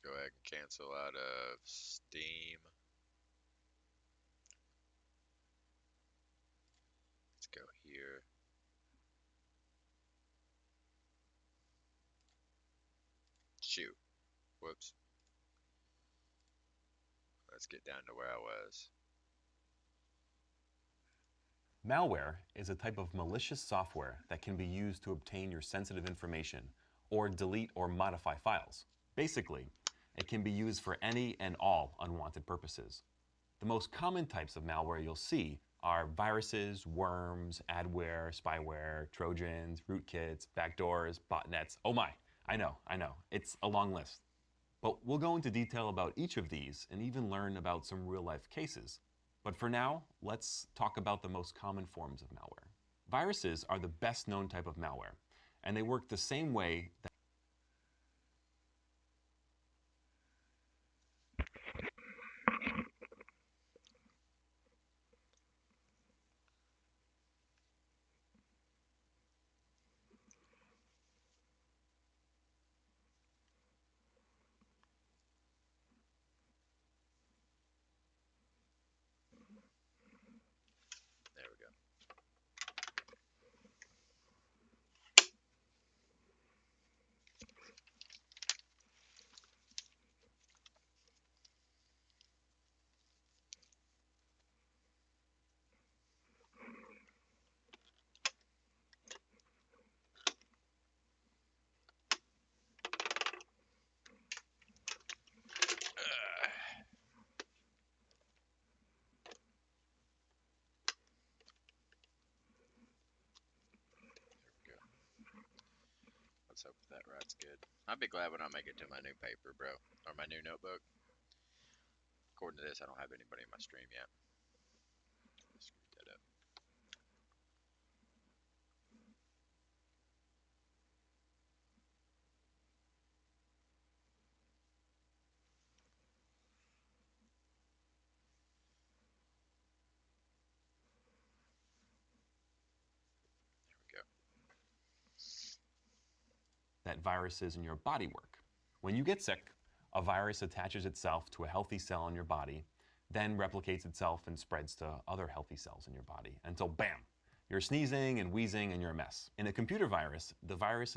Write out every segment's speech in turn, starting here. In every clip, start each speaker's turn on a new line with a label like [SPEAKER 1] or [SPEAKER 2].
[SPEAKER 1] Go ahead and cancel out of Steam. Let's go here. Shoot. Whoops. Let's get down to where I was.
[SPEAKER 2] Malware is a type of malicious software that can be used to obtain your sensitive information or delete or modify files. Basically, it can be used for any and all unwanted purposes. The most common types of malware you'll see are viruses, worms, adware, spyware, trojans, rootkits, backdoors, botnets. Oh my, I know, it's a long list. But we'll go into detail about each of these and even learn about some real life cases. But for now, let's talk about the most common forms of malware. Viruses are the best known type of malware, and they work the same way that
[SPEAKER 1] There we go. There we go. Let's hope that writes good. I'll be glad when I make it to my new paper, bro. Or my new notebook. According to this, I don't have anybody in my stream yet. Screw that up. There we go.
[SPEAKER 2] viruses in your body work. When you get sick, a virus attaches itself to a healthy cell in your body, then replicates itself and spreads to other healthy cells in your body until bam, you're sneezing and wheezing and you're a mess. In a computer virus, the virus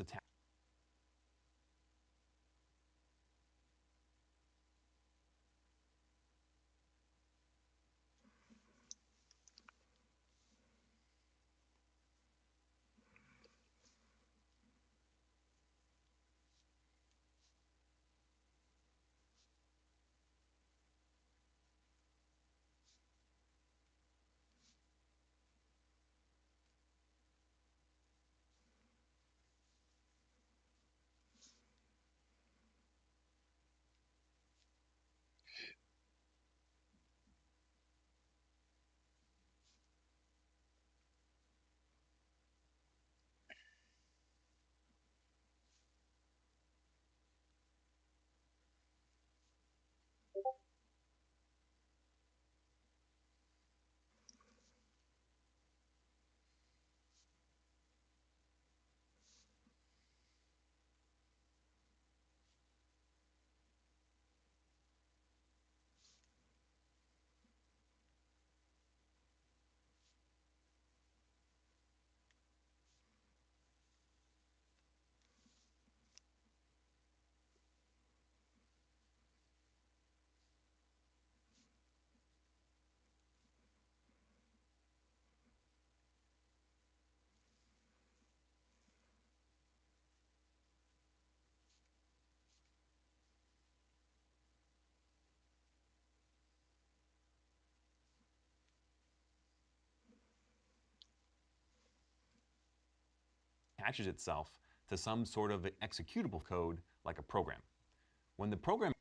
[SPEAKER 2] attaches itself to some sort of executable code like a program. When the program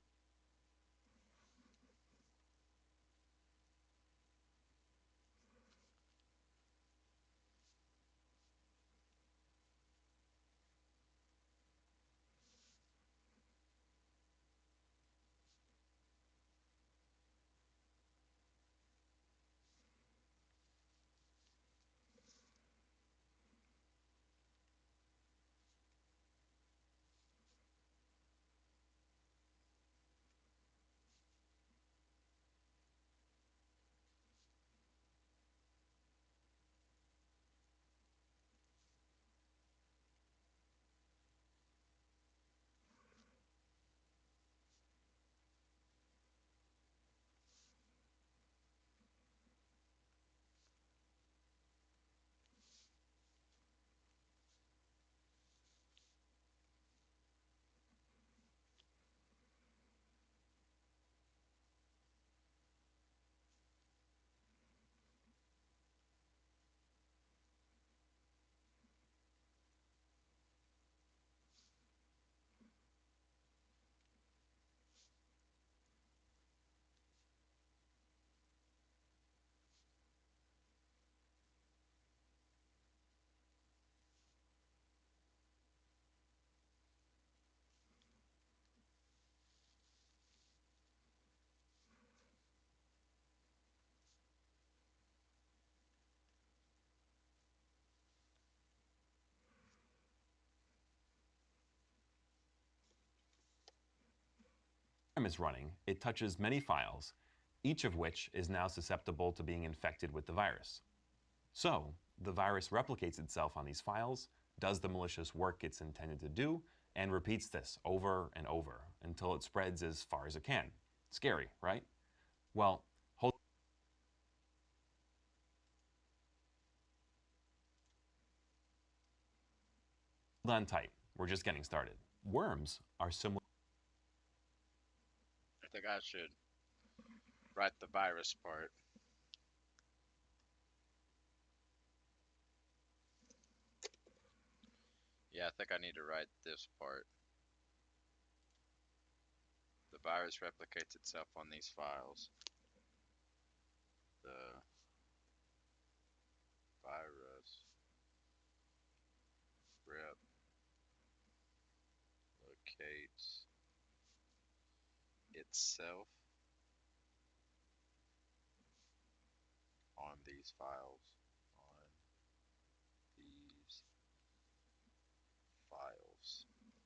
[SPEAKER 2] is running, it touches many files, each of which is now susceptible to being infected with the virus. So, the virus replicates itself on these files, does the malicious work it's intended to do, and repeats this over and over until it spreads as far as it can. Scary, right? Well, hold on tight. We're just getting started. Worms are similar.
[SPEAKER 1] I think I should write the virus part. Yeah, I think I need to write this part. The virus replicates itself on these files. The virus replicates itself on these files.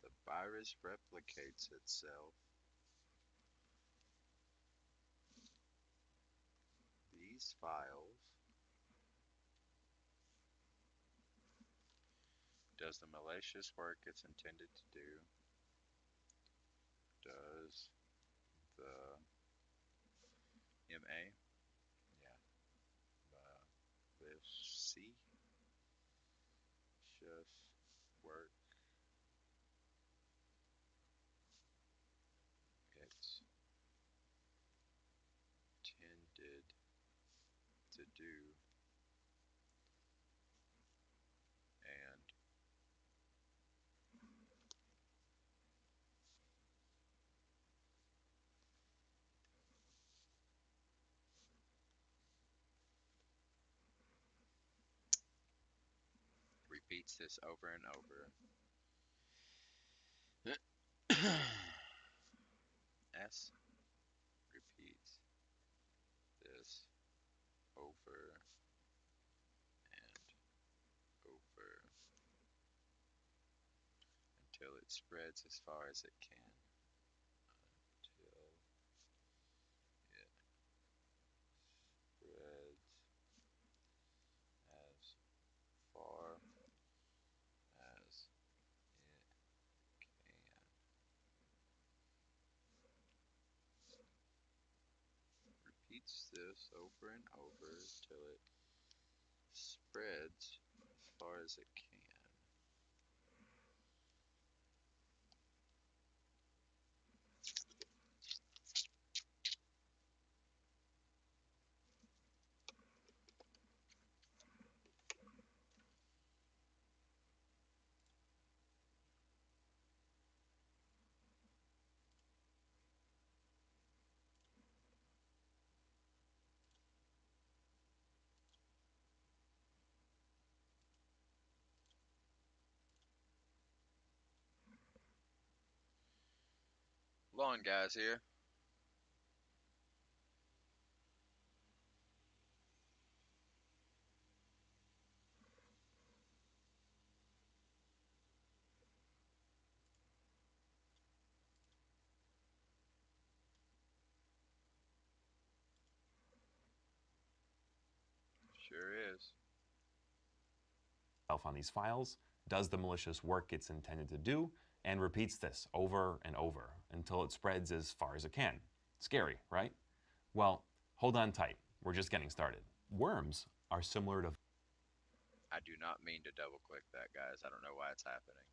[SPEAKER 1] The virus replicates itself. These files. Does the malicious work it's intended to do. Does the malicious work it's intended to do and repeats this over and over. S repeats this over and over until it spreads as far as it can. Until it spreads as far as it can. Repeats this over and over till it spreads as far as it can. Lawn guys here. Sure is.
[SPEAKER 2] On these files, does the malicious work it's intended to do, and repeats this over and over until it spreads as far as it can. Scary, right? Well, hold on tight. We're just getting started. Worms are similar to.
[SPEAKER 1] I do not mean to double click that, guys. I don't know why it's happening.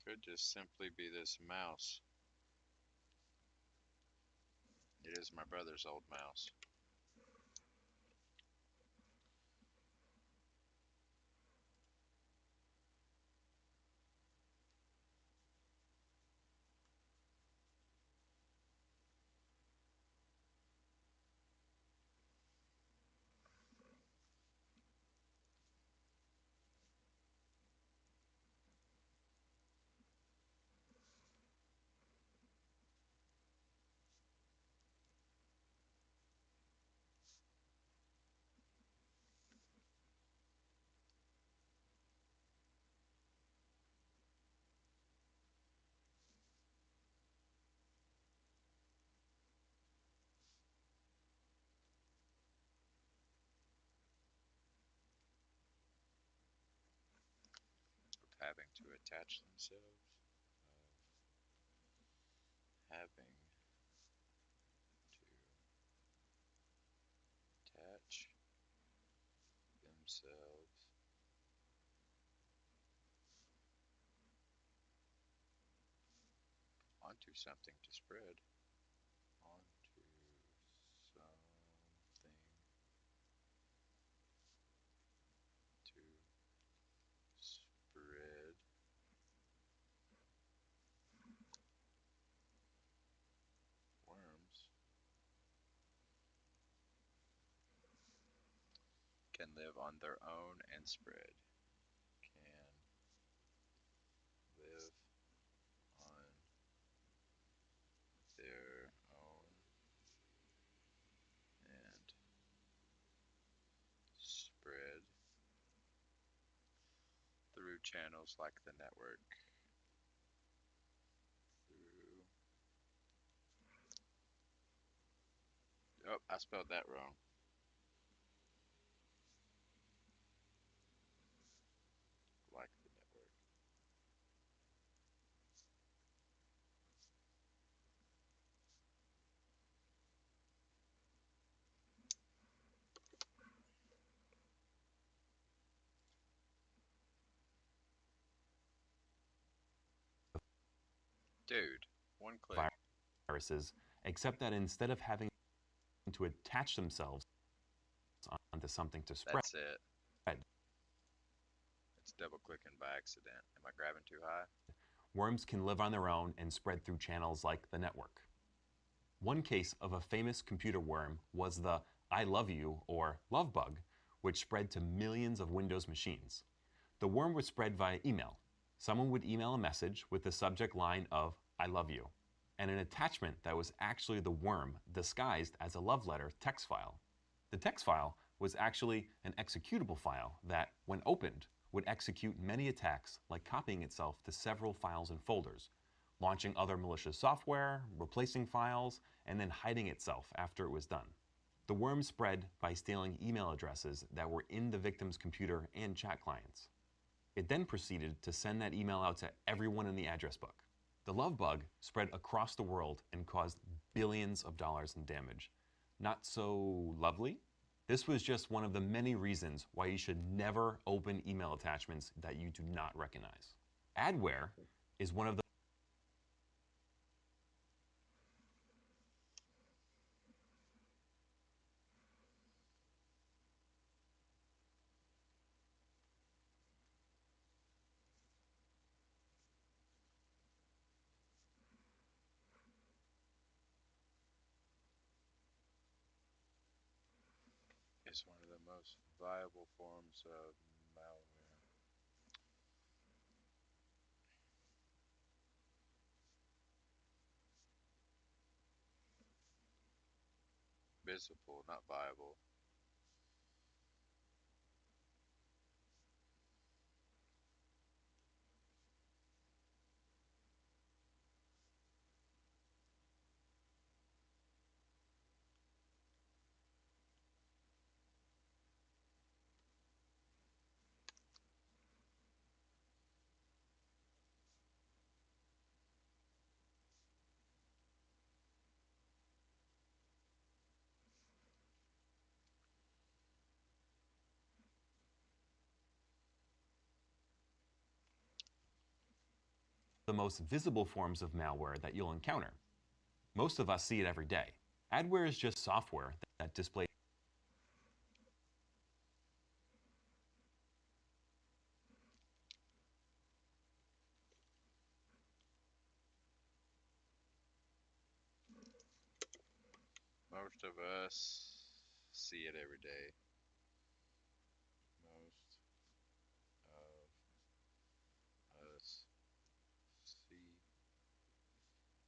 [SPEAKER 1] Could just simply be this mouse. It is my brother's old mouse. having to attach themselves, having to attach themselves onto something to spread, onto something to spread worms can live on their own and spread, can live on their own and spread through channels like the network. Through. Oh, I spelled that wrong. Like the network. Dude, one click.
[SPEAKER 2] Viruses, except that instead of having to attach themselves onto something to spread,
[SPEAKER 1] That's it. It's double clicking by accident. Am I grabbing too high?
[SPEAKER 2] worms can live on their own and spread through channels like the network. One case of a famous computer worm was the I love you or love bug, which spread to millions of Windows machines. The worm would spread via email. Someone would email a message with the subject line of I love you, and an attachment that was actually the worm disguised as a love letter text file. The text file was actually an executable file that, when opened, would execute many attacks like copying itself to several files and folders, launching other malicious software, replacing files, and then hiding itself after it was done. The worm spread by stealing email addresses that were in the victim's computer and chat clients. It then proceeded to send that email out to everyone in the address book. The love bug spread across the world and caused billions of dollars in damage. Not so lovely? This was just one of the many reasons why you should never open email attachments that you do not recognize. Adware is one of the
[SPEAKER 1] It's one of the most viable forms of malware. Visible, not viable.
[SPEAKER 2] most visible forms of malware that you'll encounter. Most of us see it every day. Adware is just software that displays
[SPEAKER 1] Most of us see it every day. Most of us see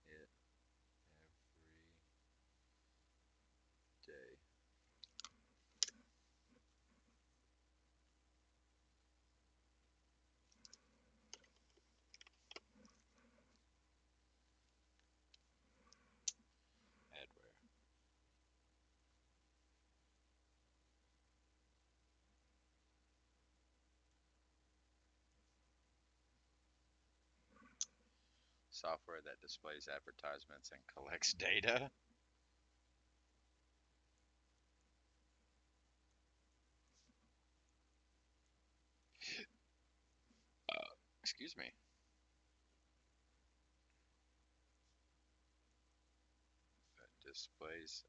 [SPEAKER 1] it every day. Adware. Software that displays advertisements and collects data. Excuse me. That displays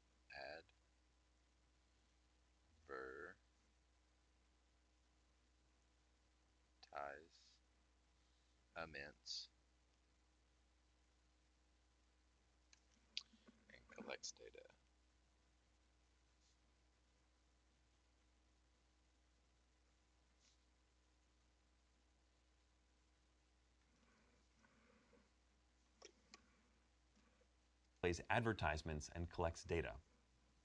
[SPEAKER 1] advertisements and collects data.
[SPEAKER 2] Plays advertisements and collects data.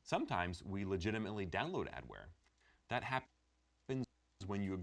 [SPEAKER 2] Sometimes we legitimately download adware. That happens when you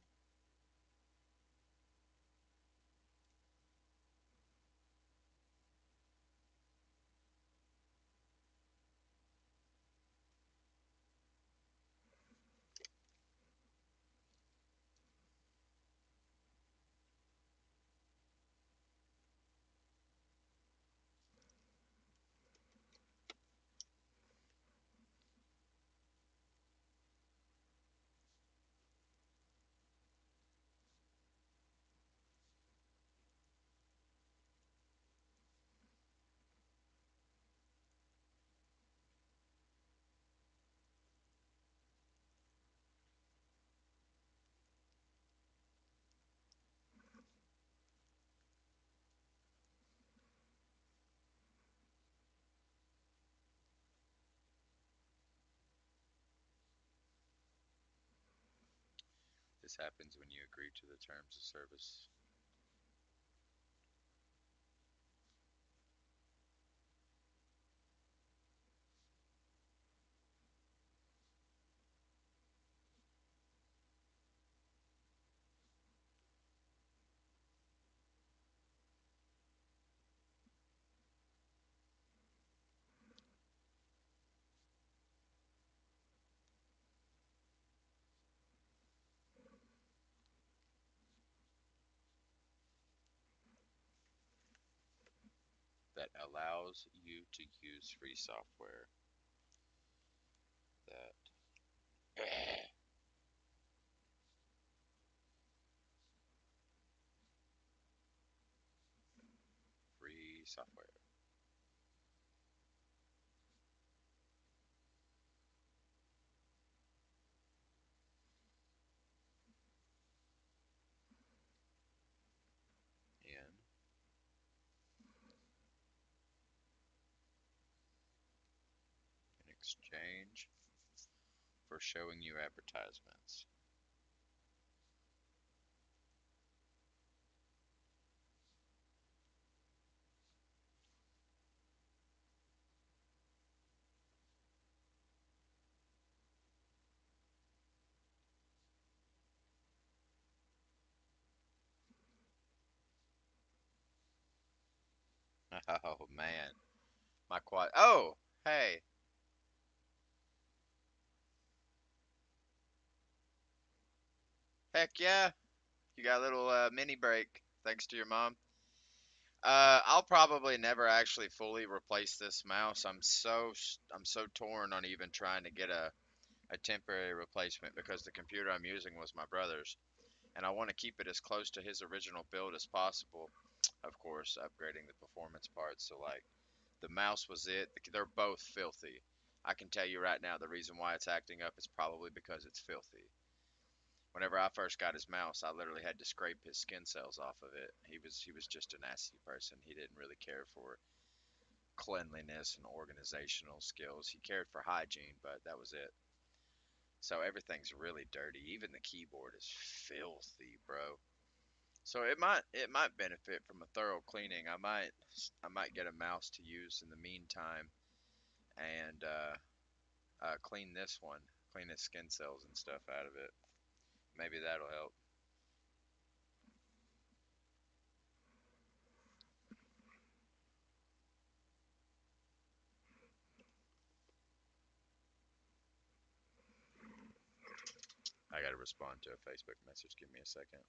[SPEAKER 1] This happens when you agree to the terms of service. That allows you to use free software that free software. In exchange for showing you advertisements. Oh man, my quad. Oh, hey, heck yeah, you got a little mini break thanks to your mom. I'll probably never actually fully replace this mouse. I'm so torn on even trying to get a temporary replacement because the computer I'm using was my brother's, and I want to keep it as close to his original build as possible. Of course, upgrading the performance parts. So like the mouse was it. They're both filthy. I can tell you right now the reason why it's acting up is probably because it's filthy. Whenever I first got his mouse, I literally had to scrape his skin cells off of it. He was just a nasty person. He didn't really care for cleanliness and organizational skills. He cared for hygiene, but that was it. So everything's really dirty. Even the keyboard is filthy, bro. So it might benefit from a thorough cleaning. I might get a mouse to use in the meantime and clean this one, clean his skin cells and stuff out of it. Maybe that'll help. I gotta respond to a Facebook message. Give me a second.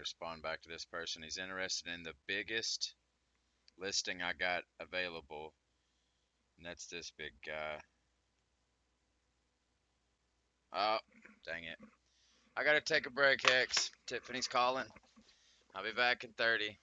[SPEAKER 1] respond back to this person. He's interested in the biggest listing I got available, and that's this big guy. Oh, dang it. I gotta take a break, Hex. Tiffany's calling. I'll be back in 30.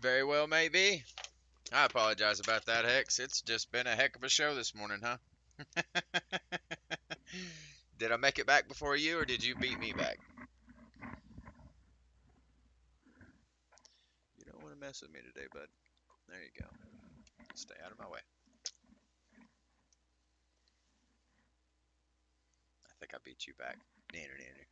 [SPEAKER 1] Very well, maybe. I apologize about that, Hex. It's just been a heck of a show this morning, huh? Did I make it back before you, or did you beat me back? You don't want to mess with me today, bud. There you go. Stay out of my way. I think I beat you back. Nanner, nanner.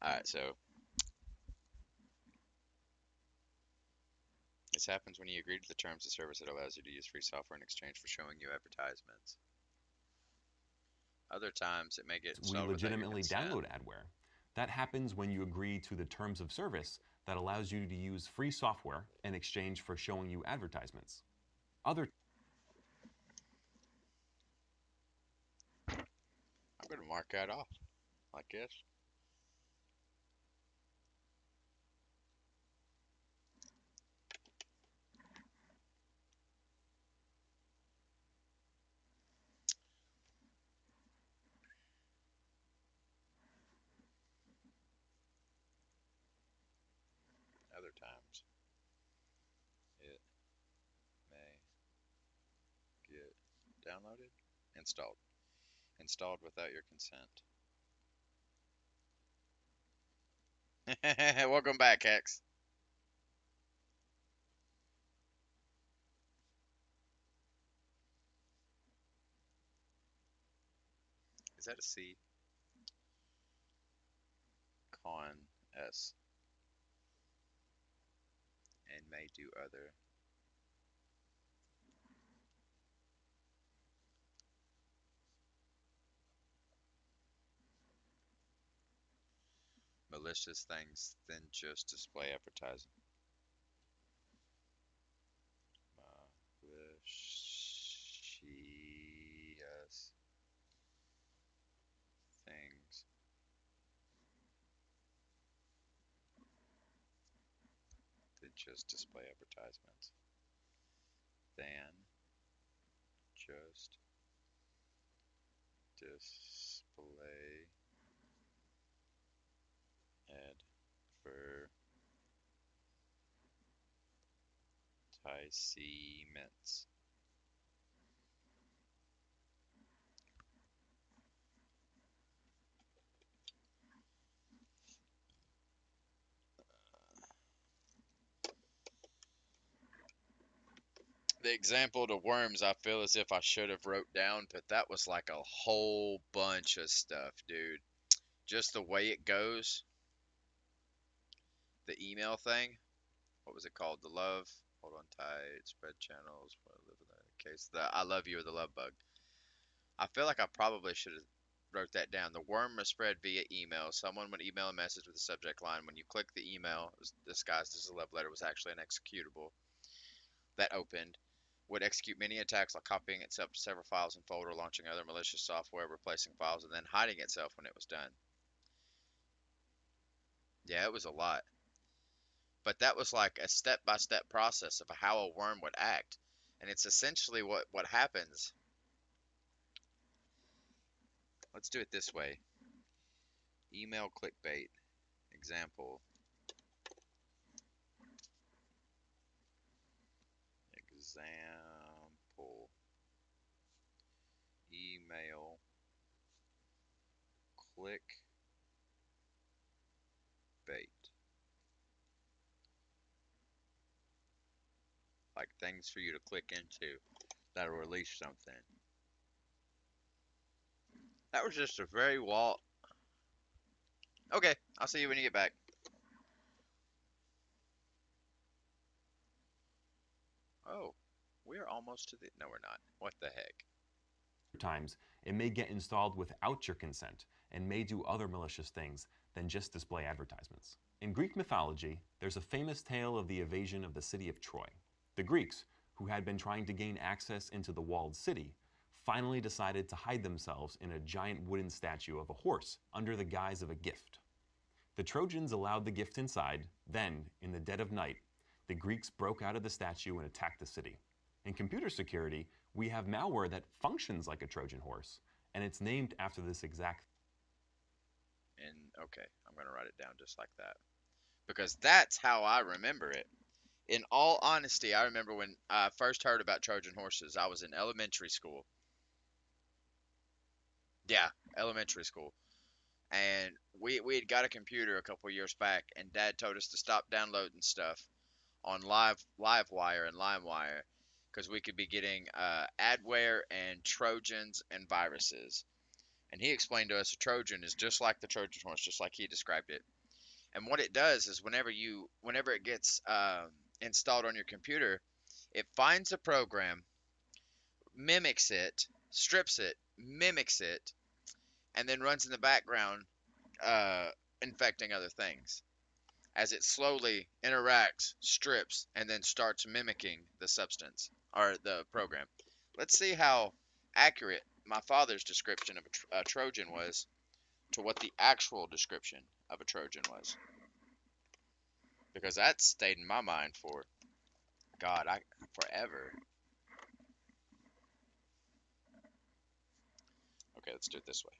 [SPEAKER 1] Alright, so this happens when you agree to the terms of service that allows you to use free software in exchange for showing you advertisements. Other times it may get
[SPEAKER 2] We
[SPEAKER 1] installed without your
[SPEAKER 2] legitimately
[SPEAKER 1] consent.
[SPEAKER 2] download adware. That happens when you agree to the terms of service that allows you to use free software in exchange for showing you advertisements. Other
[SPEAKER 1] I'm going to mark that off like this. Other times it may get downloaded, installed without your consent. Welcome back, Hex. Is that a C? Con S. And may do other. Malicious things than just display advertising. Malicious things than just display advertisements. Than just display advertisements. The example to worms, I feel as if I should have wrote down, but that was like a whole bunch of stuff, dude. Just the way it goes. The email thing. What was it called? The love. Hold on tight. Spread channels. What live in that case? The I love you or the love bug. I feel like I probably should have wrote that down. The worm was spread via email. Someone would email a message with the subject line. When you click the email, it was disguised as a love letter, was actually an executable that opened. Would execute many attacks like copying itself to several files and folder, launching other malicious software, replacing files, and then hiding itself when it was done. Yeah, it was a lot. But that was like a step-by-step process of how a worm would act. And it's essentially what happens. Let's do it this way. Email clickbait. Example. Email clickbait. Like things for you to click into that'll release something. That was just a very wall. Okay, I'll see you when you get back. Oh, we're almost to the. No, we're not. What the heck?
[SPEAKER 2] times, it may get installed without your consent and may do other malicious things than just display advertisements. In Greek mythology, there's a famous tale of the invasion of the city of Troy. The Greeks, who had been trying to gain access into the walled city, finally decided to hide themselves in a giant wooden statue of a horse under the guise of a gift. The Trojans allowed the gift inside, then, in the dead of night, the Greeks broke out of the statue and attacked the city. In computer security, we have malware that functions like a Trojan horse, and it's named after this exact.
[SPEAKER 1] And okay, I'm gonna write it down just like that because that's how I remember it. In all honesty, I remember when I first heard about Trojan horses. I was in elementary school. Yeah, elementary school. And we had got a computer a couple years back, and Dad told us to stop downloading stuff on LiveWire and LimeWire because we could be getting adware and Trojans and viruses. And he explained to us a Trojan is just like the Trojan horse, just like he described it. And what it does is whenever it gets installed on your computer, it finds a program, mimics it, strips it, mimics it, and then runs in the background, uh, infecting other things as it slowly interacts, strips, and then starts mimicking the substance or the program. Let's see how accurate my father's description of a Trojan was to what the actual description of a Trojan was. Because that stayed in my mind for, God, forever. Okay, let's do it this way.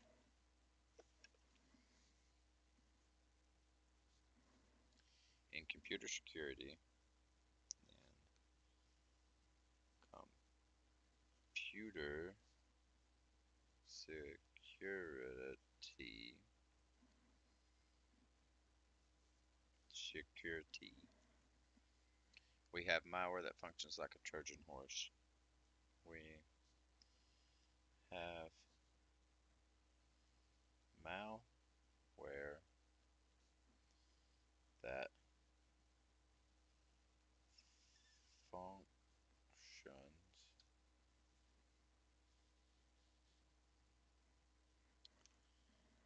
[SPEAKER 1] In computer security, computer security, we have malware that functions like a Trojan horse. We have malware that functions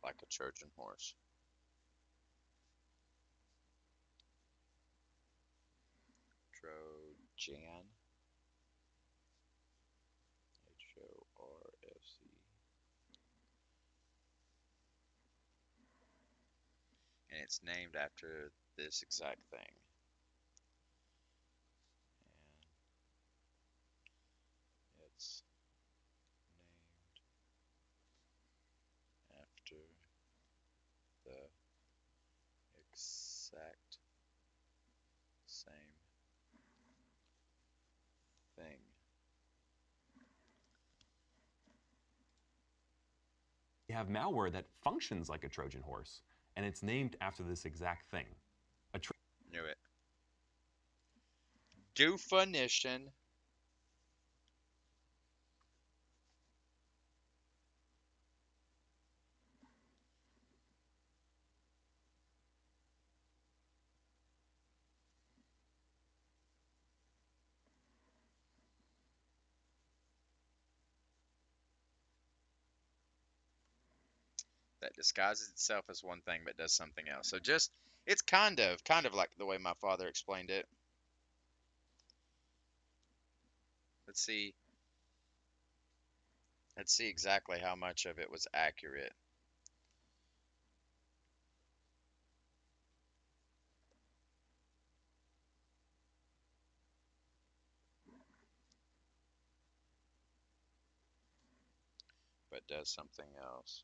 [SPEAKER 1] like a Trojan horse. Trojan. HORSE. And it's named after this exact thing. And it's named after the exact same thing.
[SPEAKER 2] We have malware that functions like a Trojan horse, and it's named after this exact thing.
[SPEAKER 1] Knew it. Definition. That disguises itself as one thing but does something else. So just it's kind of like the way my father explained it. Let's see. Let's see exactly how much of it was accurate. But does something else.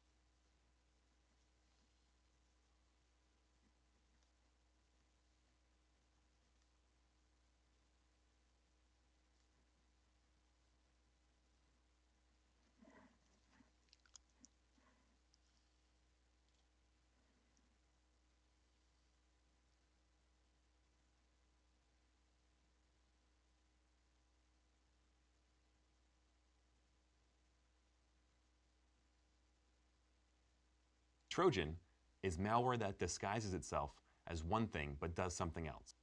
[SPEAKER 2] Trojan is malware that disguises itself as one thing but does something else.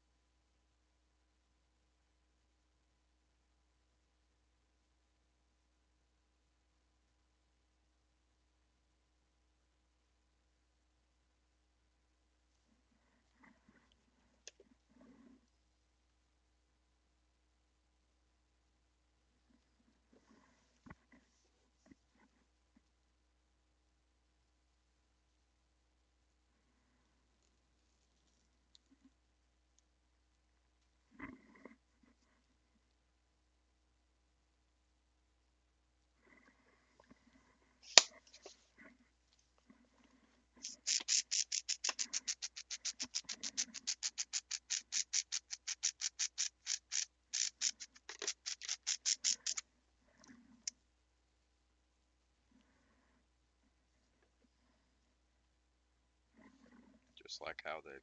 [SPEAKER 1] Just like how the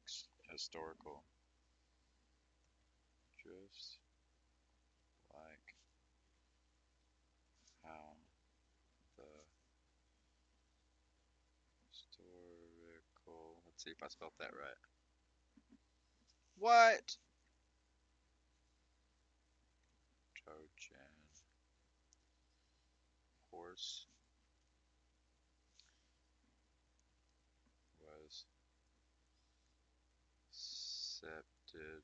[SPEAKER 1] historical, just like how the historical. Let's see if I spelled that right. What? Trojan horse was accepted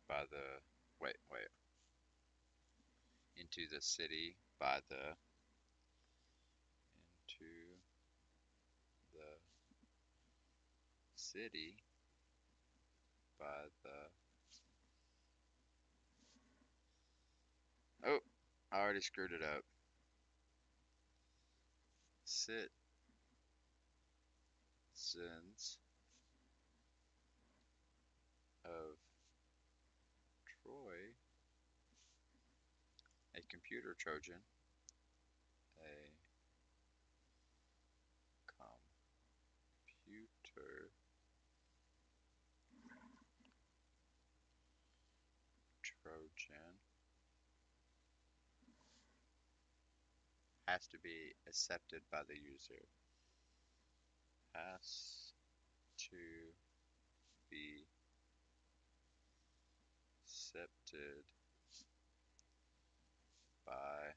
[SPEAKER 1] by the wait into the city by the into the city by the oh I already screwed it up. Citizens of Troy, a computer Trojan, a computer Trojan has to be accepted by the user. Has to be accepted by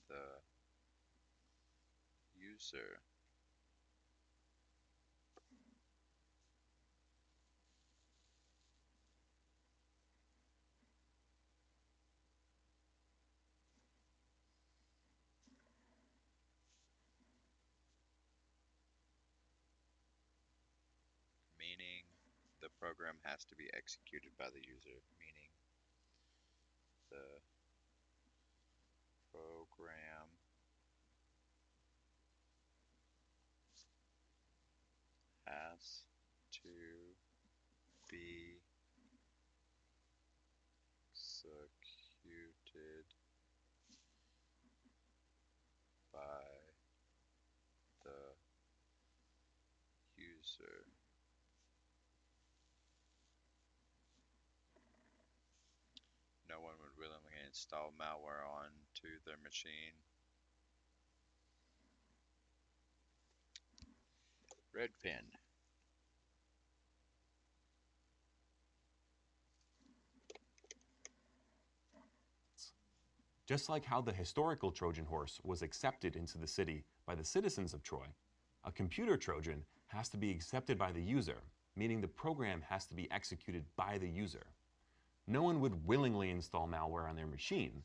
[SPEAKER 1] the user. Meaning the program has to be executed by the user. Meaning the program has to be executed by the user. No one would willingly install malware onto their machine. Red pen.
[SPEAKER 2] Just like how the historical Trojan horse was accepted into the city by the citizens of Troy, a computer Trojan has to be accepted by the user, meaning the program has to be executed by the user. No one would willingly install malware on their machine.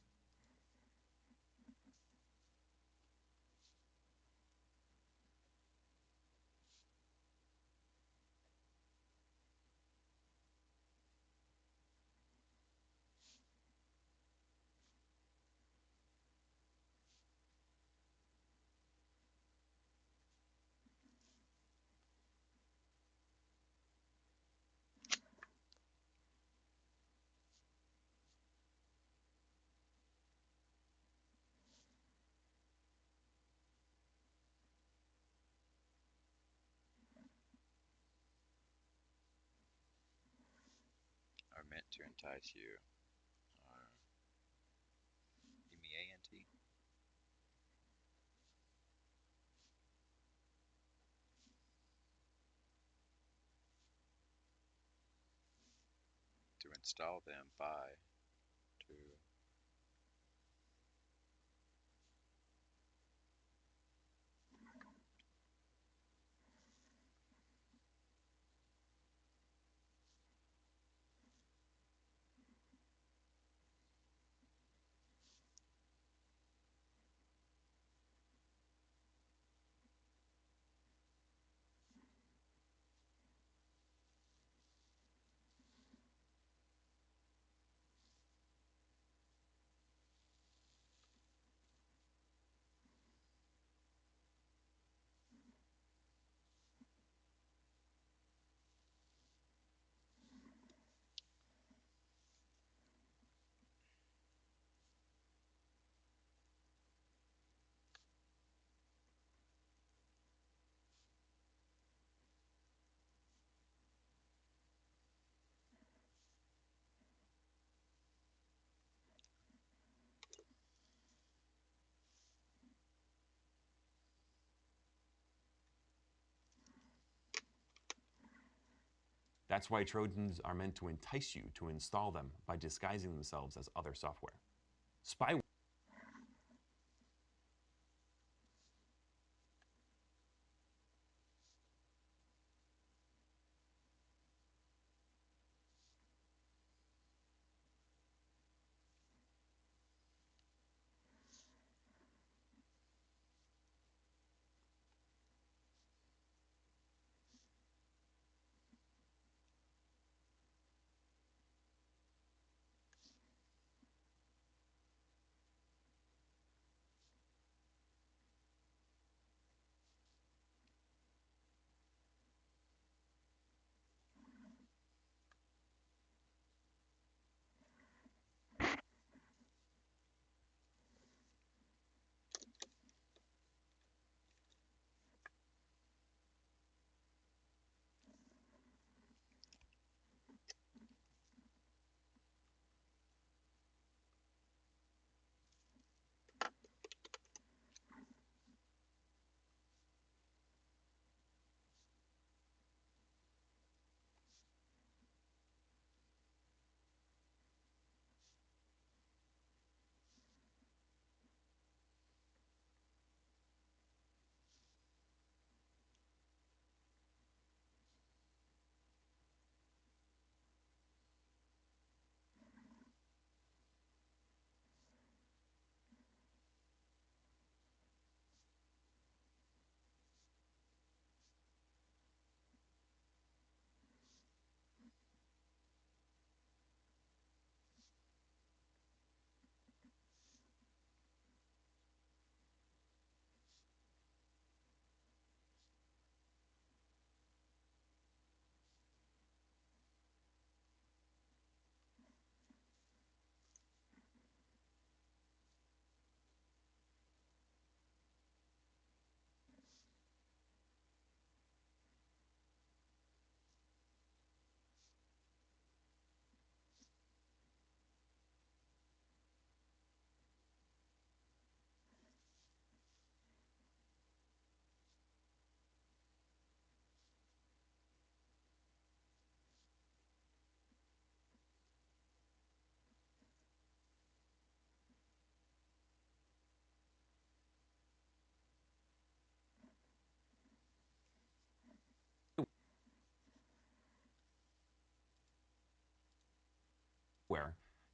[SPEAKER 1] Are meant to entice you. MEANT. To install them by. To
[SPEAKER 2] That's why Trojans are meant to entice you to install them by disguising themselves as other software. Spyware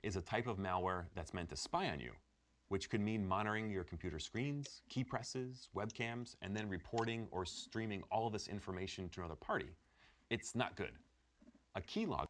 [SPEAKER 2] is a type of malware that's meant to spy on you, which could mean monitoring your computer screens, key presses, webcams, and then reporting or streaming all of this information to another party. It's not good. A keylogger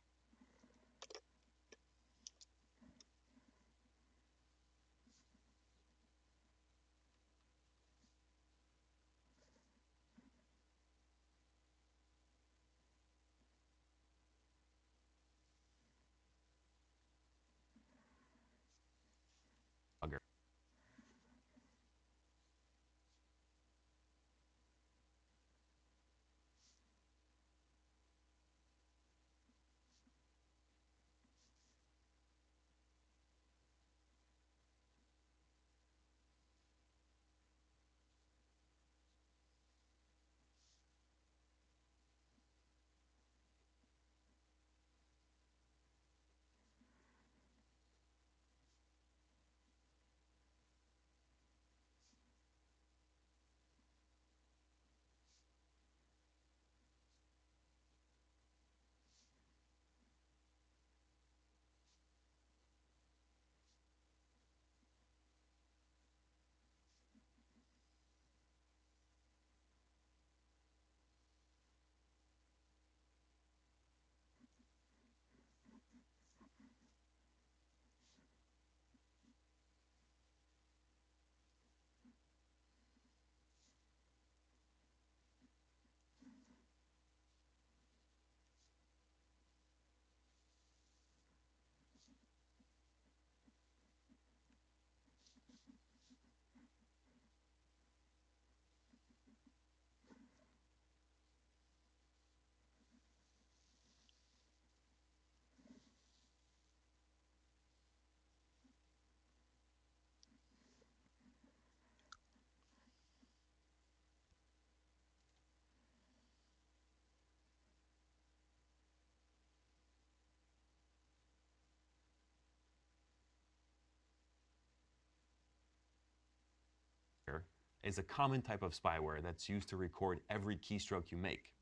[SPEAKER 2] is a common type of spyware that's used to record every keystroke you make.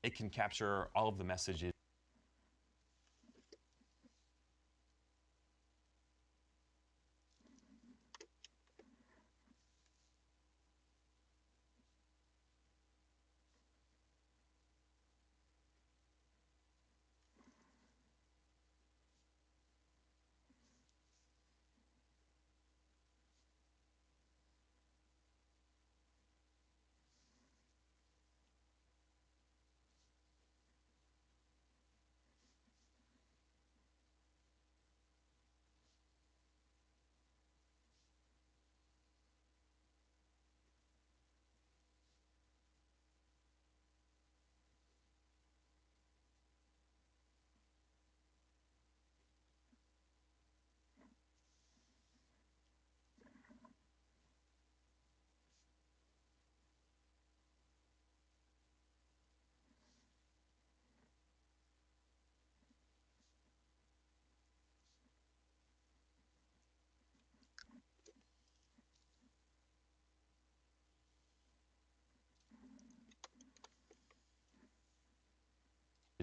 [SPEAKER 2] It can capture all of the messages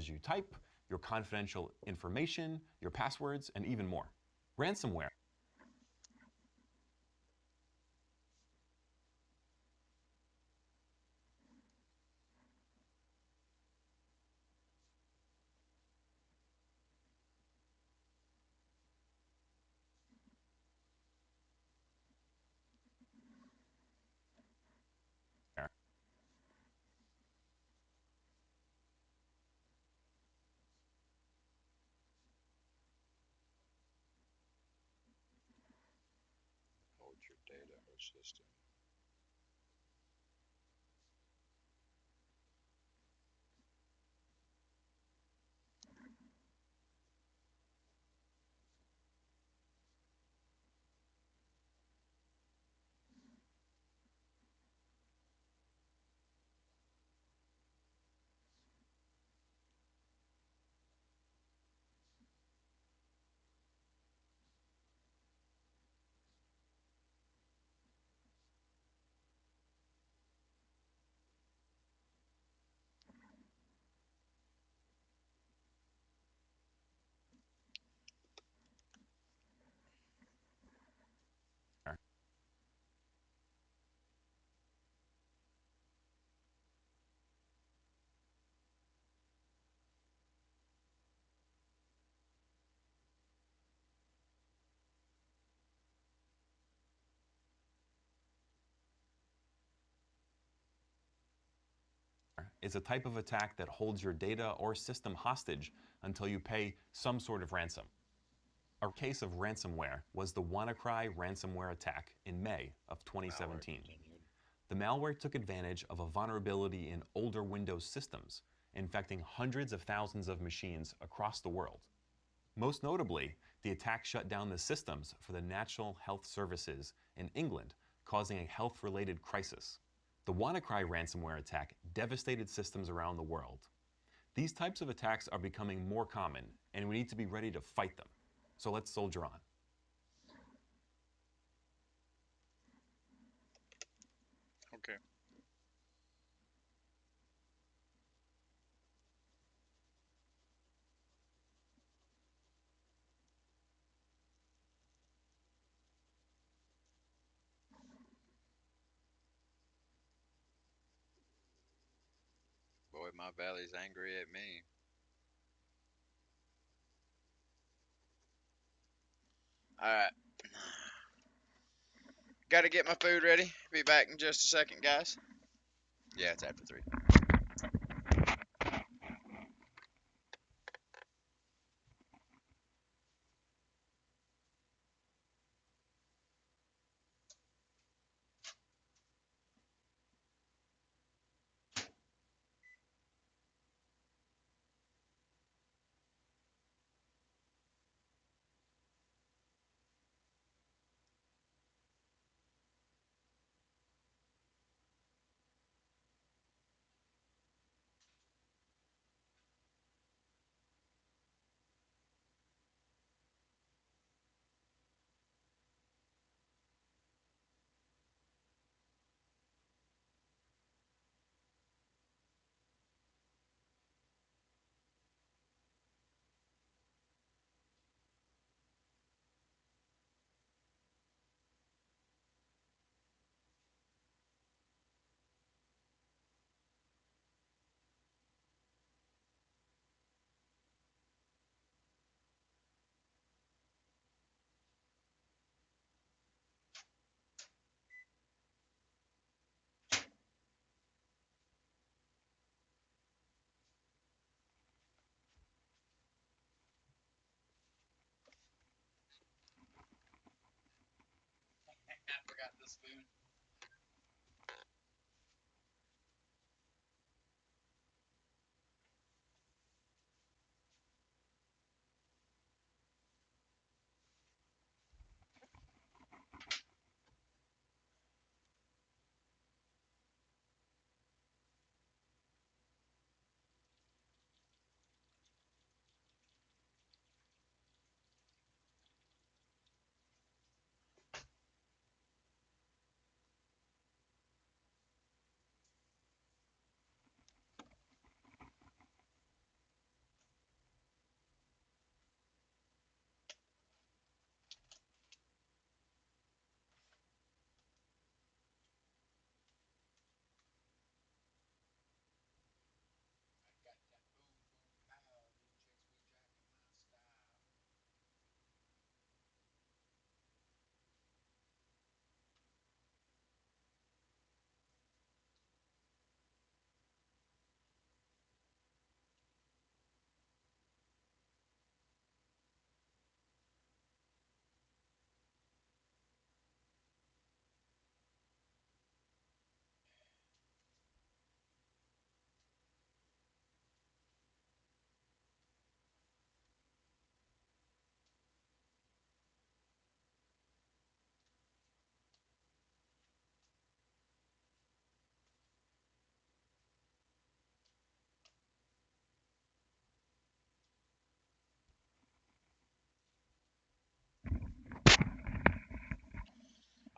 [SPEAKER 2] you type, your confidential information, your passwords, and even more. Ransomware
[SPEAKER 1] Hold your data or system.
[SPEAKER 2] is a type of attack that holds your data or system hostage until you pay some sort of ransom. A case of ransomware was the WannaCry ransomware attack in May of 2017. The malware took advantage of a vulnerability in older Windows systems, infecting hundreds of thousands of machines across the world. Most notably, the attack shut down the systems for the National Health Services in England, causing a health-related crisis. The WannaCry ransomware attack devastated systems around the world. These types of attacks are becoming more common, and we need to be ready to fight them. So let's soldier on.
[SPEAKER 1] Okay. Boy, my valley's angry at me. Alright. Gotta get my food ready. Be back in just a second, guys. Yeah, it's after 3.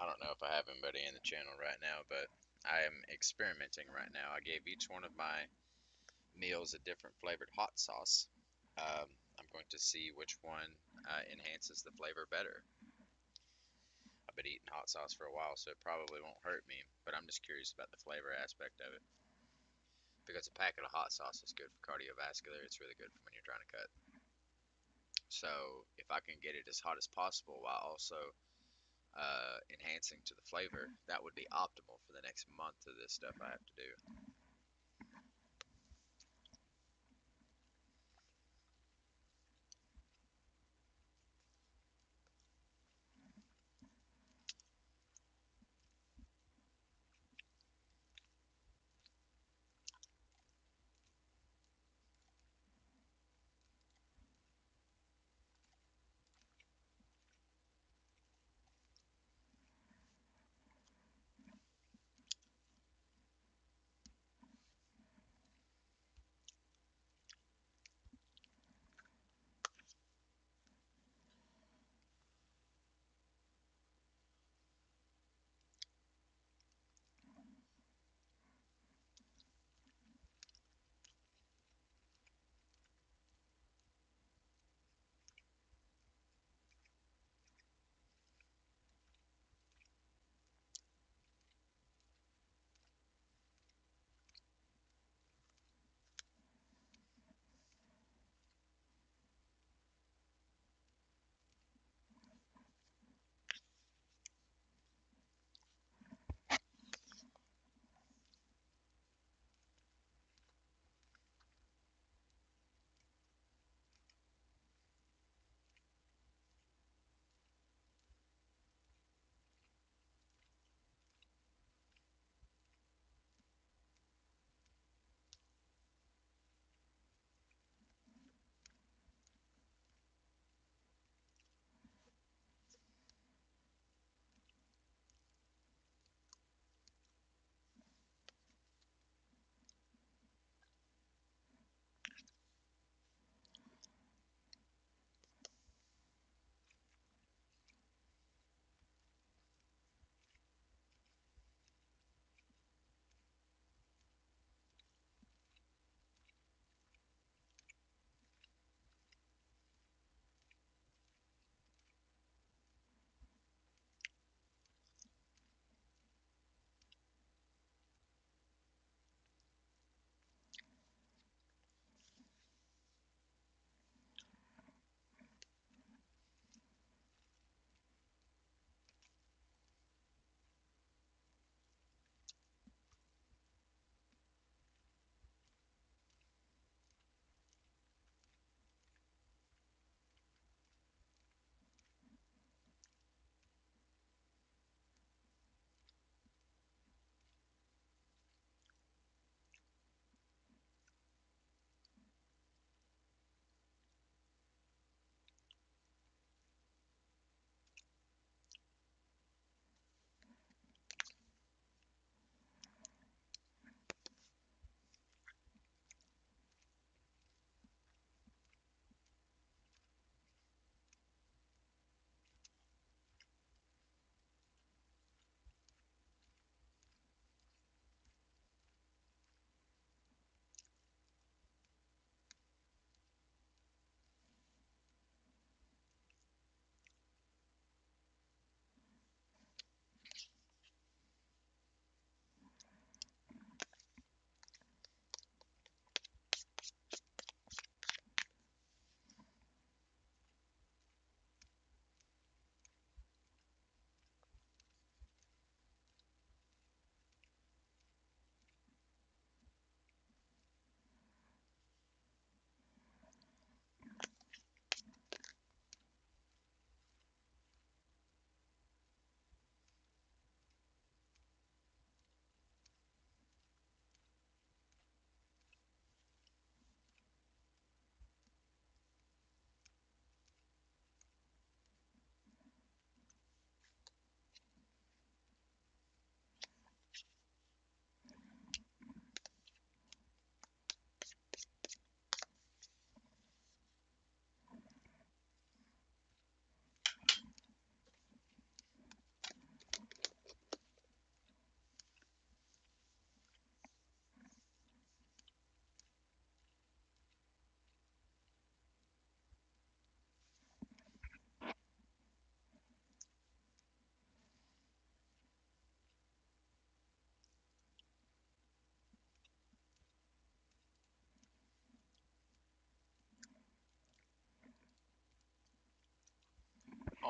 [SPEAKER 1] I don't know if I have anybody in the channel right now, but I am experimenting right now. I gave each one of my meals a different flavored hot sauce. Um, I'm going to see which one enhances the flavor better. I've been eating hot sauce for a while, so it probably won't hurt me, but I'm just curious about the flavor aspect of it. Because a packet of hot sauce is good for cardiovascular, it's really good for when you're trying to cut. So if I can get it as hot as possible while also enhancing to the flavor, that would be optimal for the next month of this stuff I have to do.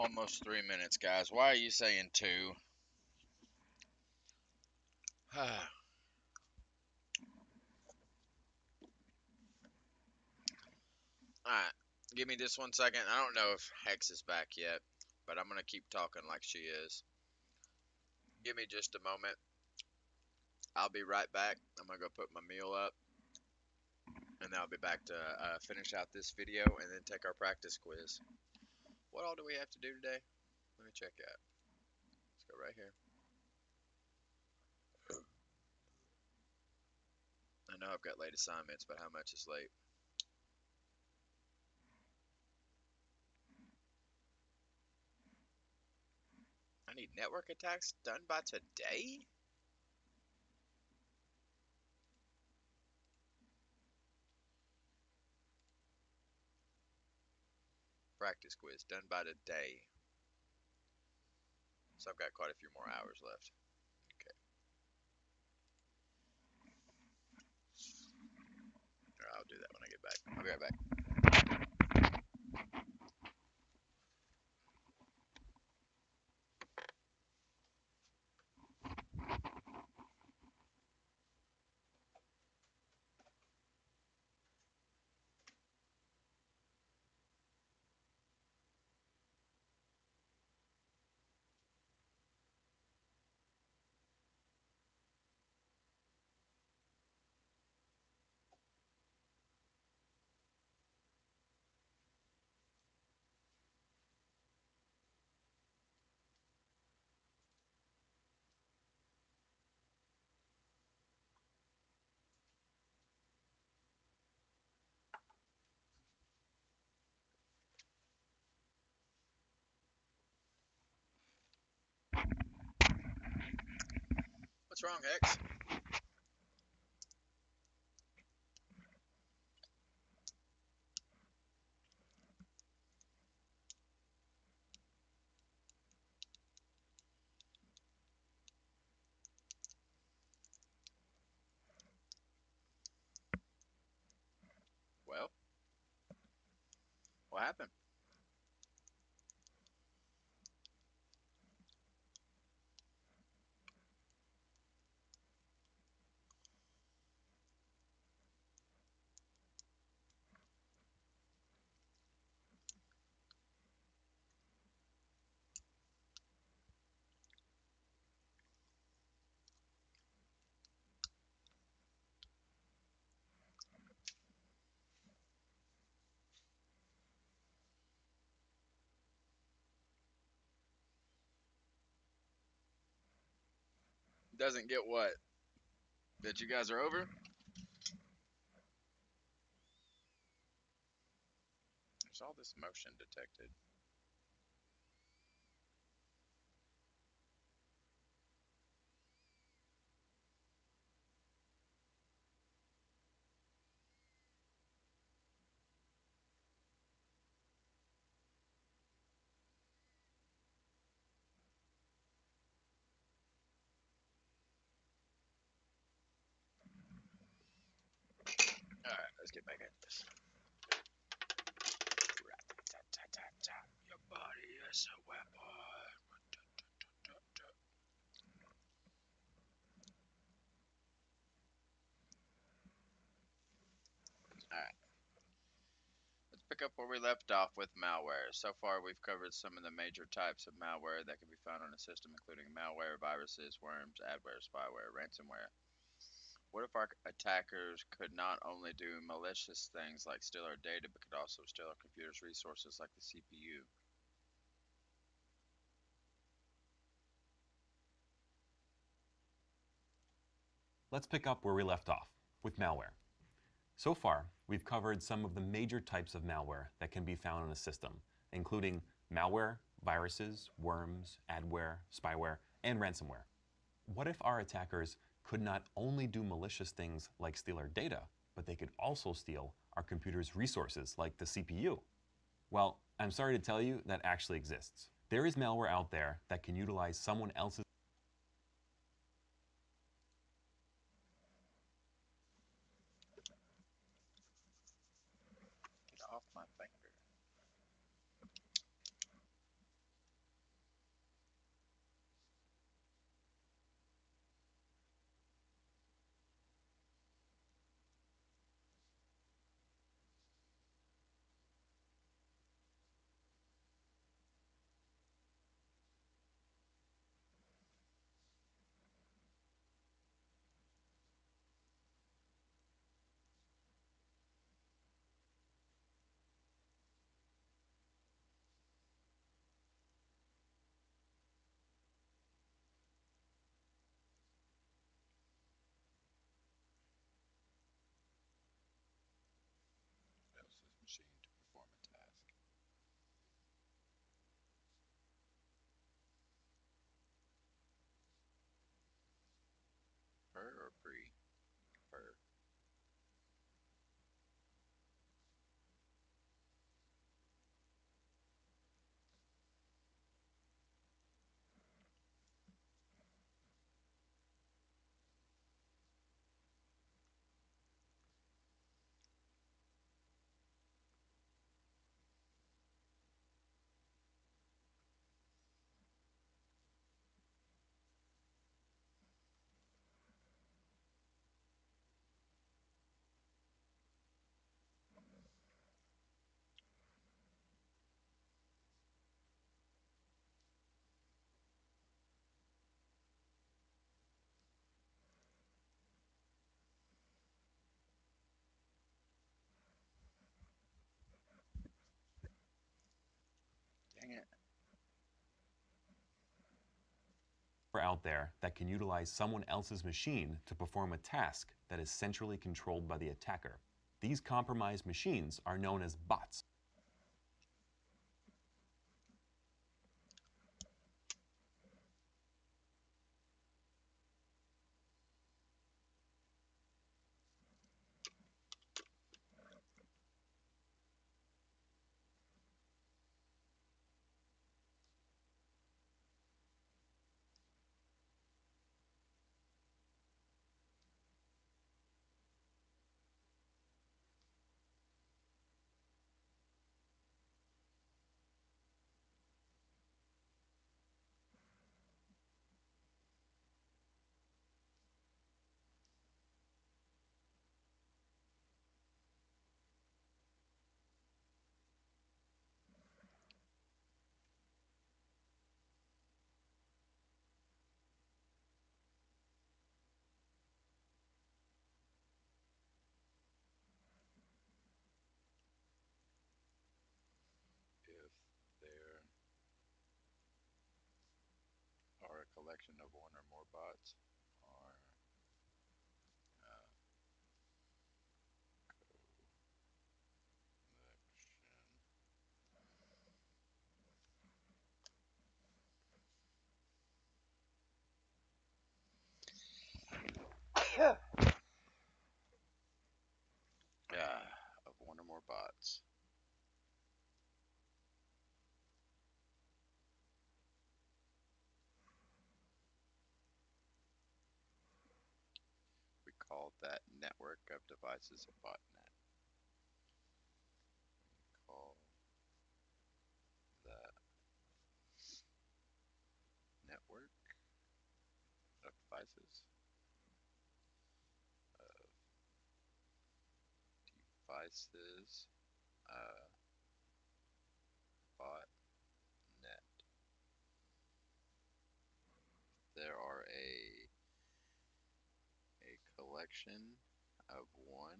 [SPEAKER 1] Almost 3 minutes, guys. Why are you saying 2? Alright, give me just 1 second. I don't know if Hex is back yet, but I'm gonna keep talking like she is. Give me just a moment. I'll be right back. I'm gonna go put my meal up, and then I'll be back to finish out this video and then take our practice quiz. What all do we have to do today? Let me check out. Let's go right here. I know I've got late assignments, but how much is late? I need network attacks done by today? Practice quiz done by today. So I've got quite a few more hours left. Okay. Alright, I'll do that when I get back. I'll be right back. What's wrong, Hex? Well, what happened? Doesn't get what? That you guys are over? There's all this motion detected. Alright, let's get back at this. Your body is a weapon. Alright. Let's pick up where we left off with malware. So far, we've covered some of the major types of malware that can be found on a system, including malware, viruses, worms, adware, spyware, ransomware. What if our attackers could not only do malicious things like steal our data, but could also steal our computer's resources like the CPU?
[SPEAKER 2] Let's pick up where we left off with malware. So far, we've covered some of the major types of malware that can be found in a system, including malware, viruses, worms, adware, spyware, and ransomware. What if our attackers could not only do malicious things like steal our data, but they could also steal our computer's resources like the CPU? Well, I'm sorry to tell you that actually exists. There is malware out there that can utilize someone else's
[SPEAKER 1] Get off my finger. Dang it.
[SPEAKER 2] Out there that can utilize someone else's machine to perform a task that is centrally controlled by the attacker. These compromised machines are known as bots.
[SPEAKER 1] If there are a collection of one or more bots, or of one or more bots. We call that network of devices a botnet. We call that network of devices devices botnet. There are a collection of one or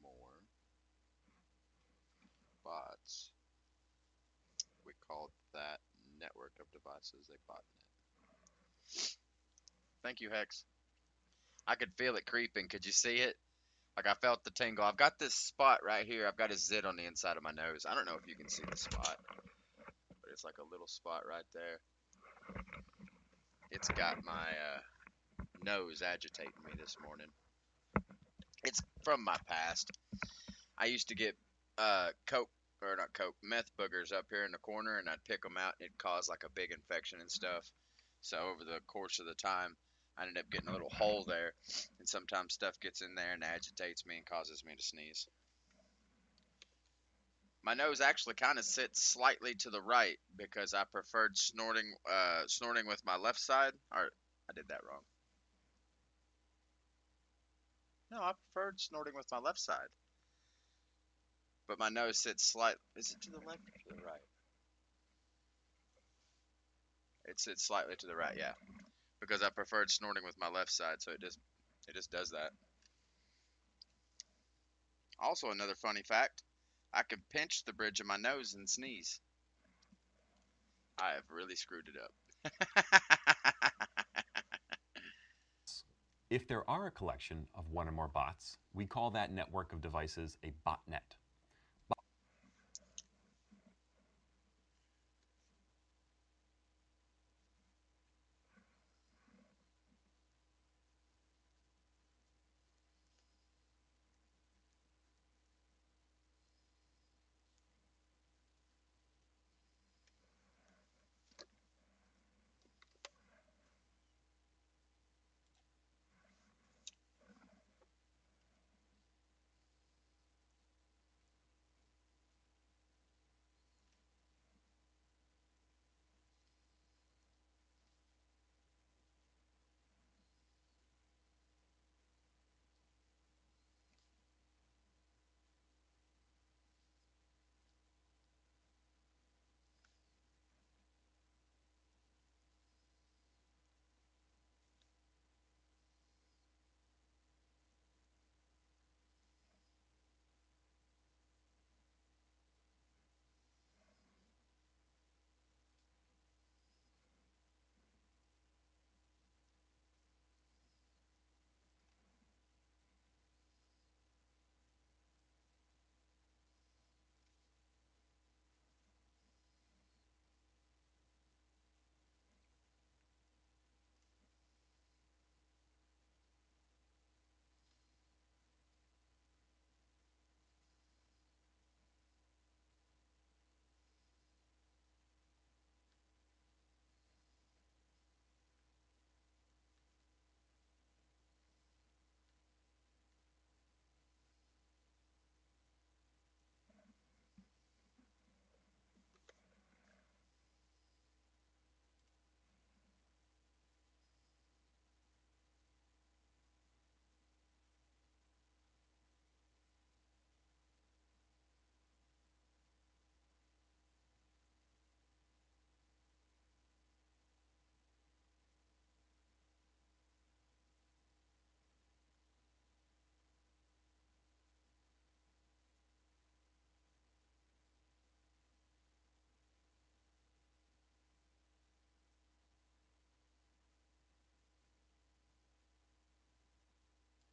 [SPEAKER 1] more bots. We call that network of devices a botnet. Thank you, Hex. I could feel it creeping. Could you see it? Like I felt the tingle. I've got this spot right here. I've got a zit on the inside of my nose. I don't know if you can see the spot, but it's like a little spot right there. It's got my nose agitating me this morning. It's from my past. I used to get coke or not coke, meth boogers up here in the corner, and I'd pick them out, and it'd cause like a big infection and stuff. So over the course of the time, I ended up getting a little hole there, and sometimes stuff gets in there and agitates me and causes me to sneeze. My nose actually kind of sits slightly to the right because I preferred snorting with my left side. Or I did that wrong. No, I preferred snorting with my left side. But my nose sits slightly. Is it to the left or to the right? It sits slightly to the right, yeah. Because I preferred snorting with my left side, so it just does that. Also, another funny fact: I can pinch the bridge of my nose and sneeze. I have really screwed it up.
[SPEAKER 2] If there are a collection of one or more bots, we call that network of devices a botnet.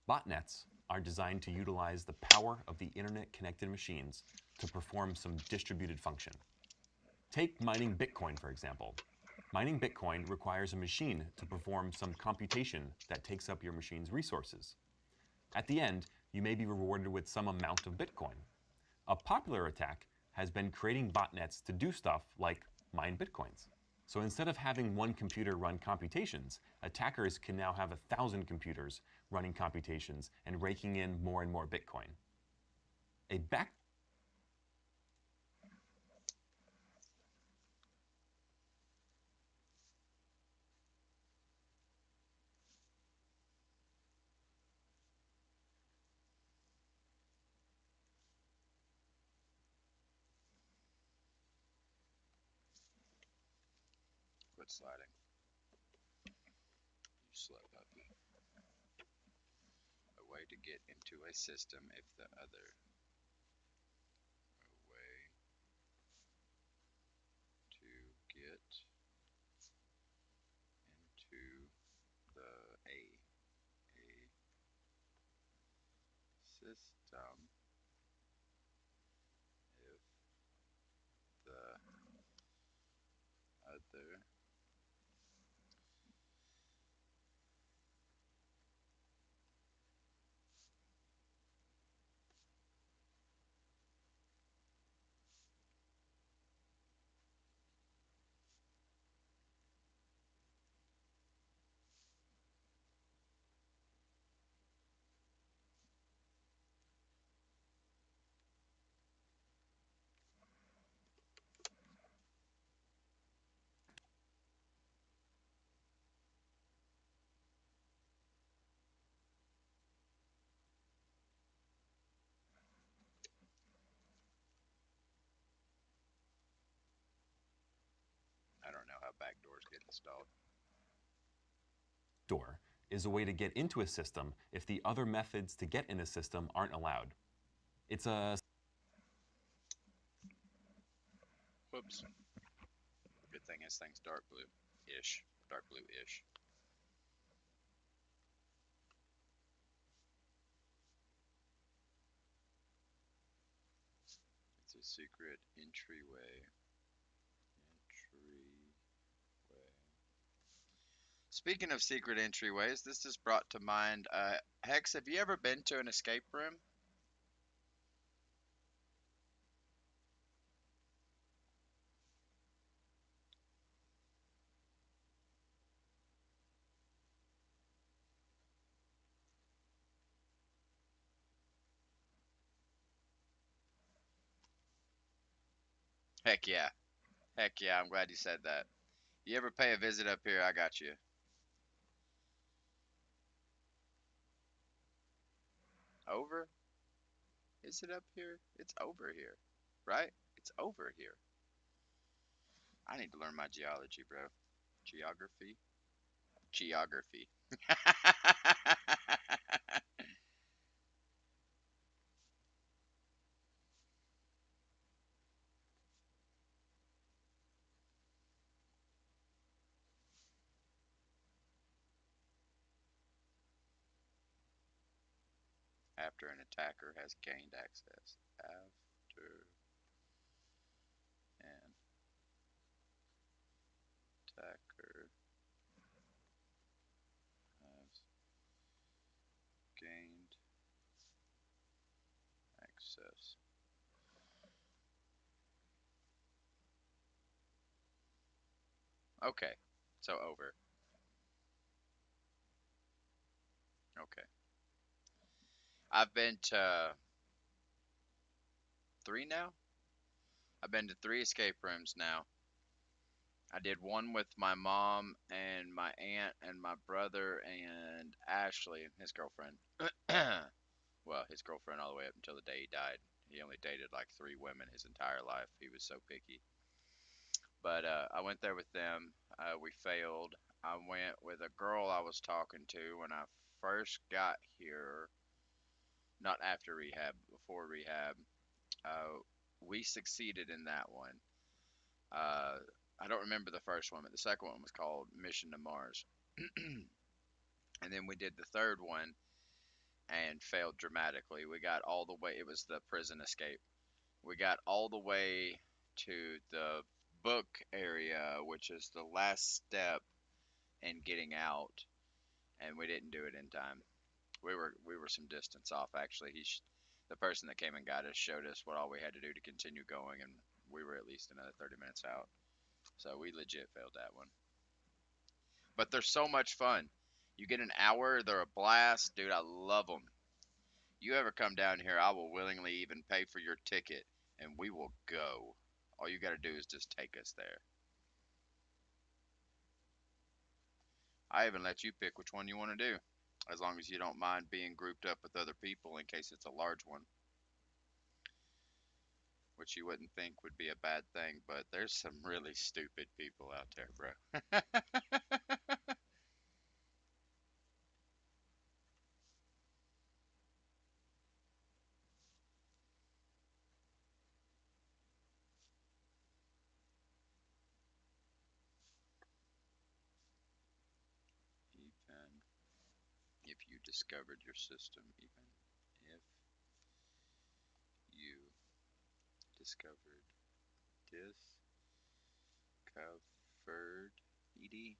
[SPEAKER 2] Botnets are designed to utilize the power of the internet-connected machines to perform some distributed function. Take mining Bitcoin, for example. Mining Bitcoin requires a machine to perform some computation that takes up your machine's resources. At the end, you may be rewarded with some amount of Bitcoin. A popular attack has been creating botnets to do stuff like mine Bitcoins. So instead of having one computer run computations, attackers can now have 1,000 computers running computations and raking in more and more Bitcoin. A back
[SPEAKER 1] Quit sliding. You slow puppy. A way to get into a system if the other. A way to get into a system if the other. I don't know how backdoors get installed.
[SPEAKER 2] door is a way to get into a system if the other methods to get in a system aren't allowed. It's a
[SPEAKER 1] Whoops. Good thing this thing's dark blue-ish. Dark blue-ish. It's a secret entryway. Speaking of secret entryways, this just brought to mind, Hex, have you ever been to an escape room? Heck yeah. Heck yeah, I'm glad you said that. You ever pay a visit up here, I got you. Over? Is it up here? It's over here. Right? It's over here. I need to learn my geology, bro. Geography? Geography. After an attacker has gained access. After an attacker has gained access. Okay, so over. Okay. I've been to three now. I've been to three escape rooms now. I did one with my mom and my aunt and my brother and Ashley, his girlfriend. Well, his girlfriend all the way up until the day he died. He only dated like three women his entire life. He was so picky. But I went there with them. We failed. I went with a girl I was talking to when I first got here, not after rehab, before rehab. Uh, we succeeded in that one. Uh, I don't remember the first one, but the second one was called Mission to Mars. And then we did the third one, and failed dramatically. We got all the way, it was the prison escape. We got all the way to the book area, which is the last step in getting out, and we didn't do it in time. We were some distance off actually. The person that came and got us showed us what all we had to do to continue going, and we were at least another 30 minutes out. So we legit failed that one. But they're so much fun. You get an hour, they're a blast, dude. I love them. You ever come down here, I will willingly even pay for your ticket, and we will go. All you got to do is just take us there. I even let you pick which one you want to do, as long as you don't mind being grouped up with other people in case it's a large one, which you wouldn't think would be a bad thing, but there's some really stupid people out there, bro. Even if you discovered your system, even if you discovered discovered ED,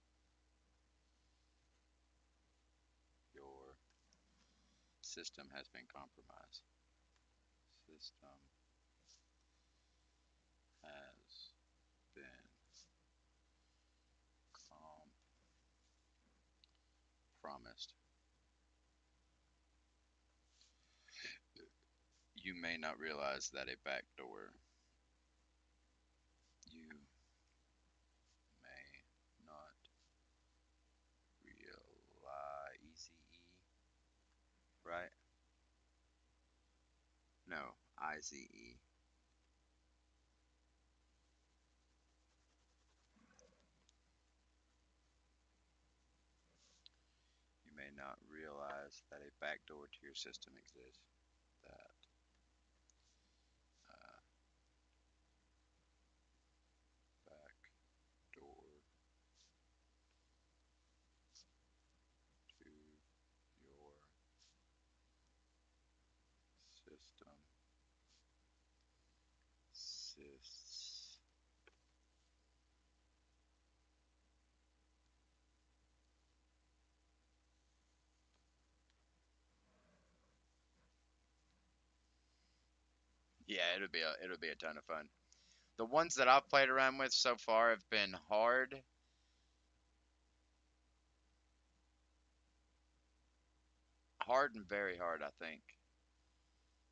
[SPEAKER 1] your system has been compromised. System has been compromised. You may not realize that a backdoor. You may not realize. Right? No, IZE. You may not realize that a backdoor to your system exists. That backdoor to your system exists. Yeah, it'll be a ton of fun. The ones that I've played around with so far have been hard and very hard, I think.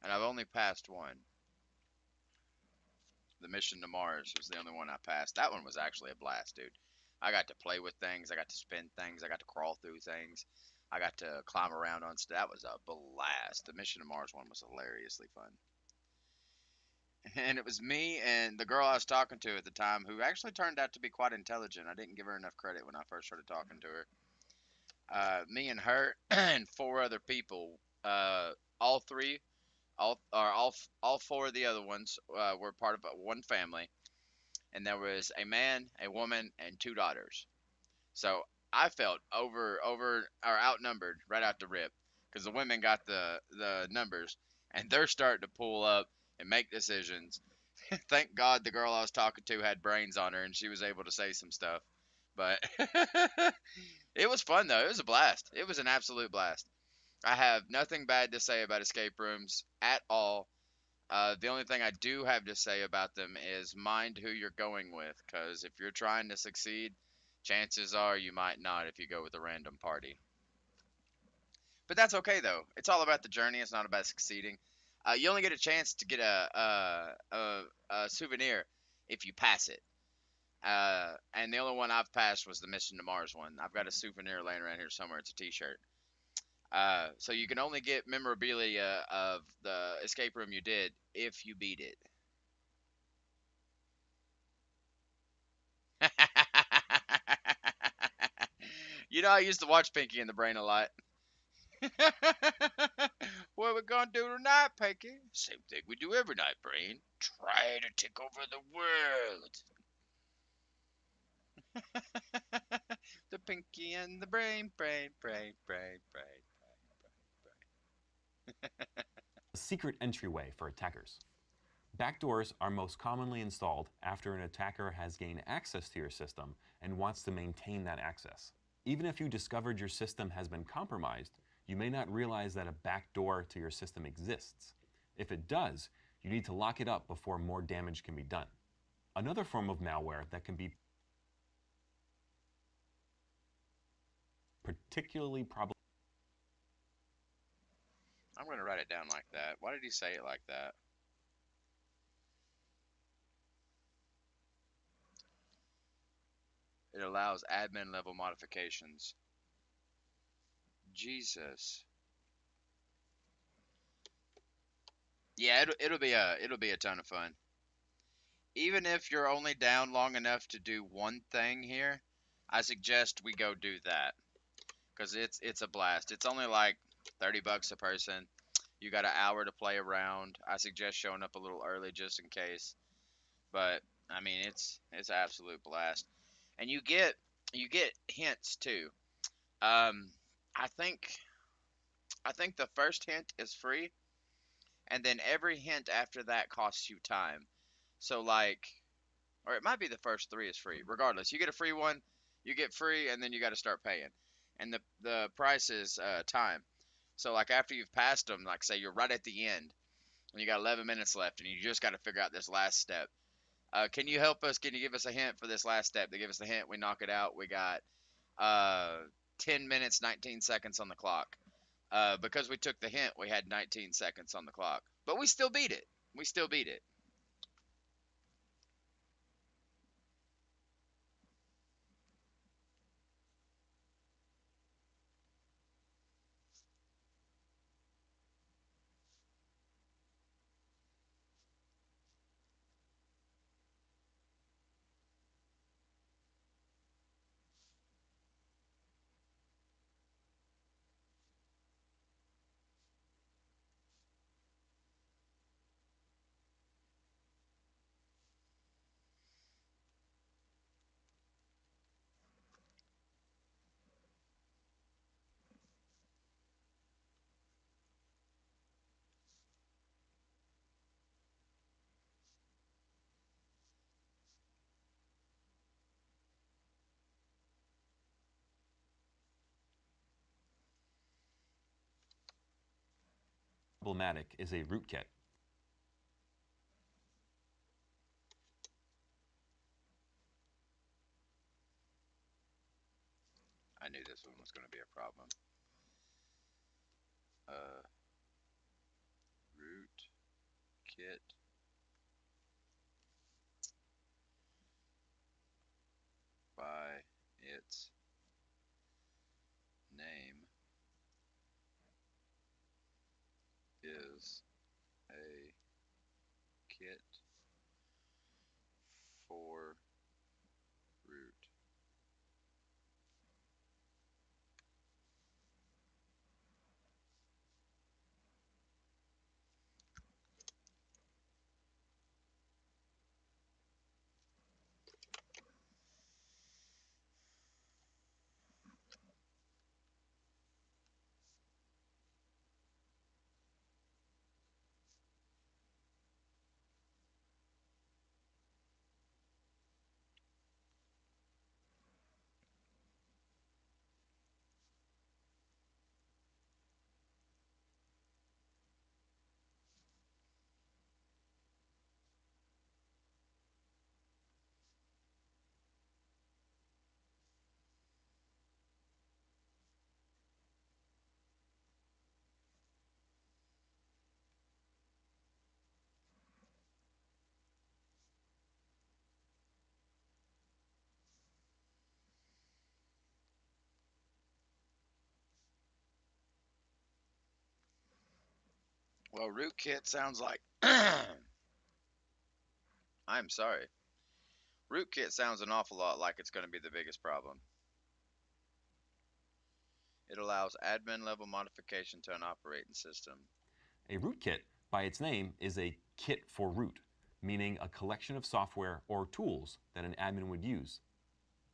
[SPEAKER 1] And I've only passed one. The mission to Mars was the only one I passed. That one was actually a blast, dude. I got to play with things. I got to spin things. I got to crawl through things. I got to climb around on stuff. That was a blast. The mission to Mars one was hilariously fun. And it was me and the girl I was talking to at the time, who actually turned out to be quite intelligent. I didn't give her enough credit when I first started talking to her. Me and her and four other people. All three, all four of the other ones were part of one family, and there was a man, a woman, and two daughters. So I felt over or outnumbered right out the rip because the women got the numbers, and they're starting to pull up and make decisions. Thank God the girl I was talking to had brains on her and she was able to say some stuff. But it was fun though. It was a blast. It was an absolute blast. I have nothing bad to say about escape rooms at all. The only thing I do have to say about them is mind who you're going with, because if you're trying to succeed, chances are you might not if you go with a random party. But that's okay though. It's all about the journey. It's not about succeeding. You only get a chance to get a souvenir if you pass it. And the only one I've passed was the Mission to Mars one. I've got a souvenir laying around here somewhere. It's a T-shirt. So you can only get memorabilia of the escape room you did if you beat it. I used to watch Pinky and the Brain a lot. What we gonna do tonight, Pinky? Same thing we do every night, Brain. Try to take over the world. The Pinky and the Brain, brain, brain, brain, brain, brain, brain, brain.
[SPEAKER 2] A secret entryway for attackers. Backdoors are most commonly installed after an attacker has gained access to your system and wants to maintain that access. Even if you discovered your system has been compromised, you may not realize that a backdoor to your system exists. If it does, you need to lock it up before more damage can be done. Another form of malware that can be particularly problematic.
[SPEAKER 1] I'm going to write it down like that. Why did he say it like that? It allows admin level modifications. Jesus. Yeah, it'll be a ton of fun. Even if you're only down long enough to do one thing here, I suggest we go do that because it's a blast. It's only like $30 a person. You got an hour to play around. I suggest showing up a little early just in case. But I mean, it's an absolute blast, and you get hints too. Um, I think I think the first hint is free, and then every hint after that costs you time. So like, or it might be the first three is free. Regardless, you get a free one, you get free, and then you got to start paying. And the price is time. So like after you've passed them, like say you're right at the end, and you got 11 minutes left, and you just got to figure out this last step. Can you help us? Can you give us a hint for this last step? They give us the hint. We knock it out. We got uh, 10 minutes, 19 seconds on the clock. Because we took the hint, we had 19 seconds on the clock. But we still beat it. We still beat it.
[SPEAKER 2] Problematic is a rootkit.
[SPEAKER 1] I knew this one was going to be a problem. Root kit by its name is a kit for root. Well, rootkit sounds like. I'm sorry. Rootkit sounds an awful lot like it's going to be the biggest problem. It allows admin level modification to an operating system.
[SPEAKER 2] A rootkit, by its name, is a kit for root, meaning a collection of software or tools that an admin would use.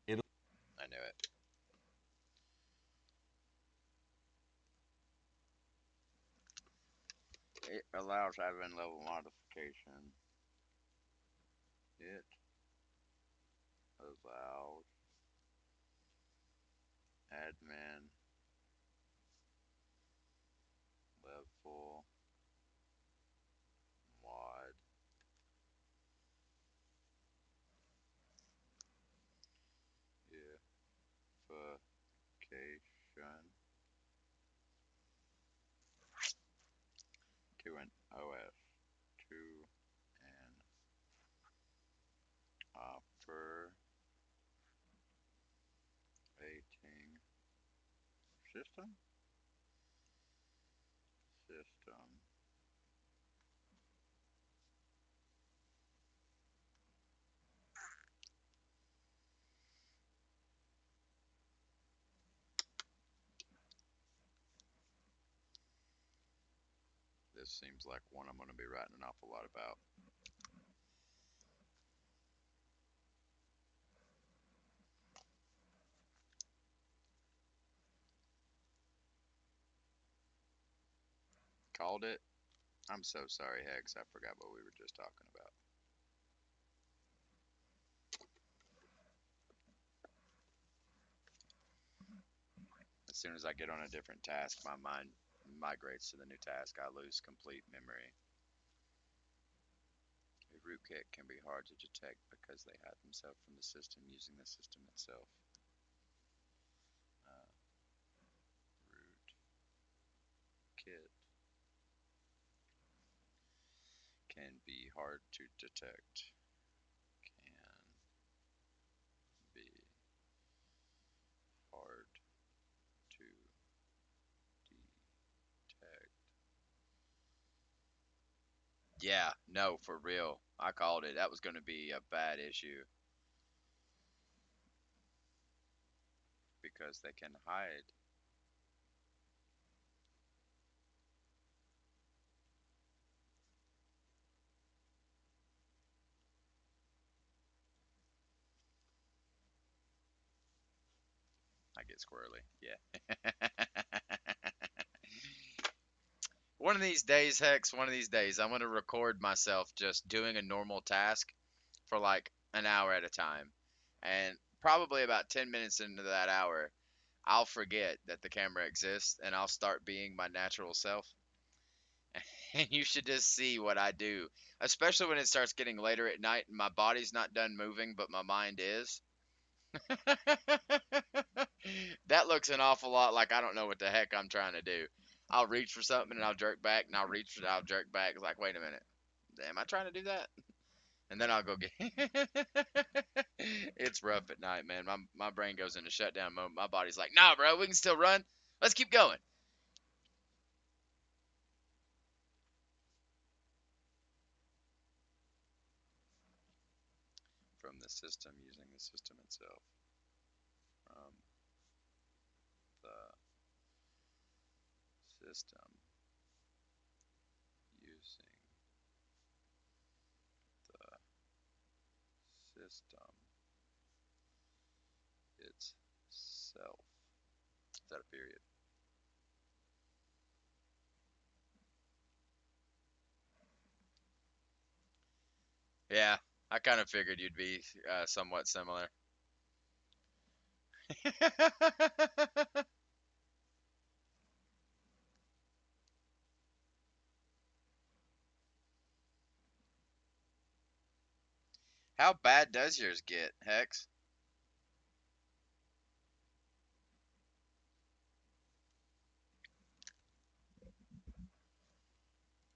[SPEAKER 1] I knew it. allows admin level modification. It allows admin level modification to an OS to an operating system. This seems like one I'm going to be writing an awful lot about. Called it? I'm so sorry, Hex. I forgot what we were just talking about. As soon as I get on a different task, my mind migrates to the new task. I lose complete memory. A rootkit can be hard to detect because they hide themselves from the system using the system itself. Rootkit can be hard to detect. Can be hard to detect. Yeah, no, for real. I called it. That was going to be a bad issue because they can hide. I get squirrely. Yeah. One of these days, Hex, one of these days, I'm going to record myself just doing a normal task for like an hour at a time. And probably about 10 minutes into that hour, I'll forget that the camera exists and I'll start being my natural self. And you should just see what I do, especially when it starts getting later at night and my body's not done moving, but my mind is. That looks an awful lot like I don't know what the heck I'm trying to do. I'll reach for something and I'll jerk back and I'll reach for it, I'll jerk back. It's like, wait a minute. Am I trying to do that? And then I'll go get It's rough at night, man. My brain goes into shutdown mode. My body's like, nah, bro, we can still run. Let's keep going. From the system using the system itself. From the system using the system itself. Is that a period? Yeah, I kind of figured you'd be somewhat similar. How bad does yours get, Hex?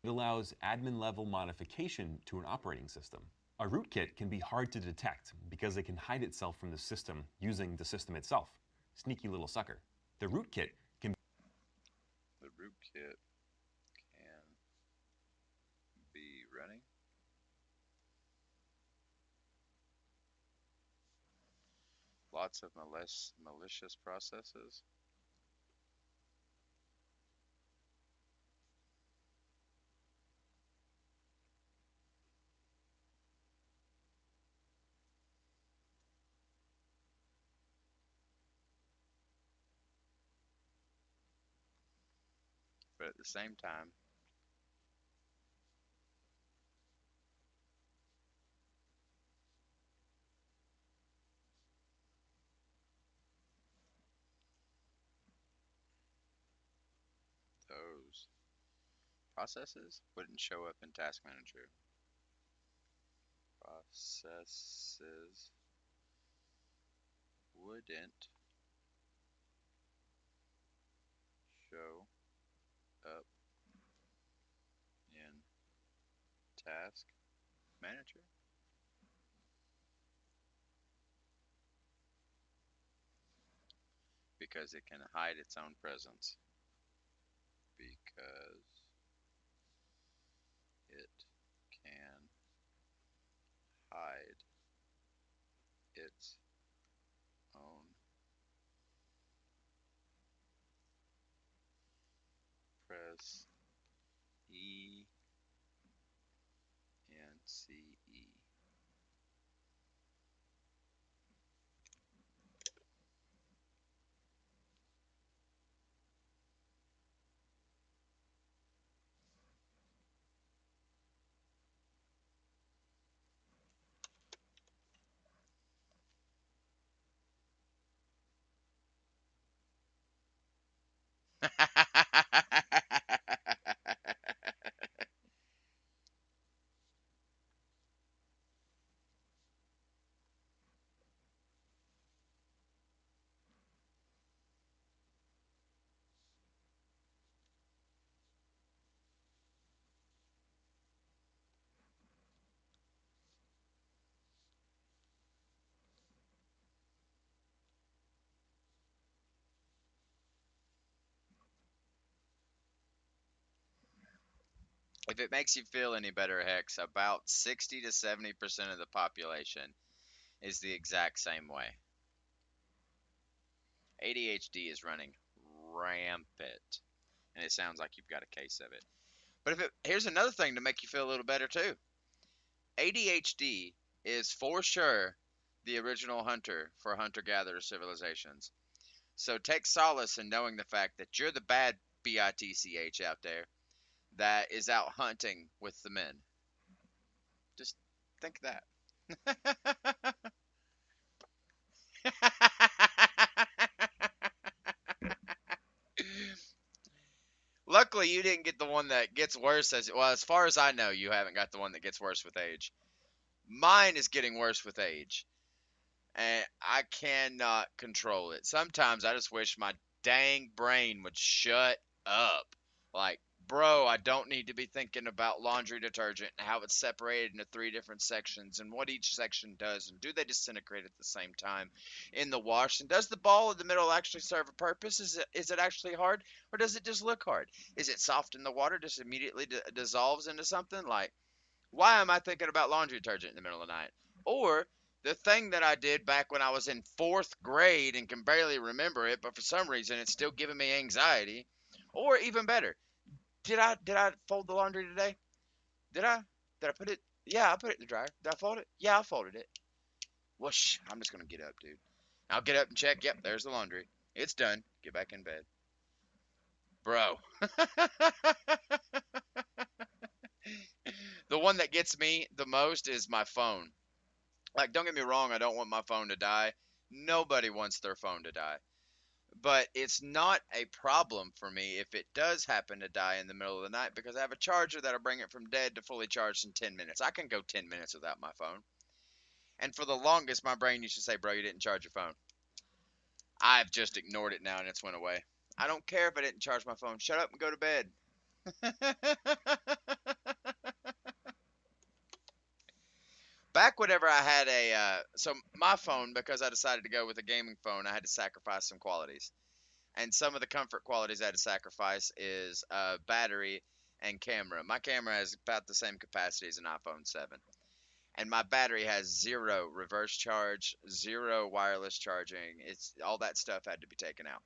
[SPEAKER 2] It allows admin level modification to an operating system. A rootkit can be hard to detect because it can hide itself from the system using the system itself. Sneaky little sucker. The rootkit can
[SPEAKER 1] The rootkit can be running. Lots of malicious processes. But at the same time, Processes wouldn't show up in Task Manager. Processes wouldn't show up in Task Manager. Because it can hide its own presence. Because it can hide its own presence. E-N-C-E. If it makes you feel any better, Hex, about 60 to 70% of the population is the exact same way. ADHD is running rampant, and it sounds like you've got a case of it. But here's another thing to make you feel a little better too. ADHD is for sure the original hunter for hunter-gatherer civilizations. So take solace in knowing the fact that you're the bad bitch out there that is out hunting with the men. Just think that. Luckily, you didn't get the one that gets worse as far as I know, you haven't got the one that gets worse with age. Mine is getting worse with age, and I cannot control it. Sometimes I just wish my dang brain would shut up. Like, bro, I don't need to be thinking about laundry detergent and how it's separated into 3 different sections and what each section does and do they disintegrate at the same time in the wash, and does the ball in the middle actually serve a purpose? Is it actually hard, or does it just look hard? Is it soft in the water, just immediately dissolves into something? Like, why am I thinking about laundry detergent in the middle of the night? Or the thing that I did back when I was in 4th grade and can barely remember it, but for some reason it's still giving me anxiety. Or even better, did I fold the laundry today? Did I? Did I put it? Yeah, I put it in the dryer. Did I fold it? Yeah, I folded it. Whoosh! I'm just gonna get up, dude. I'll get up and check. Yep, there's the laundry. It's done. Get back in bed, bro. The one that gets me the most is my phone. Like, don't get me wrong, I don't want my phone to die. Nobody wants their phone to die. But it's not a problem for me if it does happen to die in the middle of the night, because I have a charger that'll bring it from dead to fully charged in 10 minutes. I can go 10 minutes without my phone. And for the longest, my brain used to say, bro, you didn't charge your phone. I've just ignored it now and it's went away. I don't care if I didn't charge my phone. Shut up and go to bed. Back whenever I had so my phone, because I decided to go with a gaming phone, I had to sacrifice some qualities. And some of the comfort qualities I had to sacrifice is battery and camera. My camera has about the same capacity as an iPhone 7. And my battery has 0 reverse charge, 0 wireless charging. It's all that stuff had to be taken out.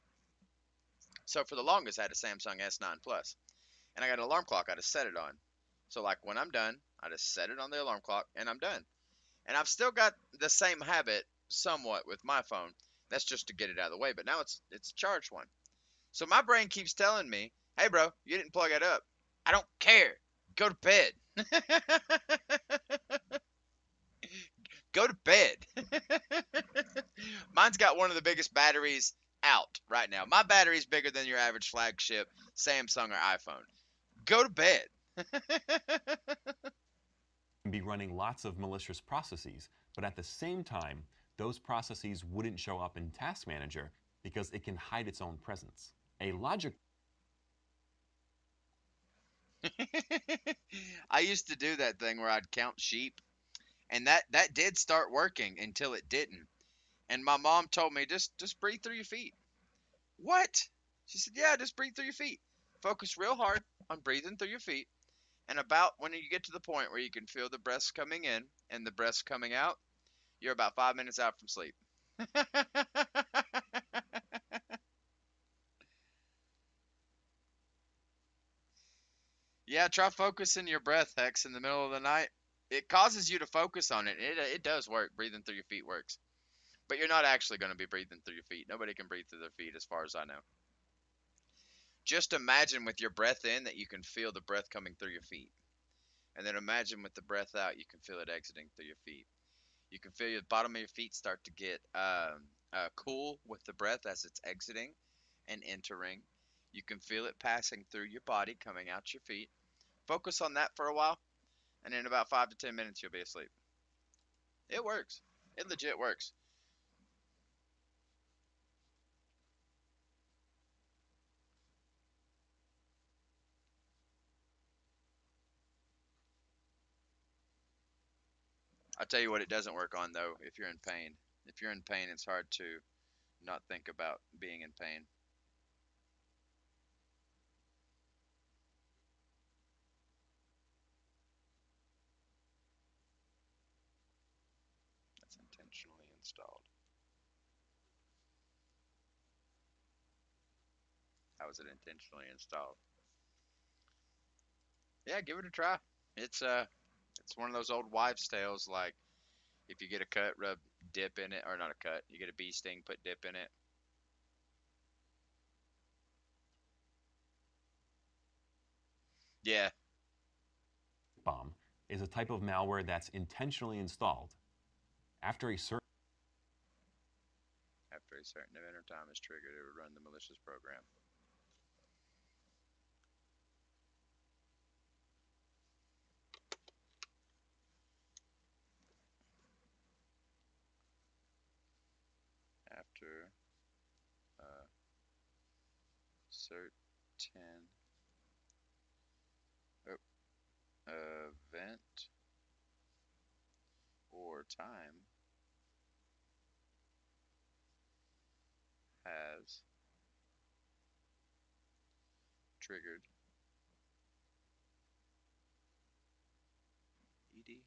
[SPEAKER 1] So for the longest, I had a Samsung S9 Plus, and I got an alarm clock. I just set it on. So like when I'm done, I just set it on the alarm clock, and I'm done. And I've still got the same habit somewhat with my phone. That's just to get it out of the way. But now it's a charged one. So my brain keeps telling me, "Hey, bro, you didn't plug it up." I don't care. Go to bed. Go to bed. Mine's got one of the biggest batteries out right now. My battery's bigger than your average flagship Samsung or iPhone. Go to bed.
[SPEAKER 2] Can be running lots of malicious processes, but at the same time, those processes wouldn't show up in Task Manager because it can hide its own presence. A logic
[SPEAKER 1] I used to do that thing where I'd count sheep, and that did start working until it didn't. And my mom told me just breathe through your feet. What? She said, yeah, just breathe through your feet. Focus real hard on breathing through your feet. And about when you get to the point where you can feel the breaths coming in and the breaths coming out, you're about 5 minutes out from sleep. Yeah, try focusing your breath, Hex, in the middle of the night. It causes you to focus on it. It does work. Breathing through your feet works. But you're not actually going to be breathing through your feet. Nobody can breathe through their feet as far as I know. Just imagine with your breath in that you can feel the breath coming through your feet. And then imagine with the breath out, you can feel it exiting through your feet. You can feel the bottom of your feet start to get cool with the breath as it's exiting and entering. You can feel it passing through your body, coming out your feet. Focus on that for a while, and in about 5 to 10 minutes, you'll be asleep. It works. It legit works. I'll tell you what it doesn't work on, though, if you're in pain. If you're in pain, it's hard to not think about being in pain. That's intentionally installed. How is it intentionally installed? Yeah, give it a try. It's one of those old wives' tales. Like if you get a cut, rub dip in it, or not a cut. You get a bee sting, put dip in it. Yeah,
[SPEAKER 2] bomb is a type of malware that's intentionally installed after a certain
[SPEAKER 1] after a certain event or time is triggered, it will run the malicious program. After a certain event or time has triggered ED.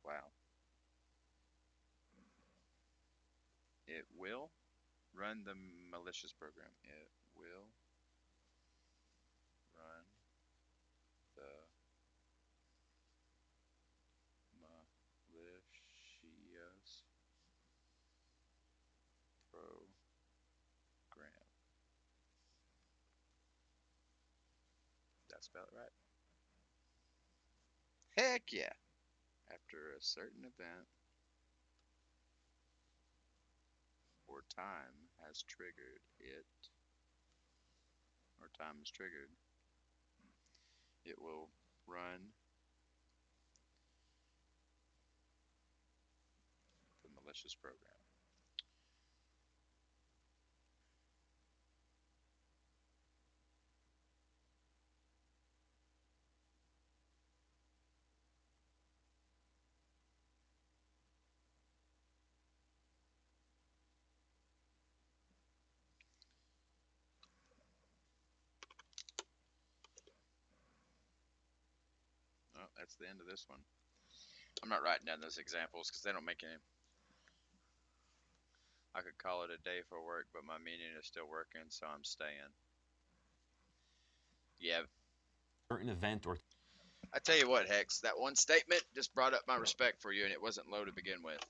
[SPEAKER 1] Wow. It will run the malicious program. It will run the malicious program. Did I spell it right? Heck yeah. After a certain event or time has triggered it, or time is triggered, it will run the malicious program. Oh, that's the end of this one. I'm not writing down those examples because they don't make any. I could call it a day for work, but my meaning is still working, so I'm staying. Yeah.
[SPEAKER 2] event or
[SPEAKER 1] I tell you what, Hex, that one statement just brought up my respect for you, and it wasn't low to begin with.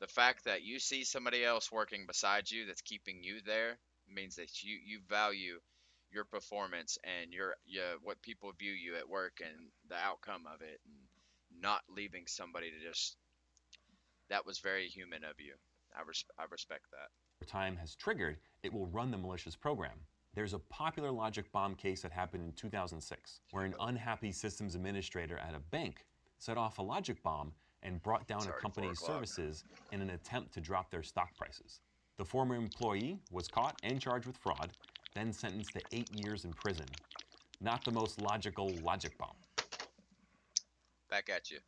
[SPEAKER 1] The fact that you see somebody else working beside you that's keeping you there means that you value your performance and what people view you at work and the outcome of it, and not leaving somebody to just. That was very human of you. I respect that.
[SPEAKER 2] time has triggered, it will run the malicious program. There's a popular logic bomb case that happened in 2006 where an unhappy systems administrator at a bank set off a logic bomb and brought down
[SPEAKER 1] It's
[SPEAKER 2] a
[SPEAKER 1] already 4
[SPEAKER 2] company's
[SPEAKER 1] o'clock.
[SPEAKER 2] services in an attempt to drop their stock prices. The former employee was caught and charged with fraud, then sentenced to 8 years in prison. Not the most logical logic bomb.
[SPEAKER 1] Back at you.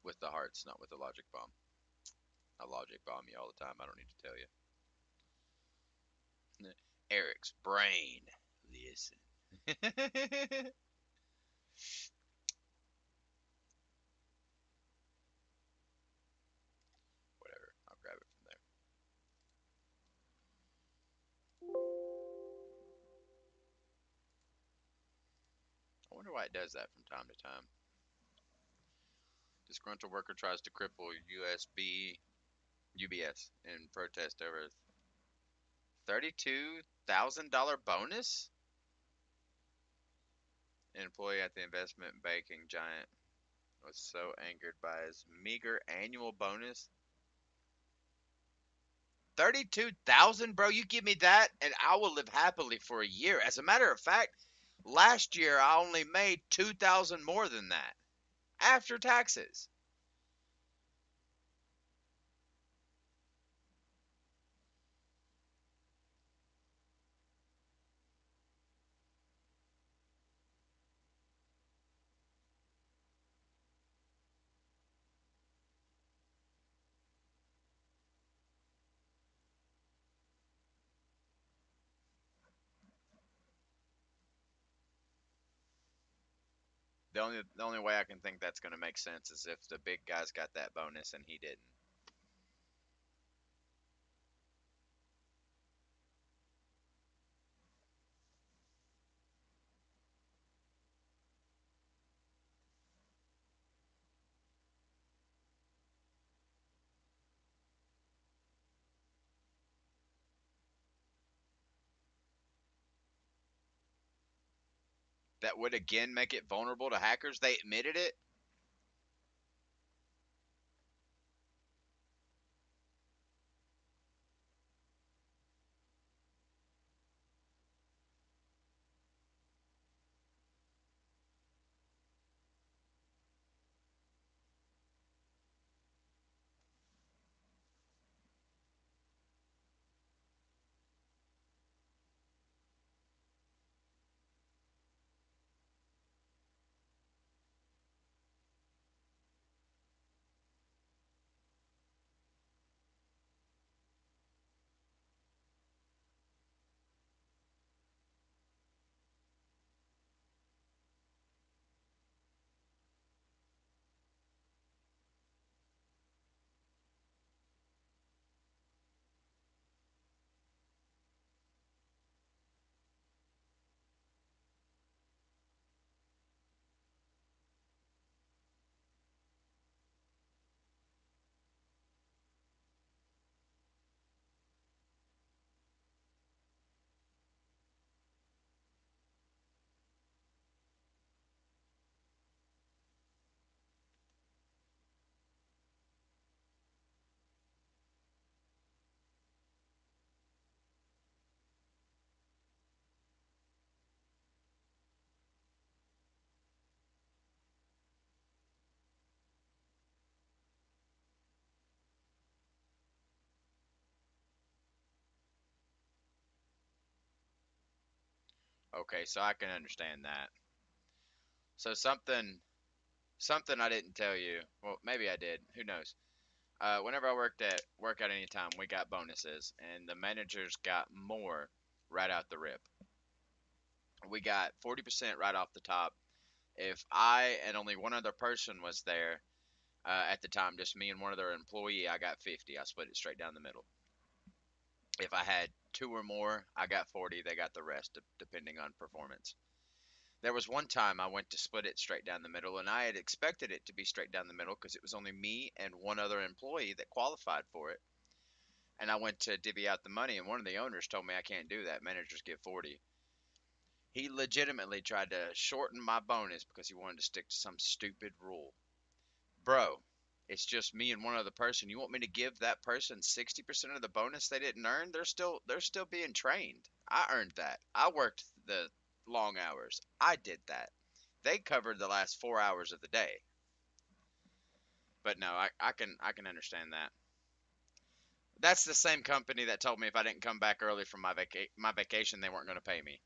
[SPEAKER 1] With the hearts, not with the logic bomb. I logic bomb you all the time. I don't need to tell you. Eric's brain. Listen. Whatever. I'll grab it from there. I wonder why it does that from time to time. Disgruntled worker tries to cripple UBS in protest over $32,000 bonus? An employee at the investment banking giant was so angered by his meager annual bonus. 32,000, bro. You give me that and I will live happily for a year. As a matter of fact, last year I only made 2,000 more than that after taxes. The only way I can think that's going to make sense is if the big guys got that bonus and he didn't. That would again make it vulnerable to hackers. They admitted it. Okay, so I can understand that. So something I didn't tell you. Well, maybe I did. Who knows? Whenever I work at any time, we got bonuses, and the managers got more right out the rip. We got 40% right off the top. If I and only one other person was there at the time, just me and one other employee, I got 50. I split it straight down the middle. If I had two or more, I got 40. They got the rest, depending on performance. There was one time I went to split it straight down the middle, and I had expected it to be straight down the middle because it was only me and one other employee that qualified for it. And I went to divvy out the money, and one of the owners told me I can't do that. Managers get 40. He legitimately tried to shorten my bonus because he wanted to stick to some stupid rule. Bro, it's just me and one other person. You want me to give that person 60% of the bonus they didn't earn? They're still being trained. I earned that. I worked the long hours. I did that. They covered the last 4 hours of the day. But no, I can understand that. That's the same company that told me if I didn't come back early from my vacation, they weren't going to pay me.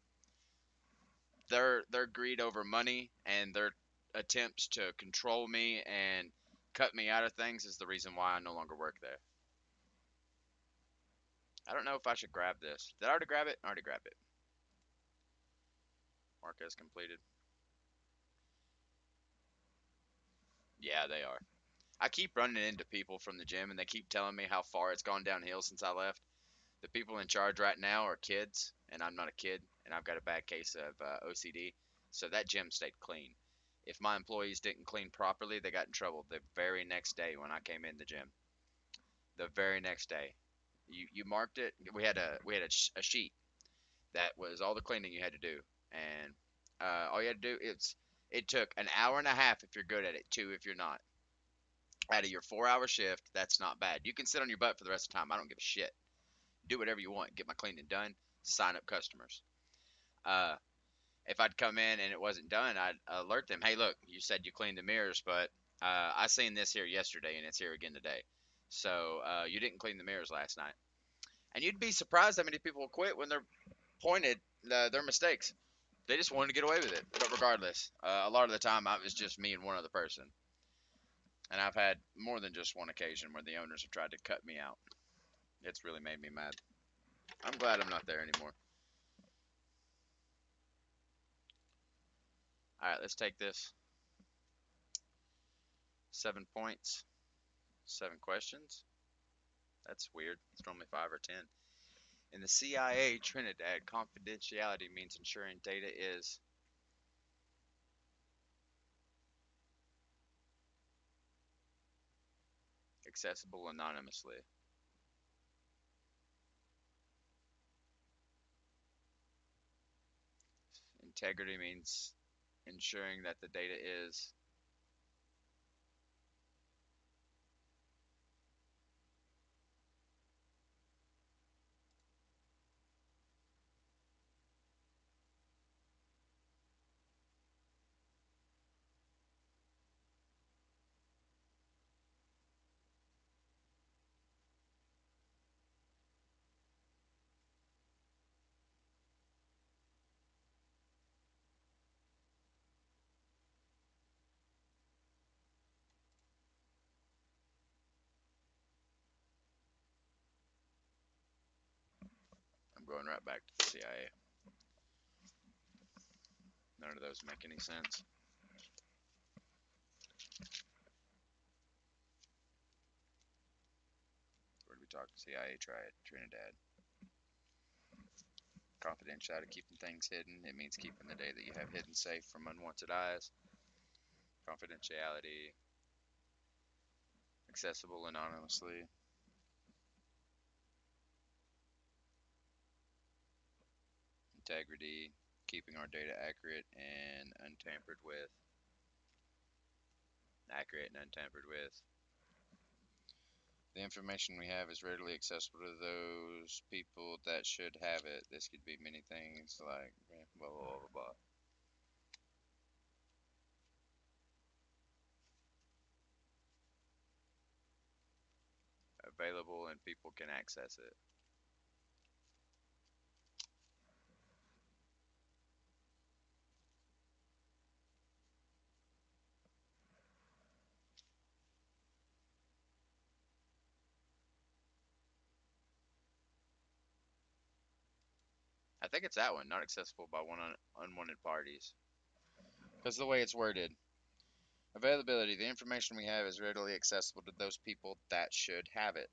[SPEAKER 1] Their greed over money and their attempts to control me and cut me out of things is the reason why I no longer work there. I don't know if I should grab this. Did I already grab it? I already grabbed it. Mark as completed. Yeah, they are. I keep running into people from the gym and they keep telling me how far it's gone downhill since I left. The people in charge right now are kids, and I'm not a kid, and I've got a bad case of OCD. So that gym stayed clean. If my employees didn't clean properly, they got in trouble the very next day when I came in the gym. The very next day, you marked it. We had a sheet that was all the cleaning you had to do, and all you had to do it took an hour and a half if you're good at it, two if you're not. Out of your 4 hour shift, that's not bad. You can sit on your butt for the rest of the time. I don't give a shit. Do whatever you want. Get my cleaning done. Sign up customers. Uh, if I'd come in and it wasn't done, I'd alert them. Hey, look, you said you cleaned the mirrors, but I seen this here yesterday and it's here again today. So you didn't clean the mirrors last night. And you'd be surprised how many people will quit when they're pointed their mistakes. They just wanted to get away with it. But regardless, a lot of the time it was just me and one other person. And I've had more than just one occasion where the owners have tried to cut me out. It's really made me mad. I'm glad I'm not there anymore. All right, let's take this. 7 points, 7 questions. That's weird. It's normally 5 or 10. In the CIA Trinidad, confidentiality means ensuring data is accessible anonymously. Integrity means ensuring that the data is I'm going right back to the CIA. None of those make any sense. Where did we talk? CIA Trinidad. Confidentiality, keeping things hidden. It means keeping the data that you have hidden safe from unwanted eyes. Confidentiality, accessible anonymously. Integrity, keeping our data accurate and untampered with. Accurate and untampered with. The information we have is readily accessible to those people that should have it. This could be many things like blah, blah, blah, blah. Available and people can access it. I think it's that one, not accessible by unwanted parties. Because the way it's worded. Availability. The information we have is readily accessible to those people that should have it.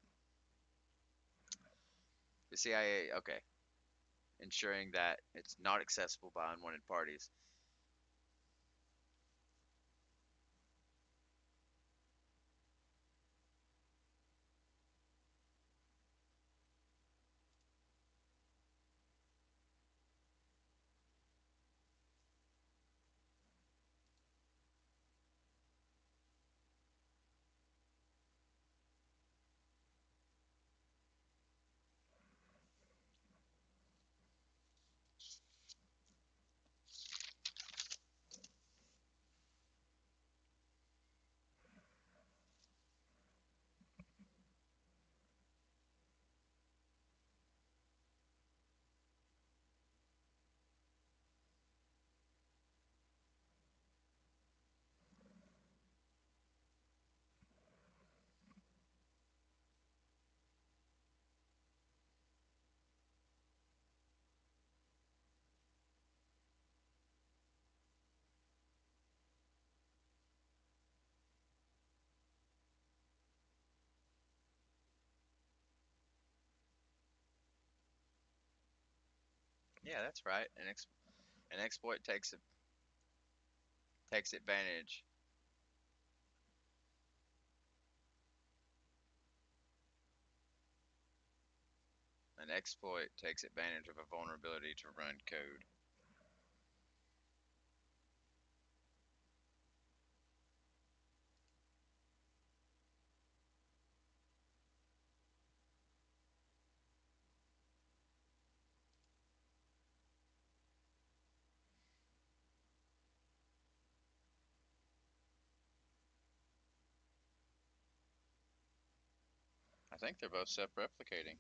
[SPEAKER 1] The CIA, okay. Ensuring that it's not accessible by unwanted parties. Yeah, that's right. An exploit takes advantage. An exploit takes advantage of a vulnerability to run code. I think they're both self-replicating.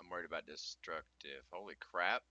[SPEAKER 1] I'm worried about destructive. Holy crap.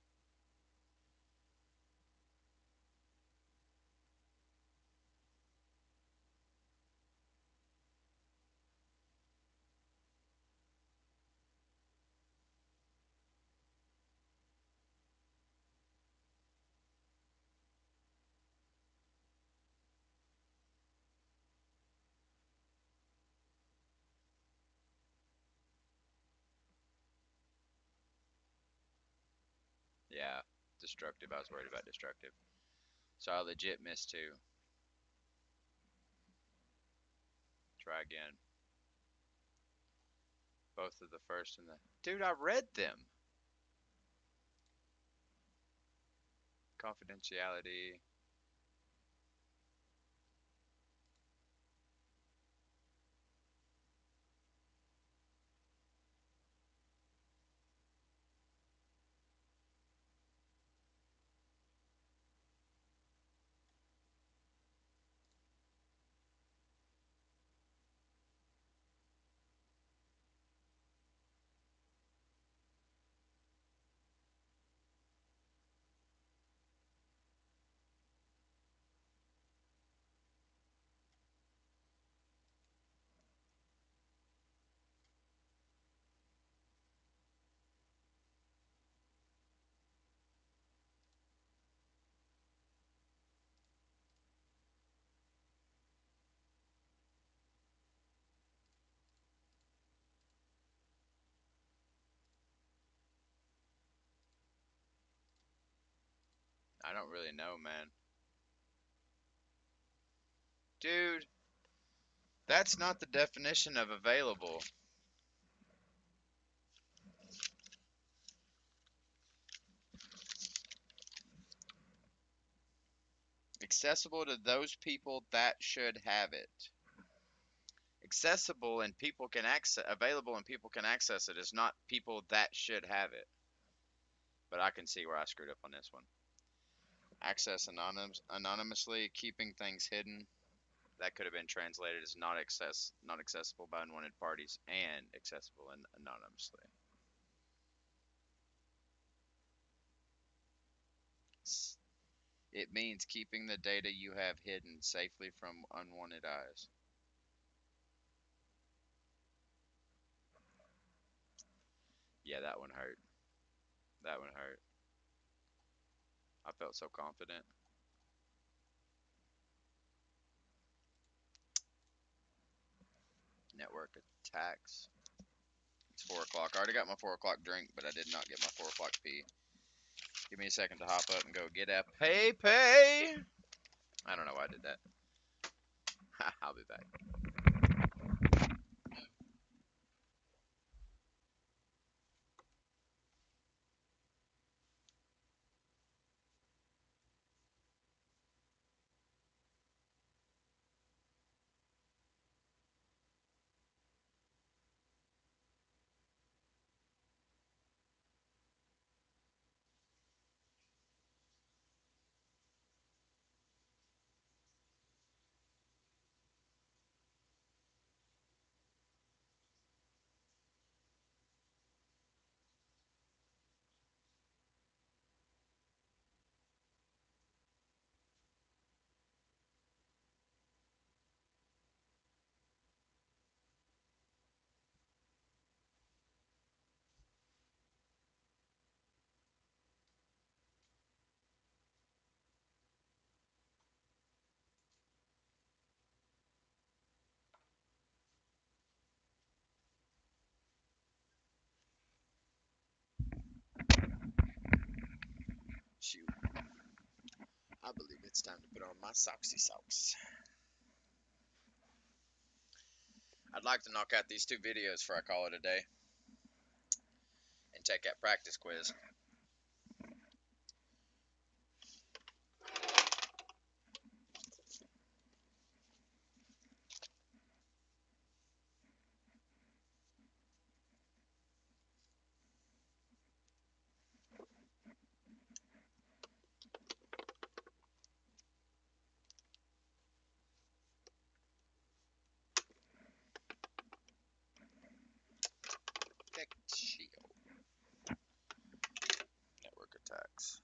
[SPEAKER 1] Yeah, destructive. I was worried about destructive. So I legit missed two. Try again. Both of the first and the. Dude, I read them. Confidentiality. I don't really know, man. Dude, that's not the definition of available. Accessible to those people that should have it. Accessible and people can access, available and people can access it is not people that should have it. But I can see where I screwed up on this one. Access anonymously, keeping things hidden. That could have been translated as not accessible by unwanted parties, and accessible and anonymously. It means keeping the data you have hidden safely from unwanted eyes. Yeah, that one hurt. That one hurt. I felt so confident. Network attacks. It's 4 o'clock. I already got my 4 o'clock drink, but I did not get my 4 o'clock pee. Give me a second to hop up and go get a pay. I don't know why I did that. I'll be back. It's time to put on my socksy socks. I'd like to knock out these 2 videos before I call it a day and take that practice quiz. Tech Shield. Network attacks.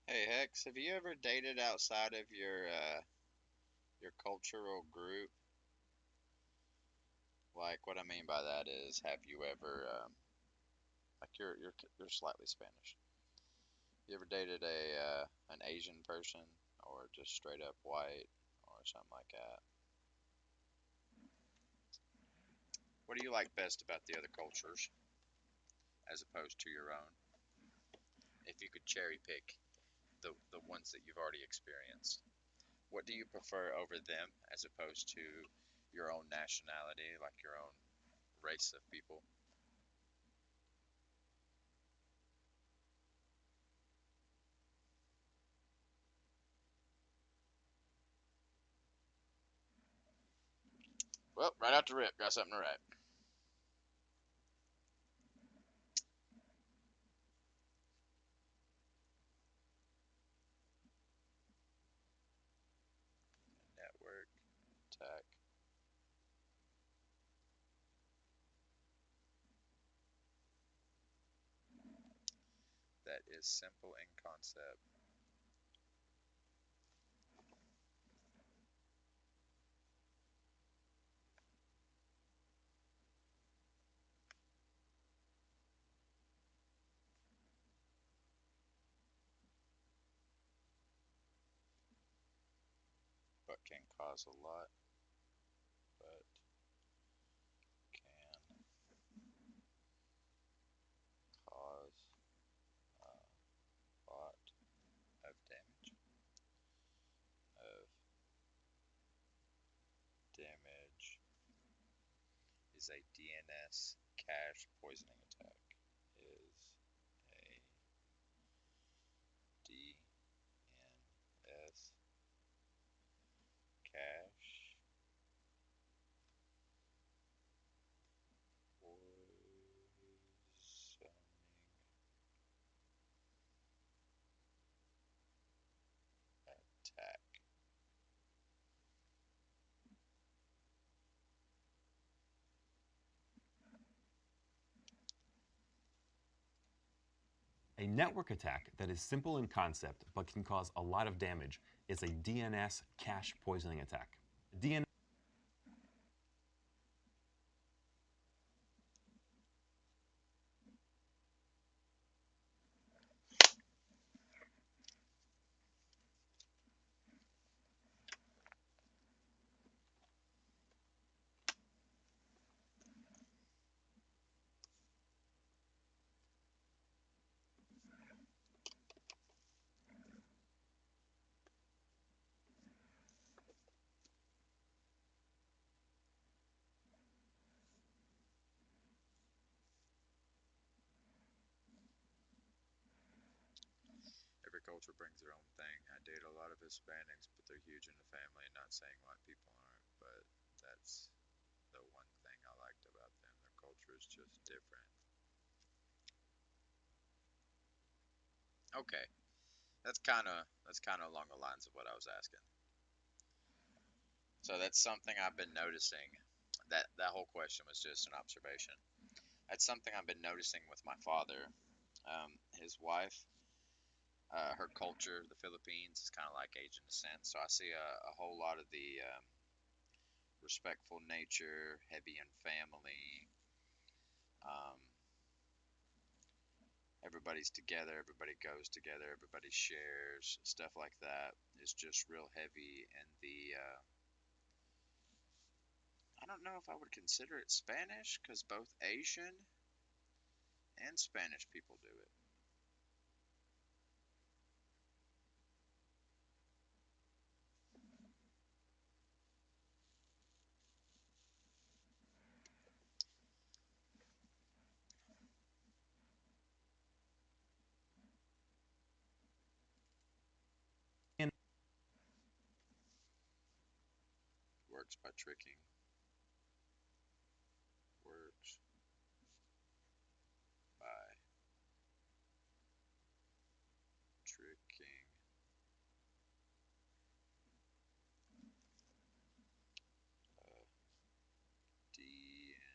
[SPEAKER 1] Hey Hex, have you ever dated outside of your cultural group? Like what I mean by that is, have you ever like you're slightly Spanish? You ever dated an Asian person or just straight up white or something like that? What do you like best about the other cultures as opposed to your own? If you could cherry pick the ones that you've already experienced, what do you prefer over them as opposed to your own nationality, like your own race of people? Well, right out the rip, got something to write. Network attack that is simple in concept but can cause a lot. is a DNS cache poisoning attack? Is a DNS cache poisoning attack?
[SPEAKER 2] A network attack that is simple in concept but can cause a lot of damage is a DNS cache poisoning attack. DNS
[SPEAKER 1] Every culture brings their own thing. I date a lot of Hispanics, but they're huge in the family. Not saying white people aren't, but that's the one thing I liked about them. Their culture is just different. Okay, that's kind of along the lines of what I was asking. So that's something I've been noticing. That whole question was just an observation. That's something I've been noticing with my father. His wife, her culture, the Philippines, is kind of like Asian descent. So I see a whole lot of the respectful nature, heavy in family. Um, Everybody's together, everybody goes together, everybody shares, stuff like that is just real heavy. And I don't know if I would consider it Spanish because both Asian and Spanish people do it. Works by tricking, works by tricking a DNS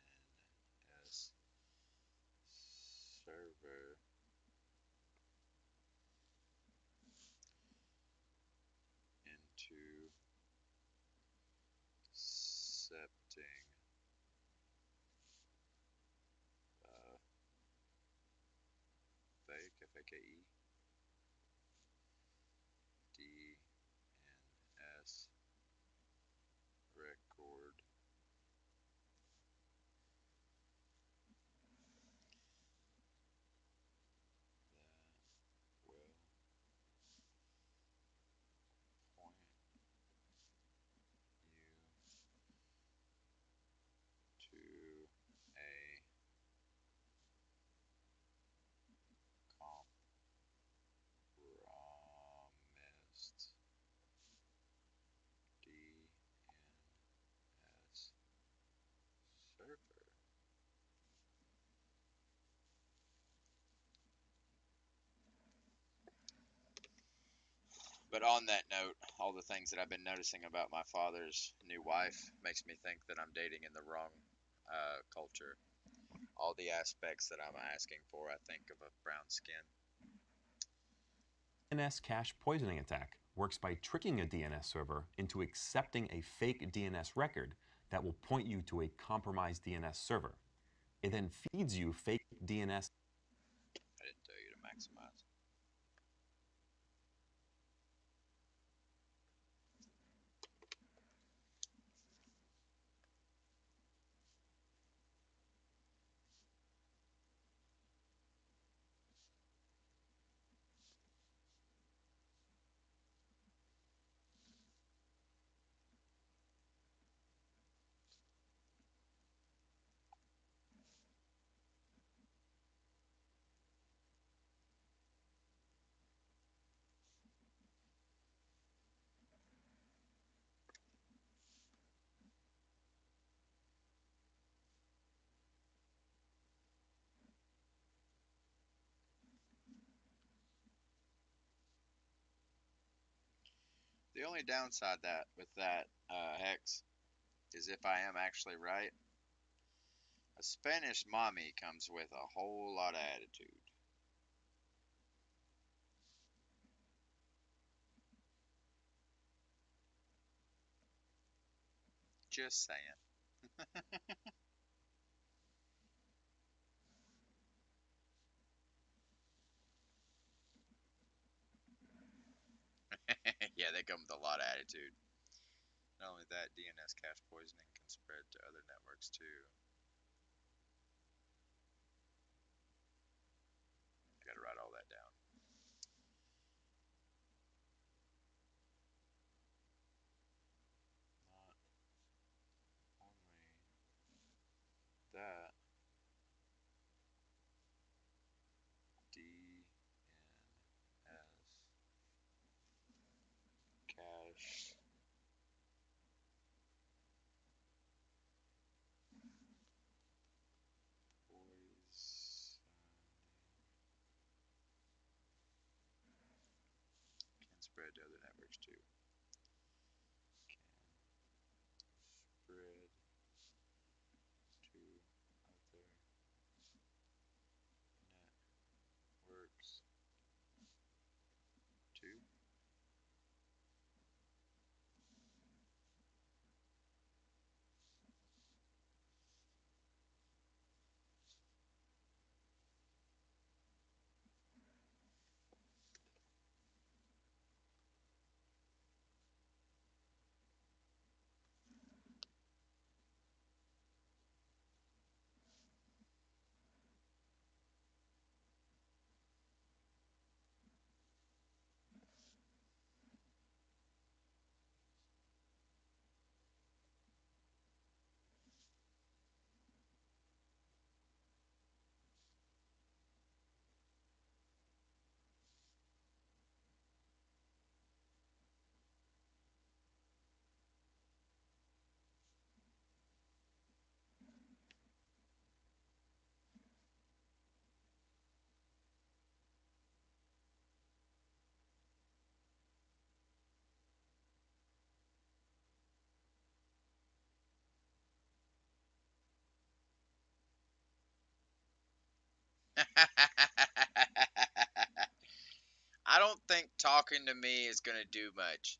[SPEAKER 1] server into accepting fake, F-A-K-E, DNS record that will point you to a compromised DNS server. But on that note, all the things that I've been noticing about my father's new wife makes me think that I'm dating in the wrong culture. All the aspects that I'm asking for, I think of a brown skin.
[SPEAKER 2] DNS cache poisoning attack works by tricking a DNS server into accepting a fake DNS record that will point you to a compromised DNS server. It then feeds you fake DNS.
[SPEAKER 1] I didn't tell you to maximize. The only downside with that hex is if I am actually right, a Spanish mommy comes with a whole lot of attitude. Just saying. Yeah, they come with a lot of attitude. Not only that, DNS cache poisoning can spread to other networks too. I gotta write all that down. Not only that, DNS cache poisoning can spread to other networks too. Can spread to other networks too. I don't think talking to me is going to do much,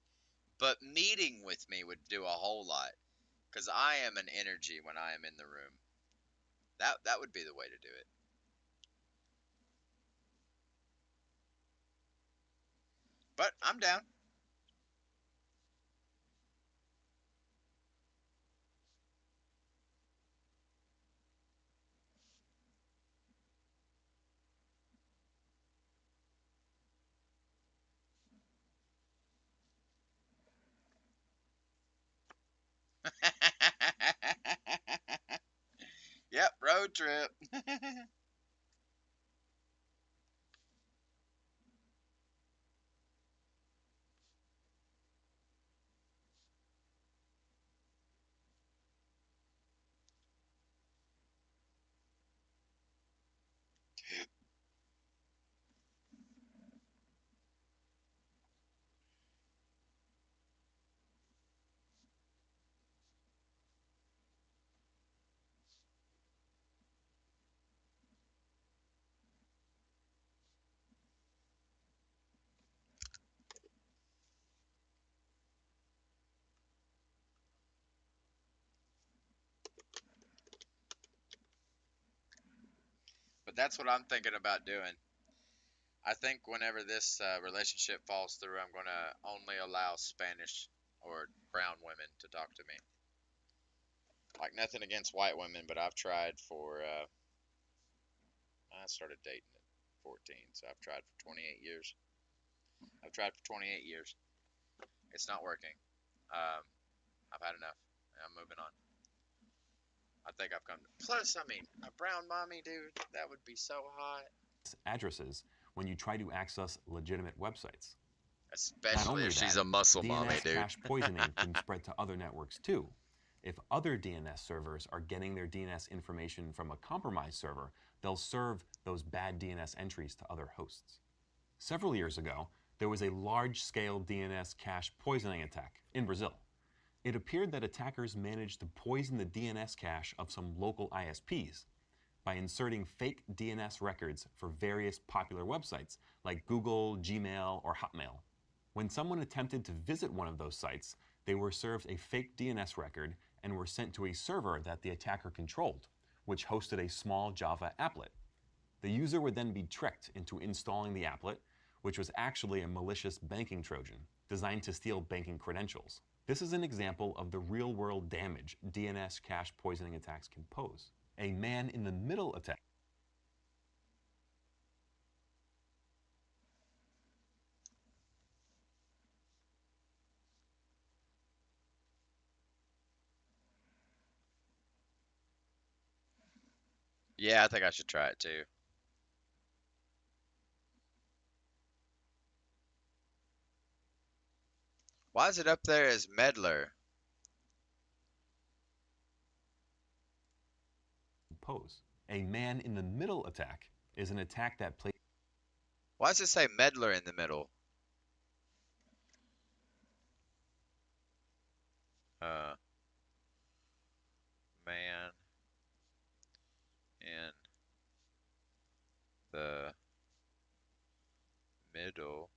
[SPEAKER 1] but meeting with me would do a whole lot because I am an energy when I am in the room. That would be the way to do it. But I'm down. Yep, road trip. But that's what I'm thinking about doing. I think whenever this relationship falls through, I'm going to only allow Spanish or brown women to talk to me. Like, nothing against white women, but I've tried for, I started dating at 14, so I've tried for 28 years. I've tried for 28 years. It's not working. Um, I've had enough. I'm moving on. I think I've come to. Plus, I mean, a brown mommy, dude, that would be so hot.
[SPEAKER 2] Addresses when you try to access legitimate websites. Not
[SPEAKER 1] Especially
[SPEAKER 2] only
[SPEAKER 1] if she's
[SPEAKER 2] that,
[SPEAKER 1] a muscle mommy,
[SPEAKER 2] DNS
[SPEAKER 1] dude.
[SPEAKER 2] cache poisoning can spread to other networks too. If other DNS servers are getting their DNS information from a compromised server, they'll serve those bad DNS entries to other hosts. Several years ago, there was a large-scale DNS cache poisoning attack in Brazil. It appeared that attackers managed to poison the DNS cache of some local ISPs by inserting fake DNS records for various popular websites like Google, Gmail, or Hotmail. When someone attempted to visit one of those sites, they were served a fake DNS record and were sent to a server that the attacker controlled, which hosted a small Java applet. The user would then be tricked into installing the applet, which was actually a malicious banking Trojan designed to steal banking credentials. This is an example of the real-world damage DNS cache poisoning attacks can pose. A man-in-the-middle attack.
[SPEAKER 1] Yeah, I think I should try it too. Why is it up there as meddler?
[SPEAKER 2] Pose. A man-in-the-middle attack is an attack that places.
[SPEAKER 1] Why does it say meddler in the middle? Man in the middle.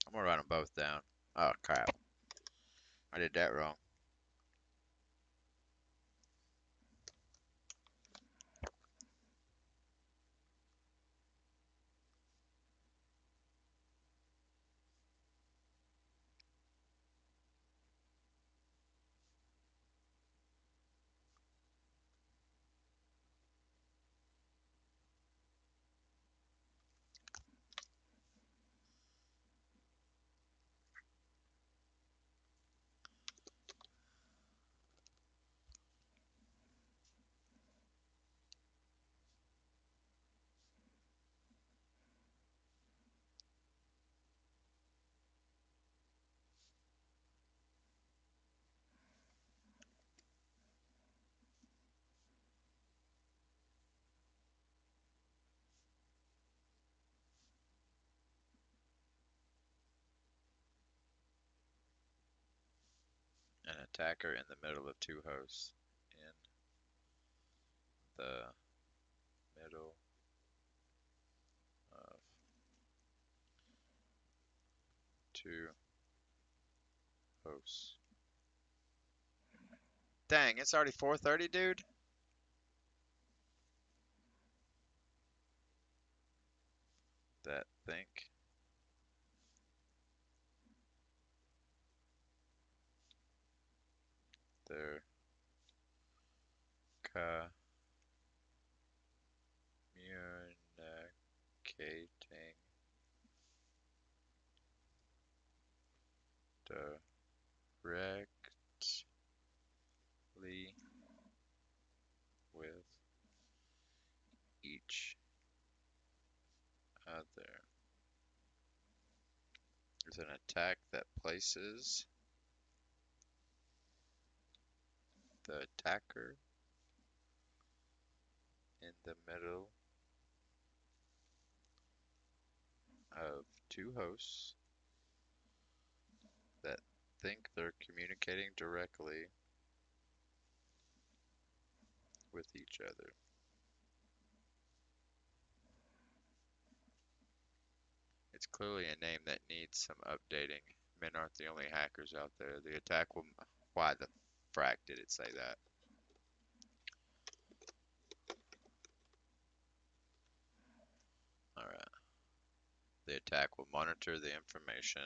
[SPEAKER 1] I'm gonna write them both down. Oh crap. I did that wrong. An attacker in the middle of two hosts. In the middle of two hosts. Dang, it's already 4:30, dude. That think they're communicating directly with each other. Is an attack that places the attacker in the middle of two hosts that think they're communicating directly with each other. It's clearly a name that needs some updating. Men aren't the only hackers out there. The attack will. Why the frack did it say that? Alright. The attack will monitor the information.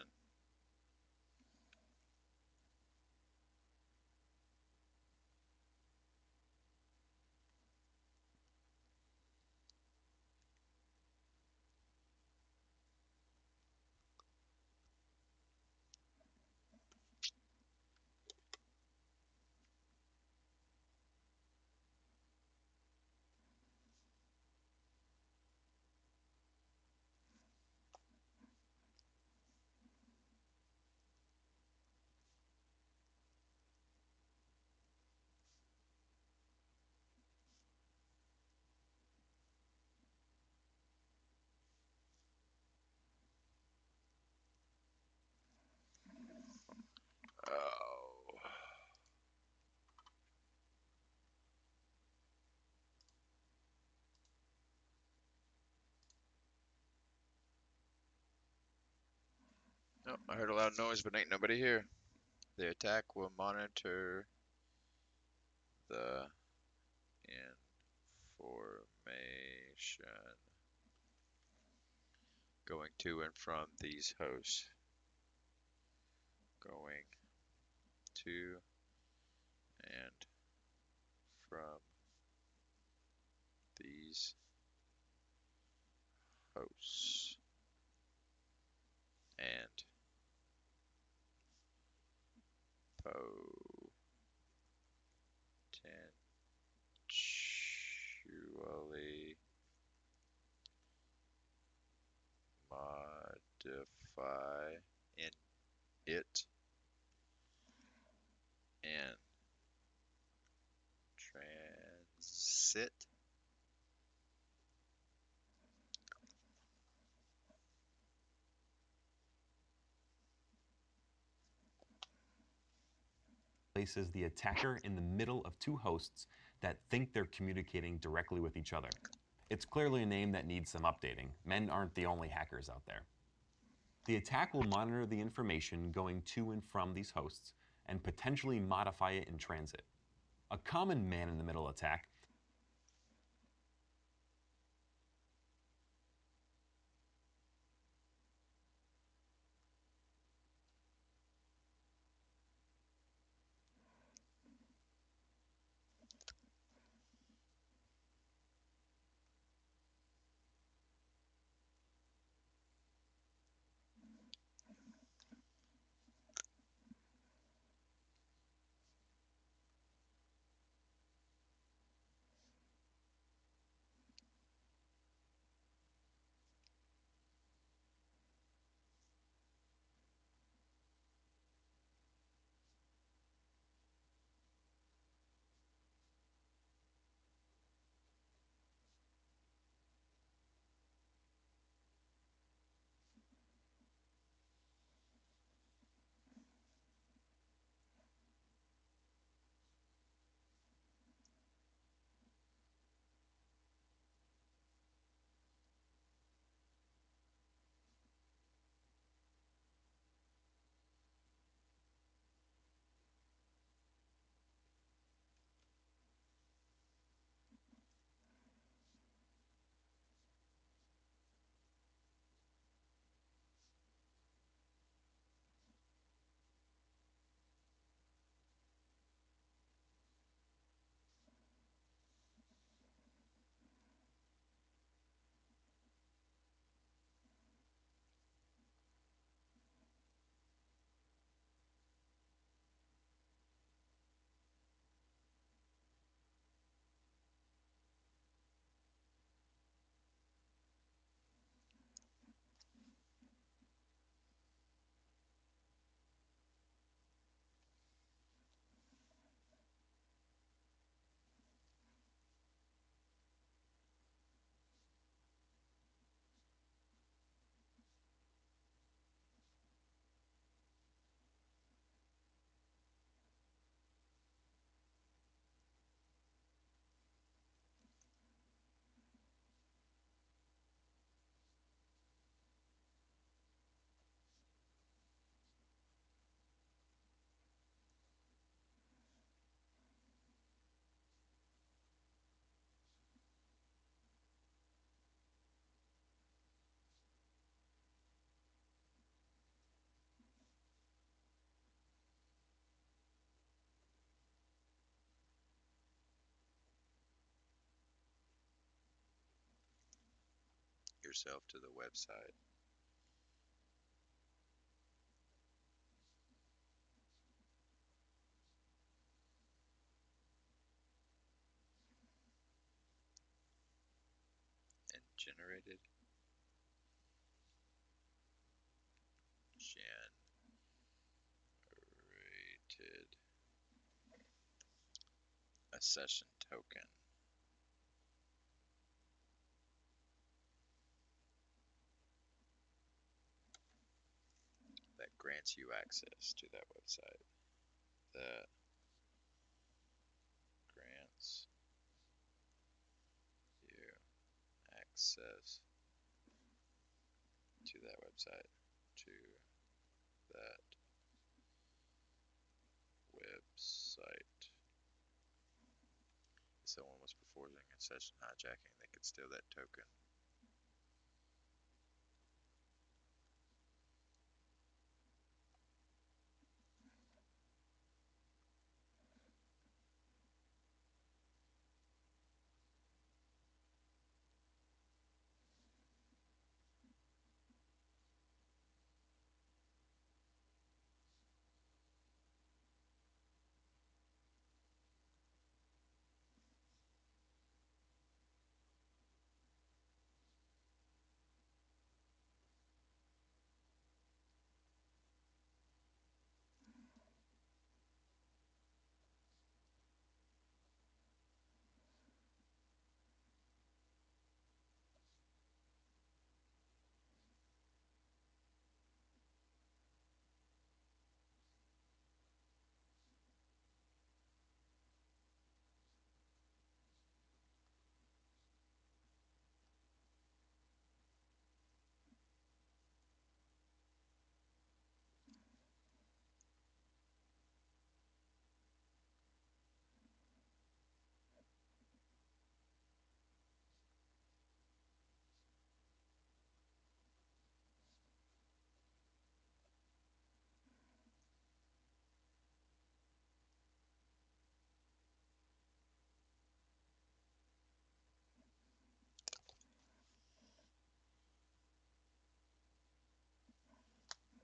[SPEAKER 1] Oh, I heard a loud noise, but ain't nobody here. The attack will monitor the information going to and from these hosts. Going to and from these hosts. And potentially modify in it and transit
[SPEAKER 2] Places the attacker in the middle of two hosts that think they're communicating directly with each other. It's clearly a name that needs some updating. Men aren't the only hackers out there. The attack will monitor the information going to and from these hosts and potentially modify it in transit. A common man-in-the-middle attack
[SPEAKER 1] yourself to the website. And generated a session token that grants you access to that website. That grants you access to that website. To website. If someone was performing a session hijacking, they could steal that token.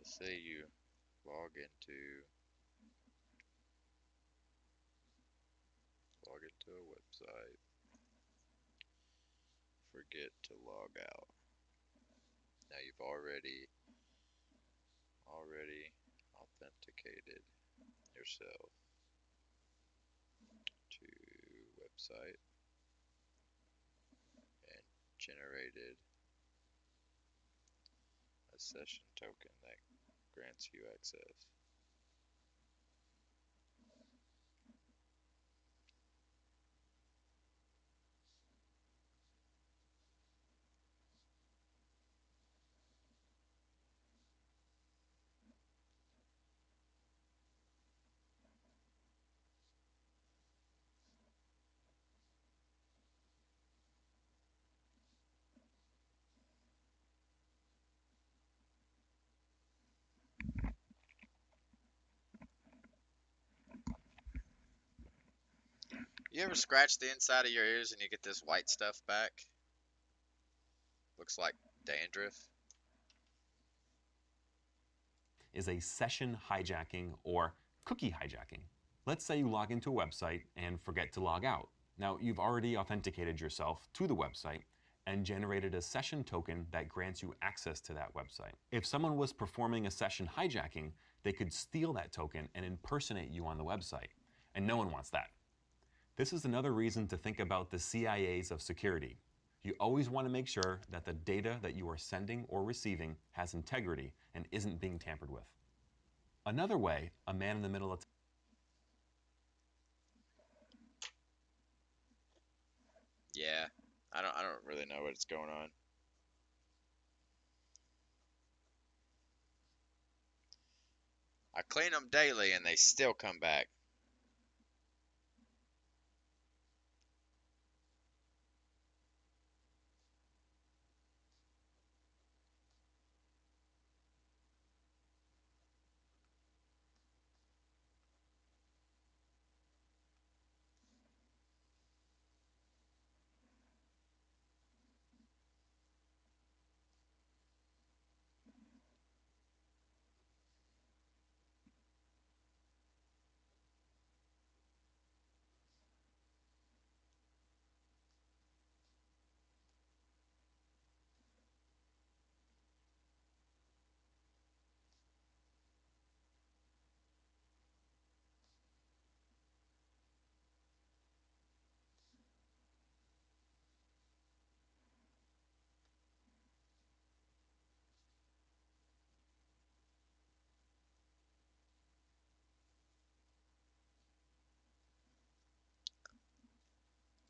[SPEAKER 1] Let's say you log into a website, forget to log out. Now you've already authenticated yourself to website and generated a session token that grants you access. You ever scratch the inside of your ears and you get this white stuff back? Looks like dandruff.
[SPEAKER 2] Is a session hijacking or cookie hijacking. Let's say you log into a website and forget to log out. Now, you've already authenticated yourself to the website and generated a session token that grants you access to that website. If someone was performing a session hijacking, they could steal that token and impersonate you on the website, and no one wants that. This is another reason to think about the CIAs of security. You always want to make sure that the data that you are sending or receiving has integrity and isn't being tampered with. Another way a man-in-the-middle attack.
[SPEAKER 1] Yeah, I don't really know what's going on. I clean them daily and they still come back.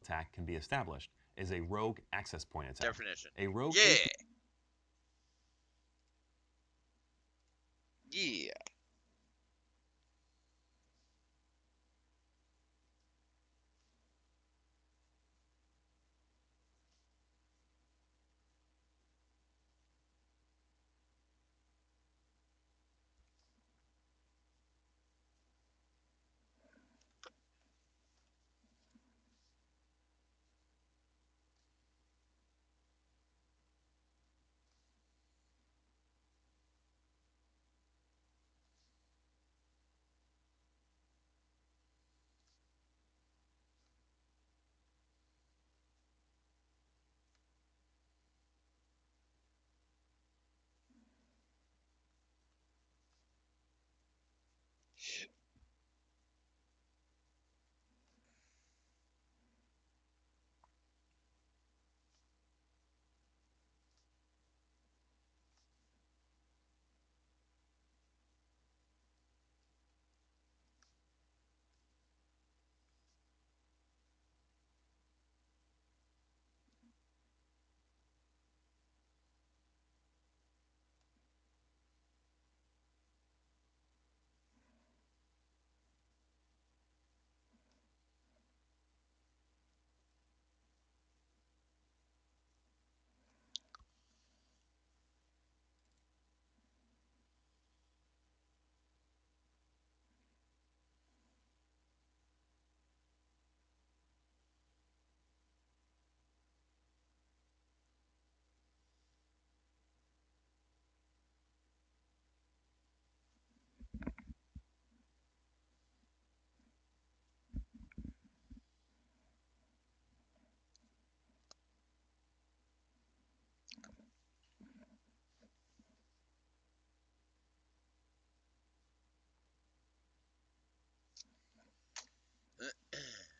[SPEAKER 2] Attack can be established is a rogue access point attack.
[SPEAKER 1] Definition.
[SPEAKER 2] A rogue
[SPEAKER 1] Yeah. Yeah.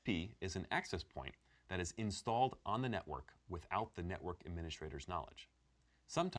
[SPEAKER 2] TCP is an access point that is installed on the network without the network administrator's knowledge. Sometimes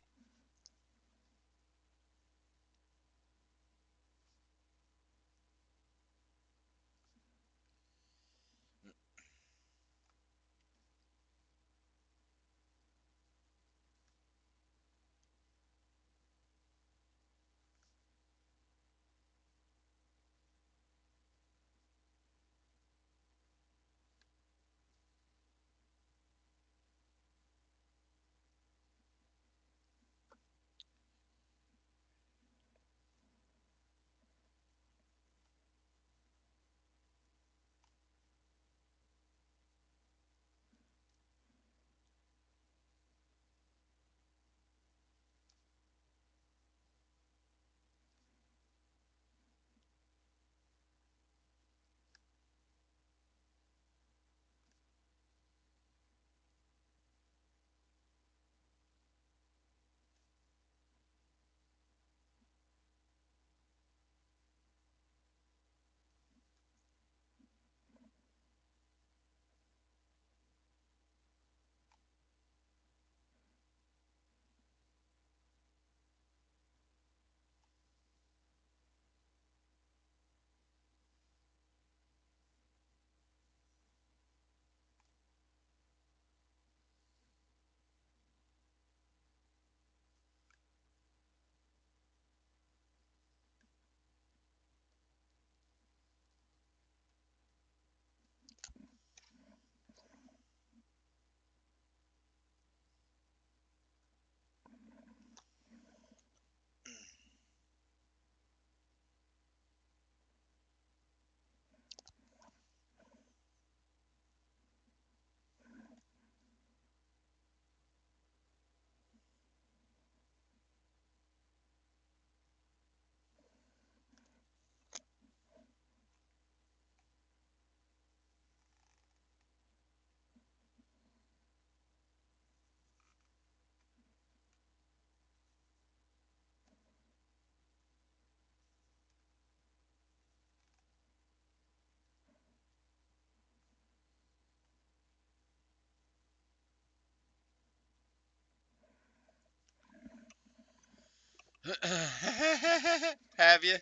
[SPEAKER 1] Have you?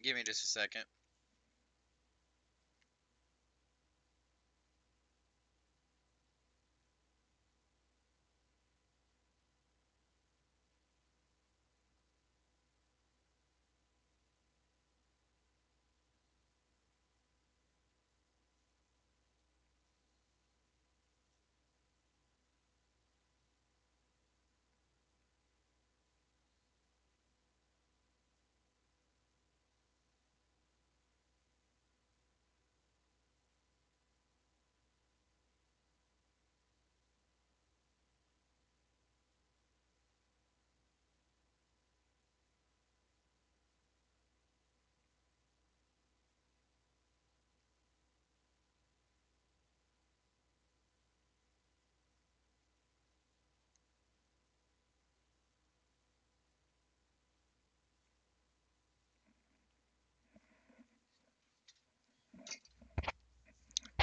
[SPEAKER 1] Give me just a second.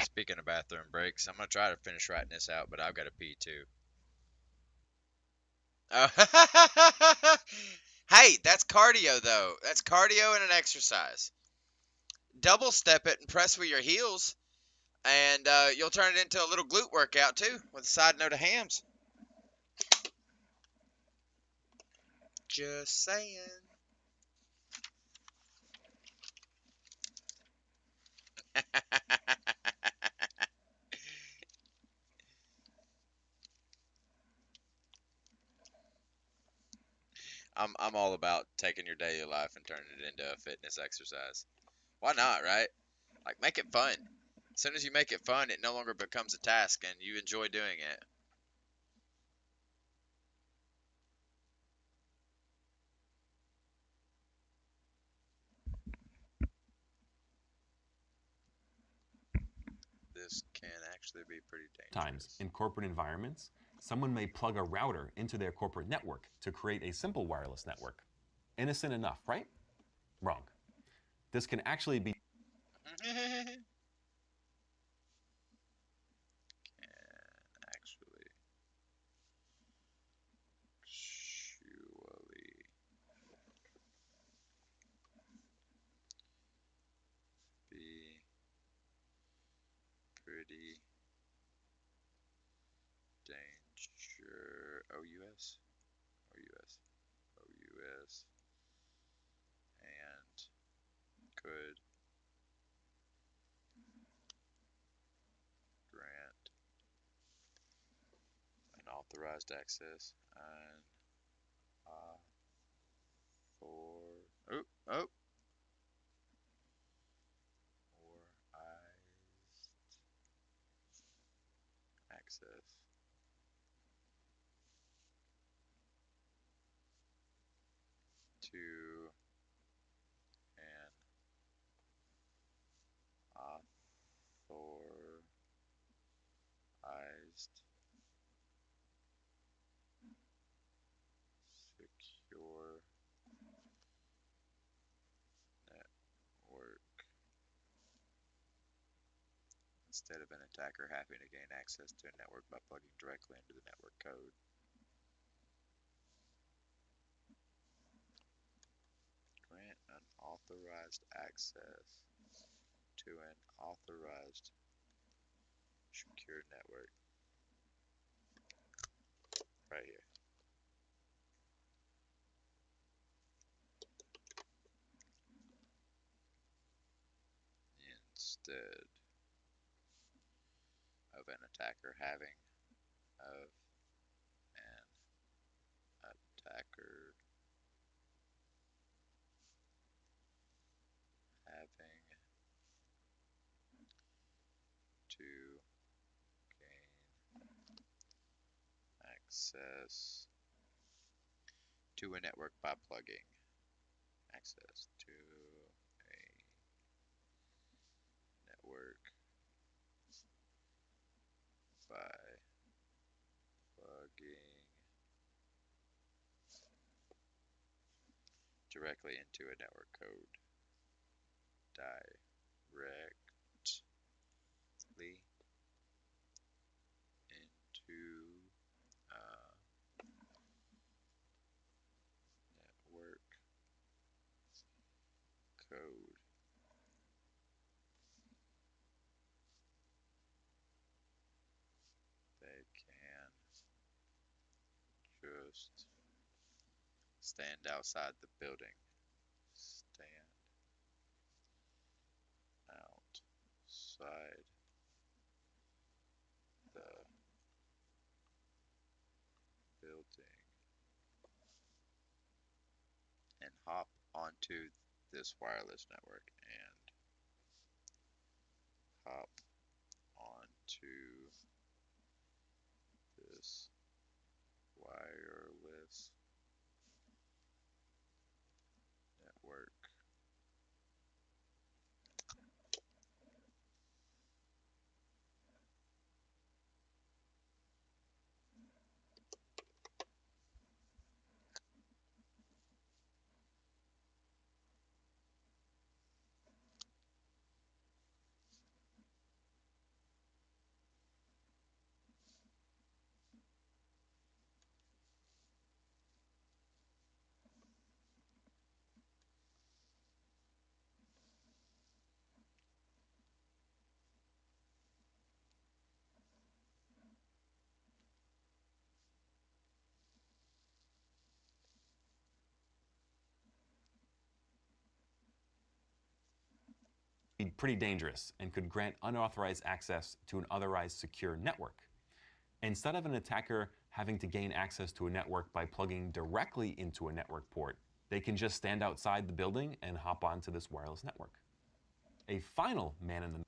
[SPEAKER 1] Speaking of bathroom breaks, I'm gonna try to finish writing this out, but I've got to pee too. Oh. Hey, that's cardio though. That's cardio and an exercise. Double step it and press with your heels, and you'll turn it into a little glute workout too, with a side note of hams. Just saying. I'm all about taking your daily life and turning it into a fitness exercise. Why not, right? Like, make it fun. As soon as you make it fun, it no longer becomes a task and you enjoy doing it. This can actually be pretty dangerous.
[SPEAKER 2] in corporate environments, someone may plug a router into their corporate network to create a simple wireless network. Innocent enough, right? Wrong. This can actually be
[SPEAKER 1] security, danger, OUS, OUS, OUS, and could grant unauthorized access and for oh or access to an authorized secure network instead of an attacker having to gain access to a network by plugging directly into the network code. Grant unauthorized access to an authorized secure network. Right here. Instead of an attacker having to gain access to a network by plugging access to a network by plugging directly into a network code directly into network code. They can just stand outside the building. Stand outside the building and hop onto this wireless network and hop onto this wireless network.
[SPEAKER 2] Be pretty dangerous and could grant unauthorized access to an otherwise secure network. Instead of an attacker having to gain access to a network by plugging directly into a network port, they can just stand outside the building and hop onto this wireless network. A final man in the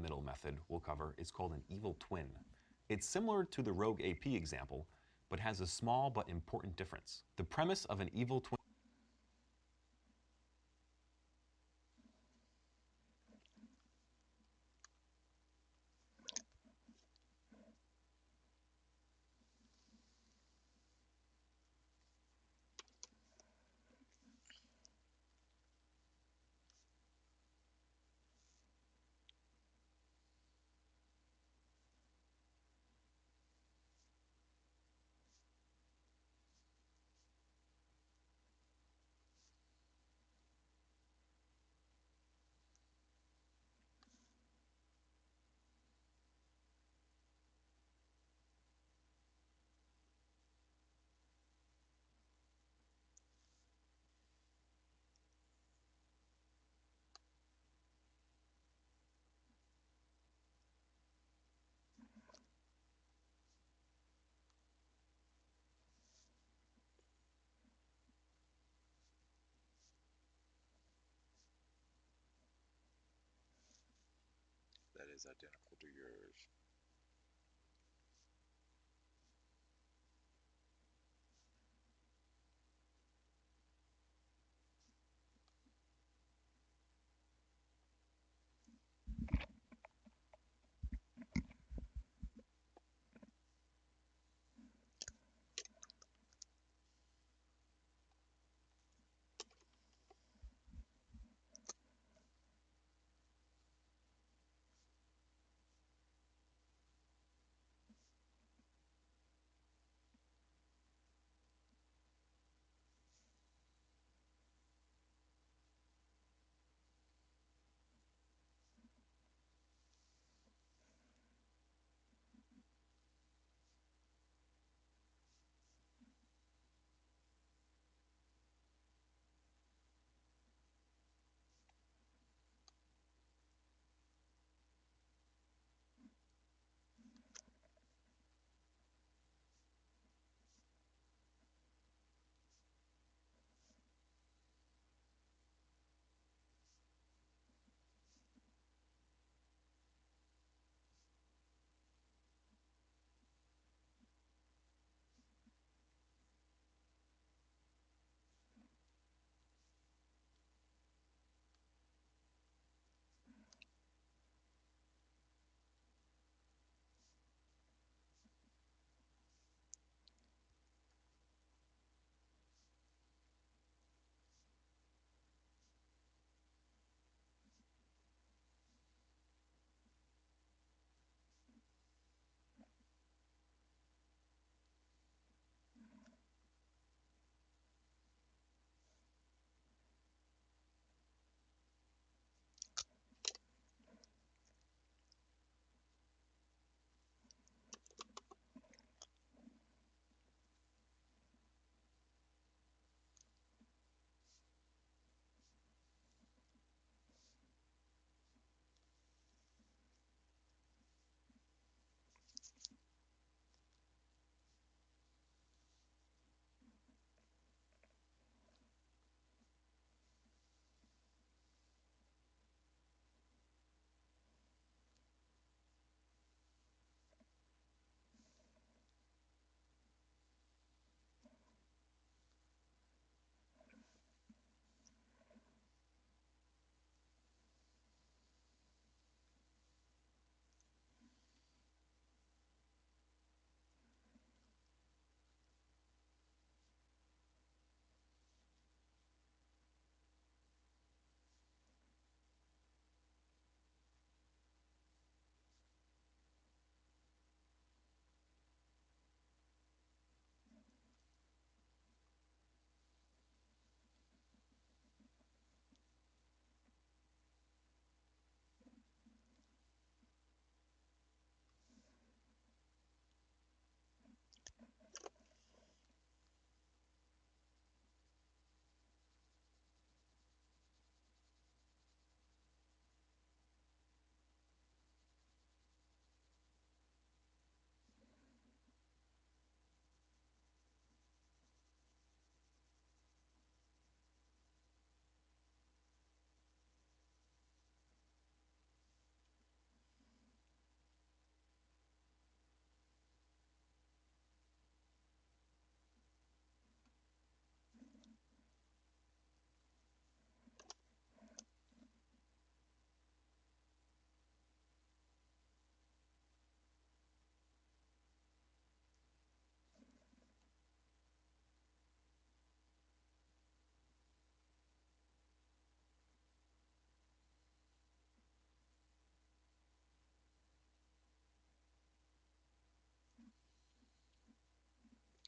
[SPEAKER 2] middle method we'll cover is called an evil twin. It's similar to the rogue AP example, but has a small but important difference. The premise of an evil twin
[SPEAKER 1] That is identical to yours.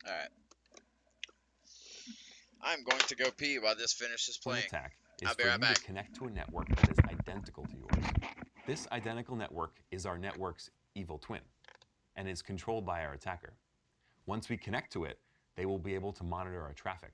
[SPEAKER 1] All right. I'm going to go pee while this finishes
[SPEAKER 2] Twin
[SPEAKER 1] playing.
[SPEAKER 2] attack is
[SPEAKER 1] I'll be
[SPEAKER 2] for
[SPEAKER 1] right
[SPEAKER 2] you to
[SPEAKER 1] back.
[SPEAKER 2] connect to a network that is identical to yours. This identical network is our network's evil twin and is controlled by our attacker. Once we connect to it, they will be able to monitor our traffic.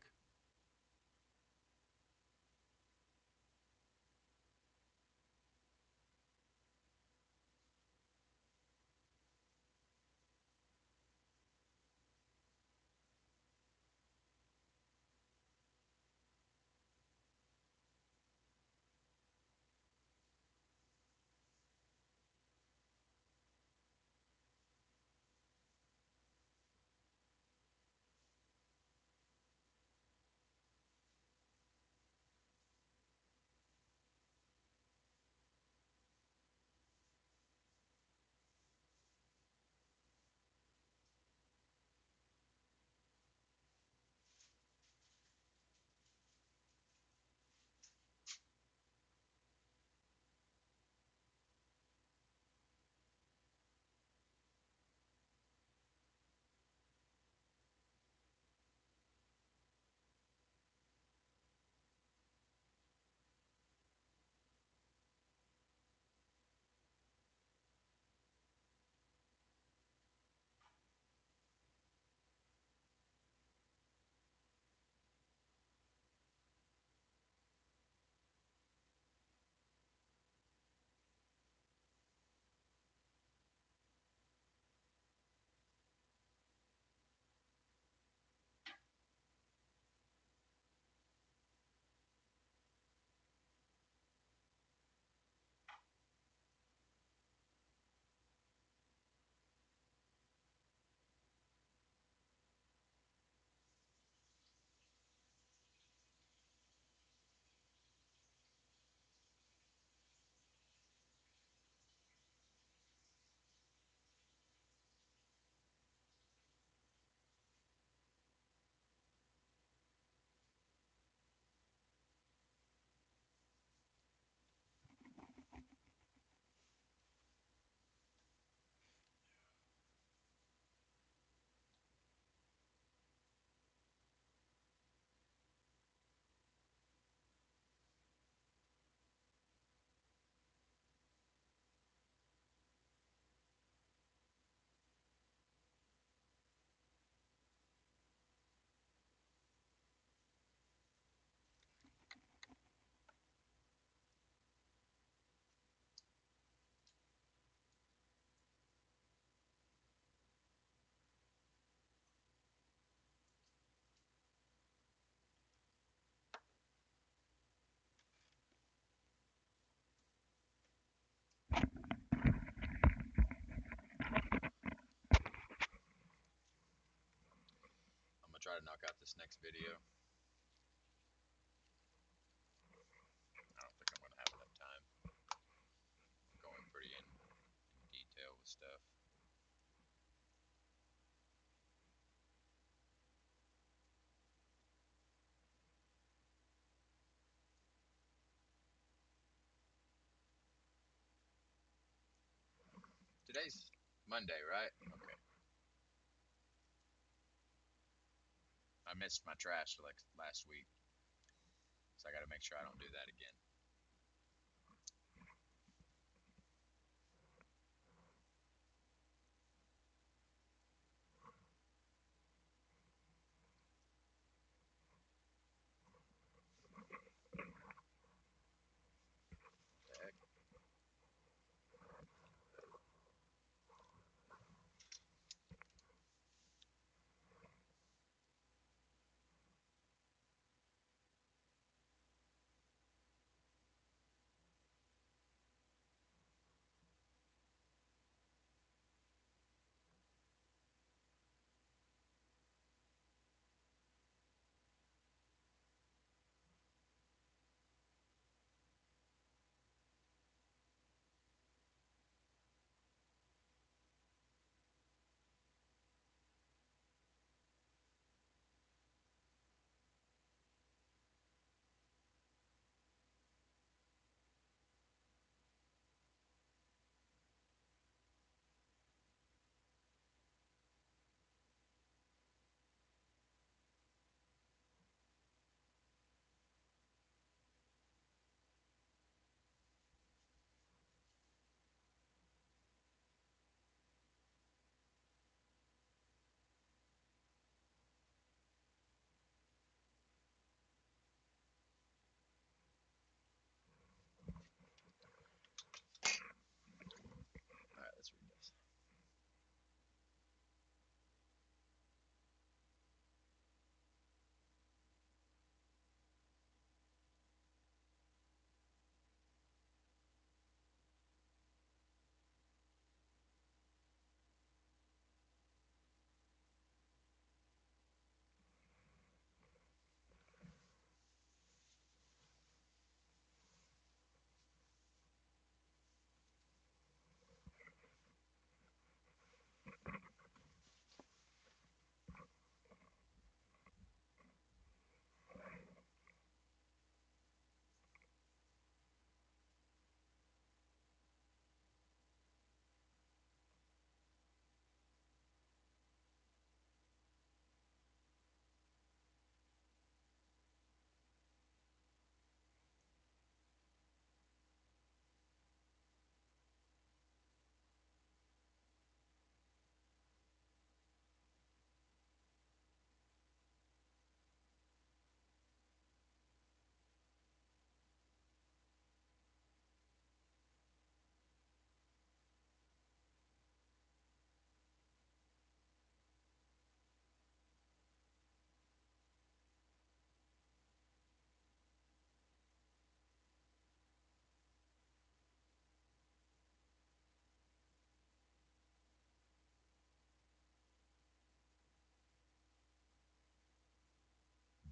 [SPEAKER 1] I'm gonna try to knock out this next video. I don't think I'm gonna have enough time. I'm going pretty in detail with stuff. Today's Monday, right? Okay. I missed my trash like last week, so I got to make sure I don't do that again. What the heck?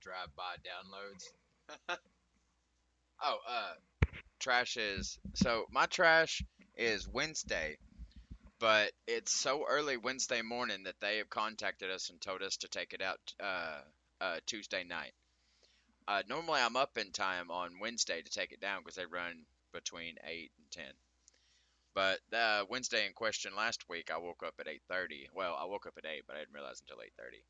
[SPEAKER 3] drive-by downloads.
[SPEAKER 1] Oh, trash is so my trash is Wednesday, but it's so early Wednesday morning that they have contacted us and told us to take it out Tuesday night. Normally I'm up in time on Wednesday to take it down because they run between 8 and 10. But Wednesday in question last week, I woke up at 8:30. Well, I woke up at 8, but I didn't realize until 8:30.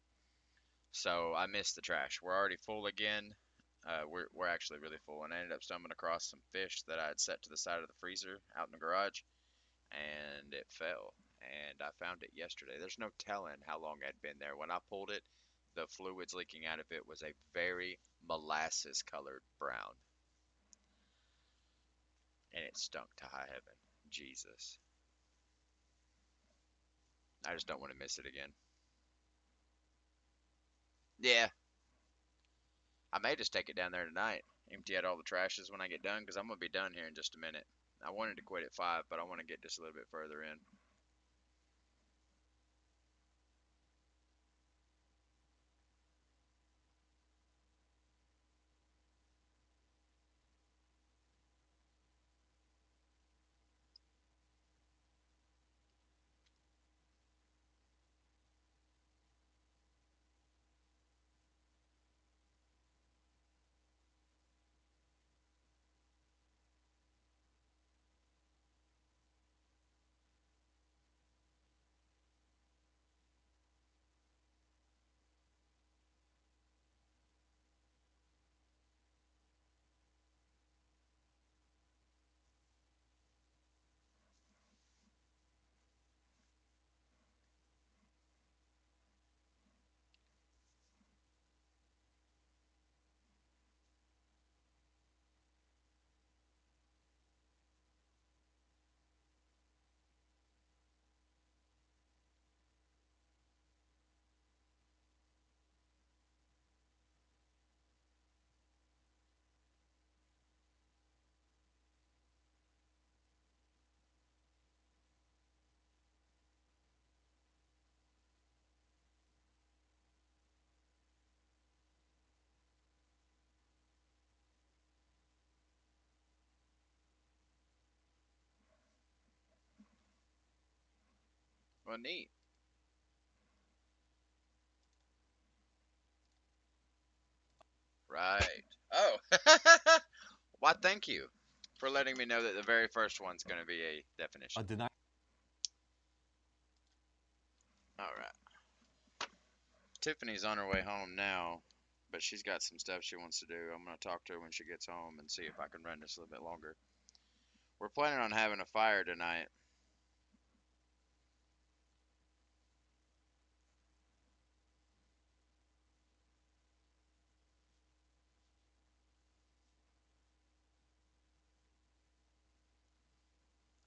[SPEAKER 1] So I missed the trash. We're already full again. We're actually really full, and I ended up stumbling across some fish that I had set to the side of the freezer out in the garage, and it fell. And I found it yesterday. There's no telling how long it had been there. When I pulled it, the fluids leaking out of it was a very molasses colored brown, and it stunk to high heaven. Jesus. I just don't want to miss it again. Yeah, I may just take it down there tonight, empty out all the trashes when I get done, because I'm going to be done here in just a minute. I wanted to quit at 5, but I want to get just a little bit further in. Well, neat. Right. Oh. Why, thank you for letting me know that the very first one's going to be a
[SPEAKER 2] A
[SPEAKER 1] definition.
[SPEAKER 2] denial.
[SPEAKER 1] All right. Tiffany's on her way home now, but she's got some stuff she wants to do. I'm going to talk to her when she gets home and see if I can run this a little bit longer. We're planning on having a fire tonight.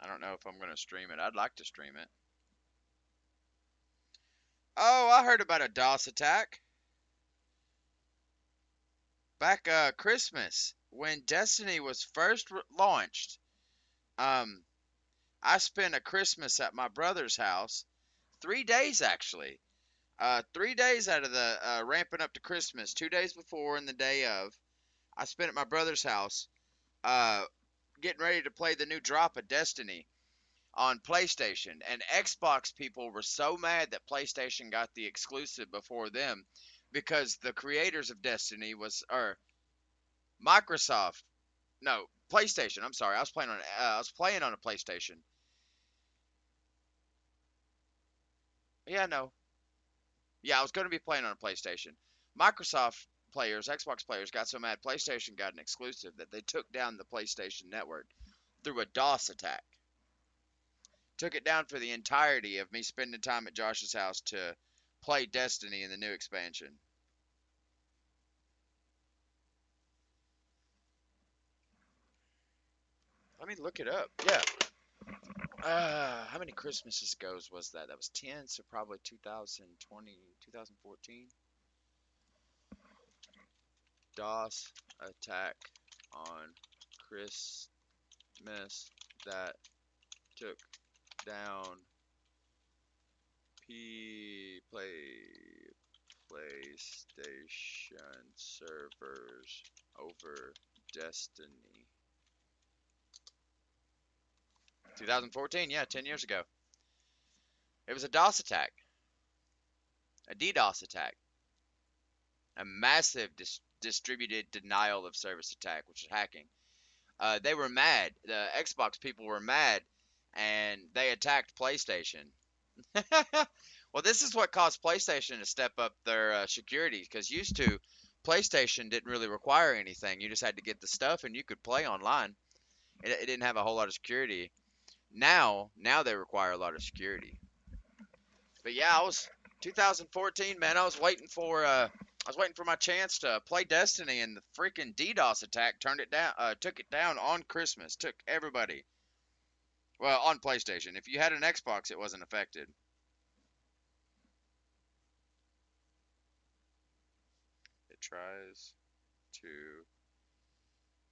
[SPEAKER 1] I don't know if I'm going to stream it. I'd like to stream it. Oh, I heard about a DOS attack back Christmas when Destiny was first launched. Um, I spent a Christmas at my brother's house, 3 days actually. 3 days out of the ramping up to Christmas, 2 days before and the day of, I spent at my brother's house, uh, getting ready to play the new drop of Destiny on PlayStation. And Xbox people were so mad that PlayStation got the exclusive before them because the creators of Destiny or Microsoft, no, PlayStation. I'm sorry, I was playing on a PlayStation. Yeah, no, yeah, I was going to be playing on a PlayStation. Microsoft players, Xbox players got so mad PlayStation got an exclusive that they took down the PlayStation Network through a DOS attack. Took it down for the entirety of me spending time at Josh's house to play Destiny in the new expansion. Let me look it up. Yeah. How many Christmases ago was that? That was 10, so probably 2020, 2014. DOS attack on Christmas that took down play PlayStation servers over Destiny. 2014, yeah, 10 years ago. It was a DOS attack, a DDoS attack, a massive distributed denial of service attack, which is hacking. They were mad. The Xbox people were mad, and they attacked PlayStation. Well, this is what caused PlayStation to step up their security, because used to, PlayStation didn't really require anything. You just had to get the stuff, and you could play online. It didn't have a whole lot of security. Now they require a lot of security. But yeah, I was 2014, man. I was waiting for my chance to play Destiny, and the freaking DDoS attack turned it down. Took it down on Christmas. Took everybody. Well, on PlayStation. If you had an Xbox, it wasn't affected. It tries to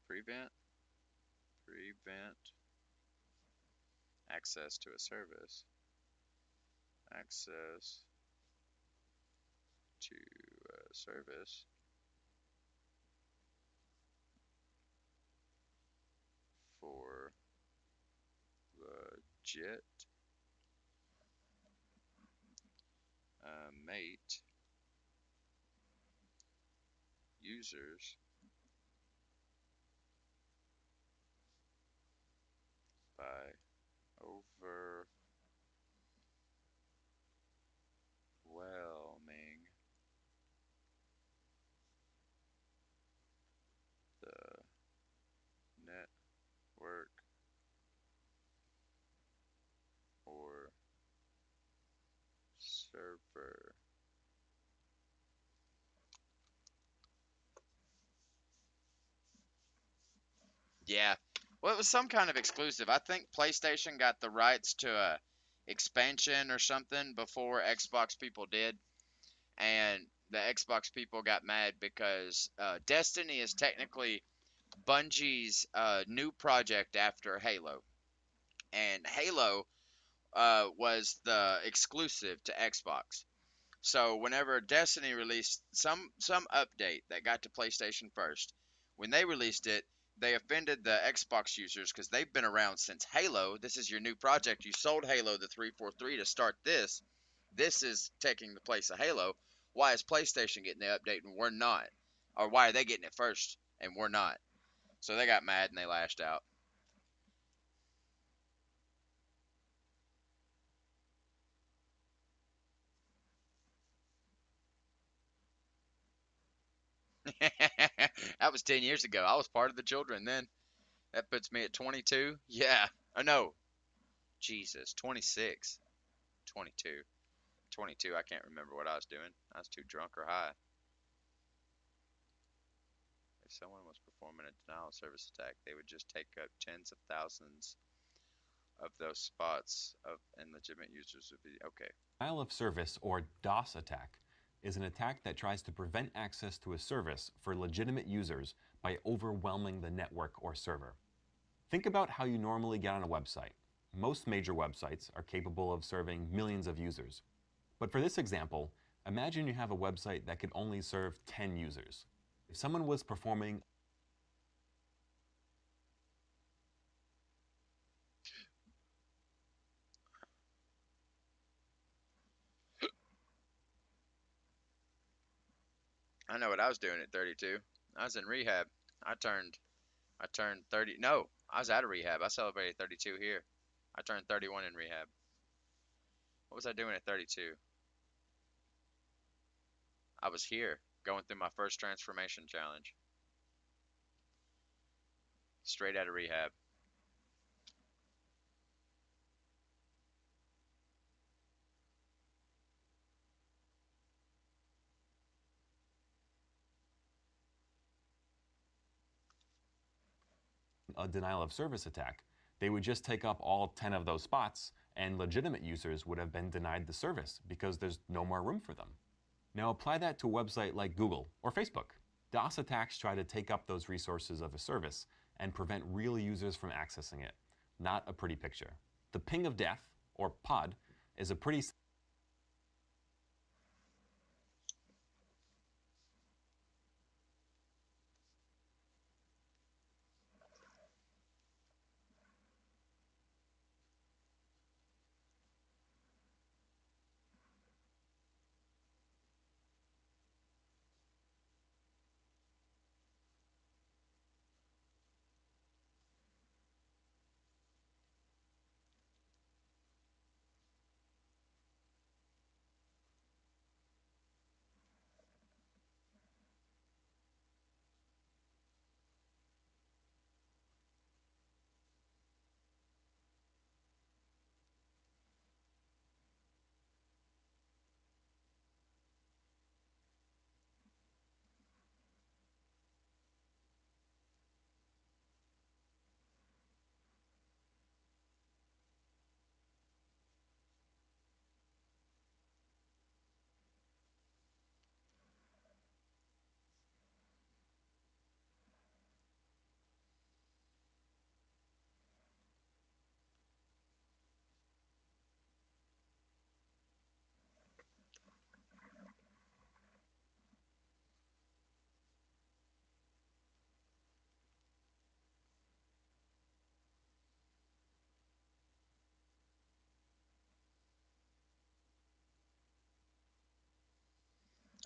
[SPEAKER 1] prevent access to a service. Access to a service for legit mate users by overwhelming the network or server. Yeah. Well, it was some kind of exclusive. I think PlayStation got the rights to a expansion or something before Xbox people did, and the Xbox people got mad because Destiny is technically Bungie's new project after Halo, and Halo was the exclusive to Xbox. So whenever Destiny released some update that got to PlayStation first, when they released it, they offended the Xbox users because they've been around since Halo. This is your new project. You sold Halo the 343 to start this. This is taking the place of Halo. Why is PlayStation getting the update and we're not? Or why are they getting it first and we're not? So they got mad and they lashed out. That was 10 years ago. I was part of the children then. That puts me at 22. Yeah. Oh, no. Jesus. 26. 22. 22. I can't remember what I was doing. I was too drunk or high. If someone was performing a denial of service attack, they would just take up tens of thousands of those spots and legitimate users would be okay.
[SPEAKER 2] Denial of service, or DOS attack, is an attack that tries to prevent access to a service for legitimate users by overwhelming the network or server. Think about how you normally get on a website. Most major websites are capable of serving millions of users. But for this example, imagine you have a website that could only serve 10 users. If someone was performing
[SPEAKER 1] I know what I was doing at 32. I was in rehab. I turned 30. No, I was out of rehab. I celebrated 32 here. I turned 31 in rehab. What was I doing at 32? I was here going through my first transformation challenge. Straight out of rehab.
[SPEAKER 2] a denial of service attack, they would just take up all 10 of those spots, and legitimate users would have been denied the service because there's no more room for them. Now apply that to a website like Google or Facebook. DOS attacks try to take up those resources of a service and prevent real users from accessing it. Not a pretty picture. The ping of death, or POD, is a pretty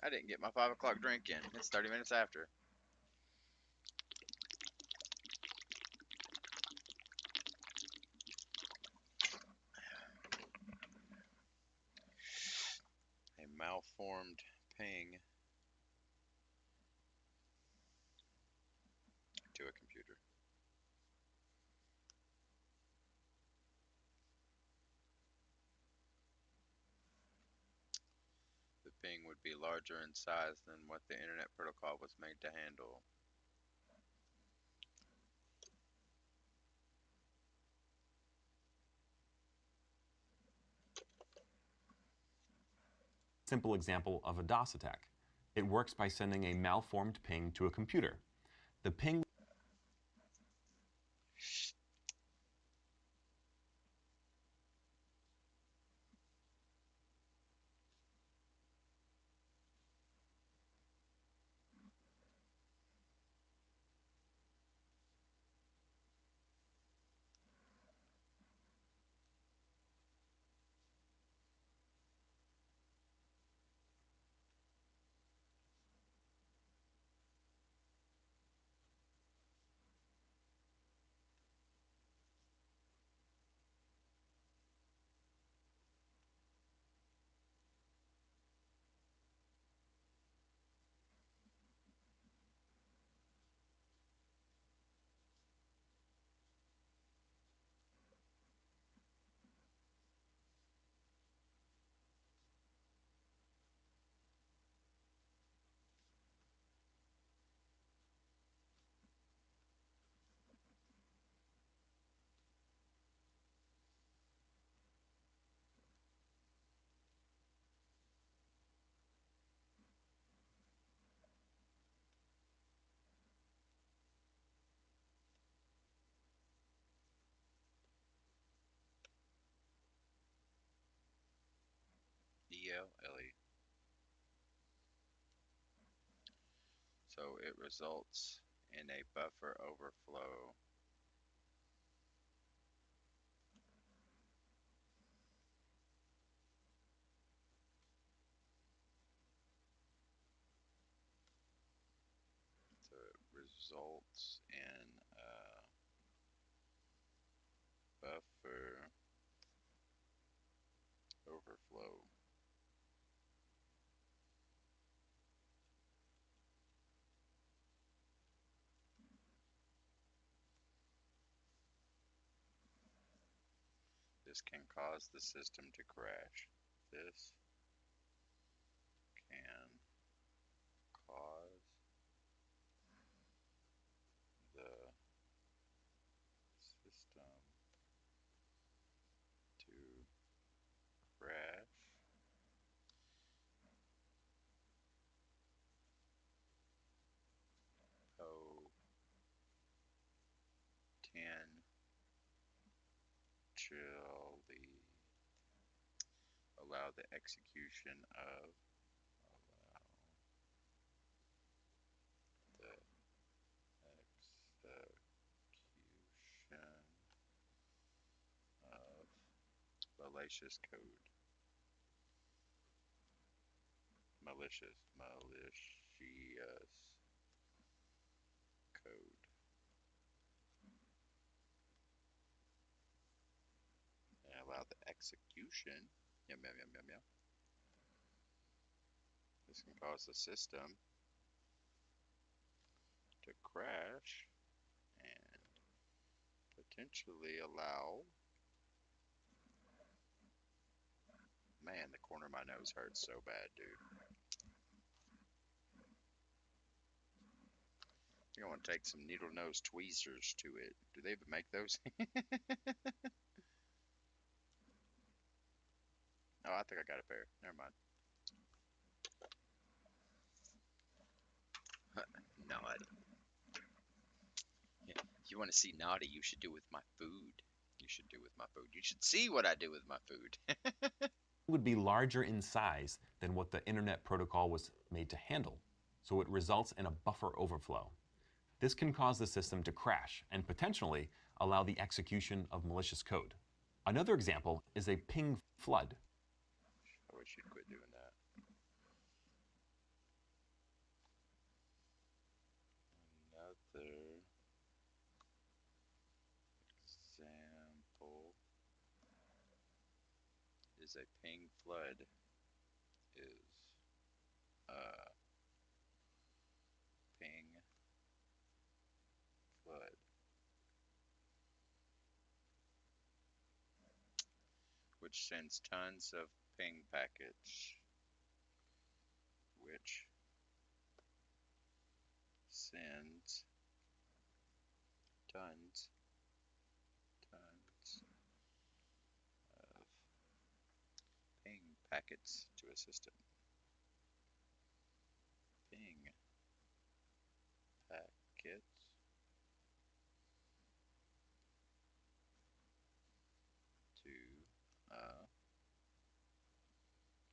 [SPEAKER 1] I didn't get my 5 o'clock drink in. It's 30 minutes after. A malformed ping to a computer. The ping would be larger in size than what the Internet Protocol was made to handle.
[SPEAKER 2] Simple example of a DOS attack. It works by sending a malformed ping to a computer. The ping
[SPEAKER 1] ELLE. So it results in a buffer overflow. So it results in a buffer overflow. This can cause the system to crash. This can cause the system to crash. Potentially allow the execution of malicious code. Malicious code. And allow the execution. Yum, yum, yum, yum, yum. This can cause the system to crash and potentially allow. Man, the corner of my nose hurts so bad, dude. You're gonna take some needle nose tweezers to it. Do they even make those? Oh, I think I got a pair. Never mind. Naughty. Yeah. You want to see naughty? You should do with my food. You should do with my food. You should see what I do with my food.
[SPEAKER 2] would be larger in size than what the Internet Protocol was made to handle, so it results in a buffer overflow. This can cause the system to crash and potentially allow the execution of malicious code. Another example is a ping flood.
[SPEAKER 1] I wish you'd quit doing that. is a ping flood is ping flood, which sends tons of ping packets, which sends tons of ping packets to a system. Ping packets to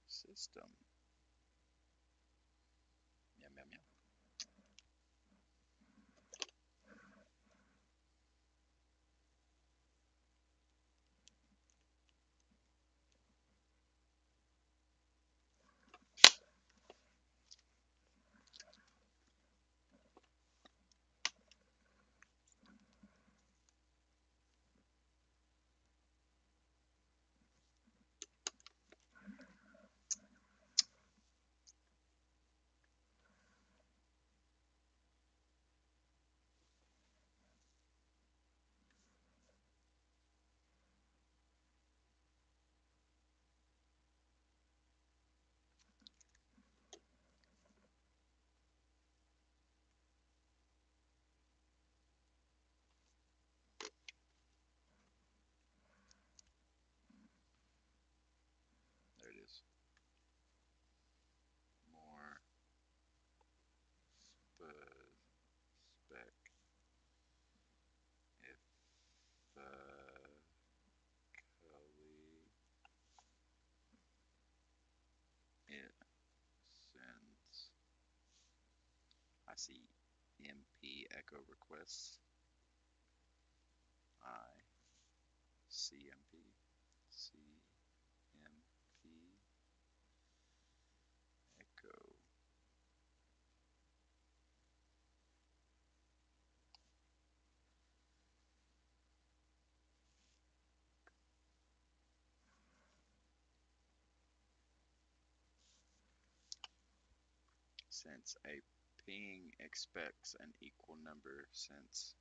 [SPEAKER 1] a system. Yum, yum, yum. There it is. More spec if it sends. I see MP echo requests. I CMP CMP echo. Since a ping expects an equal number, since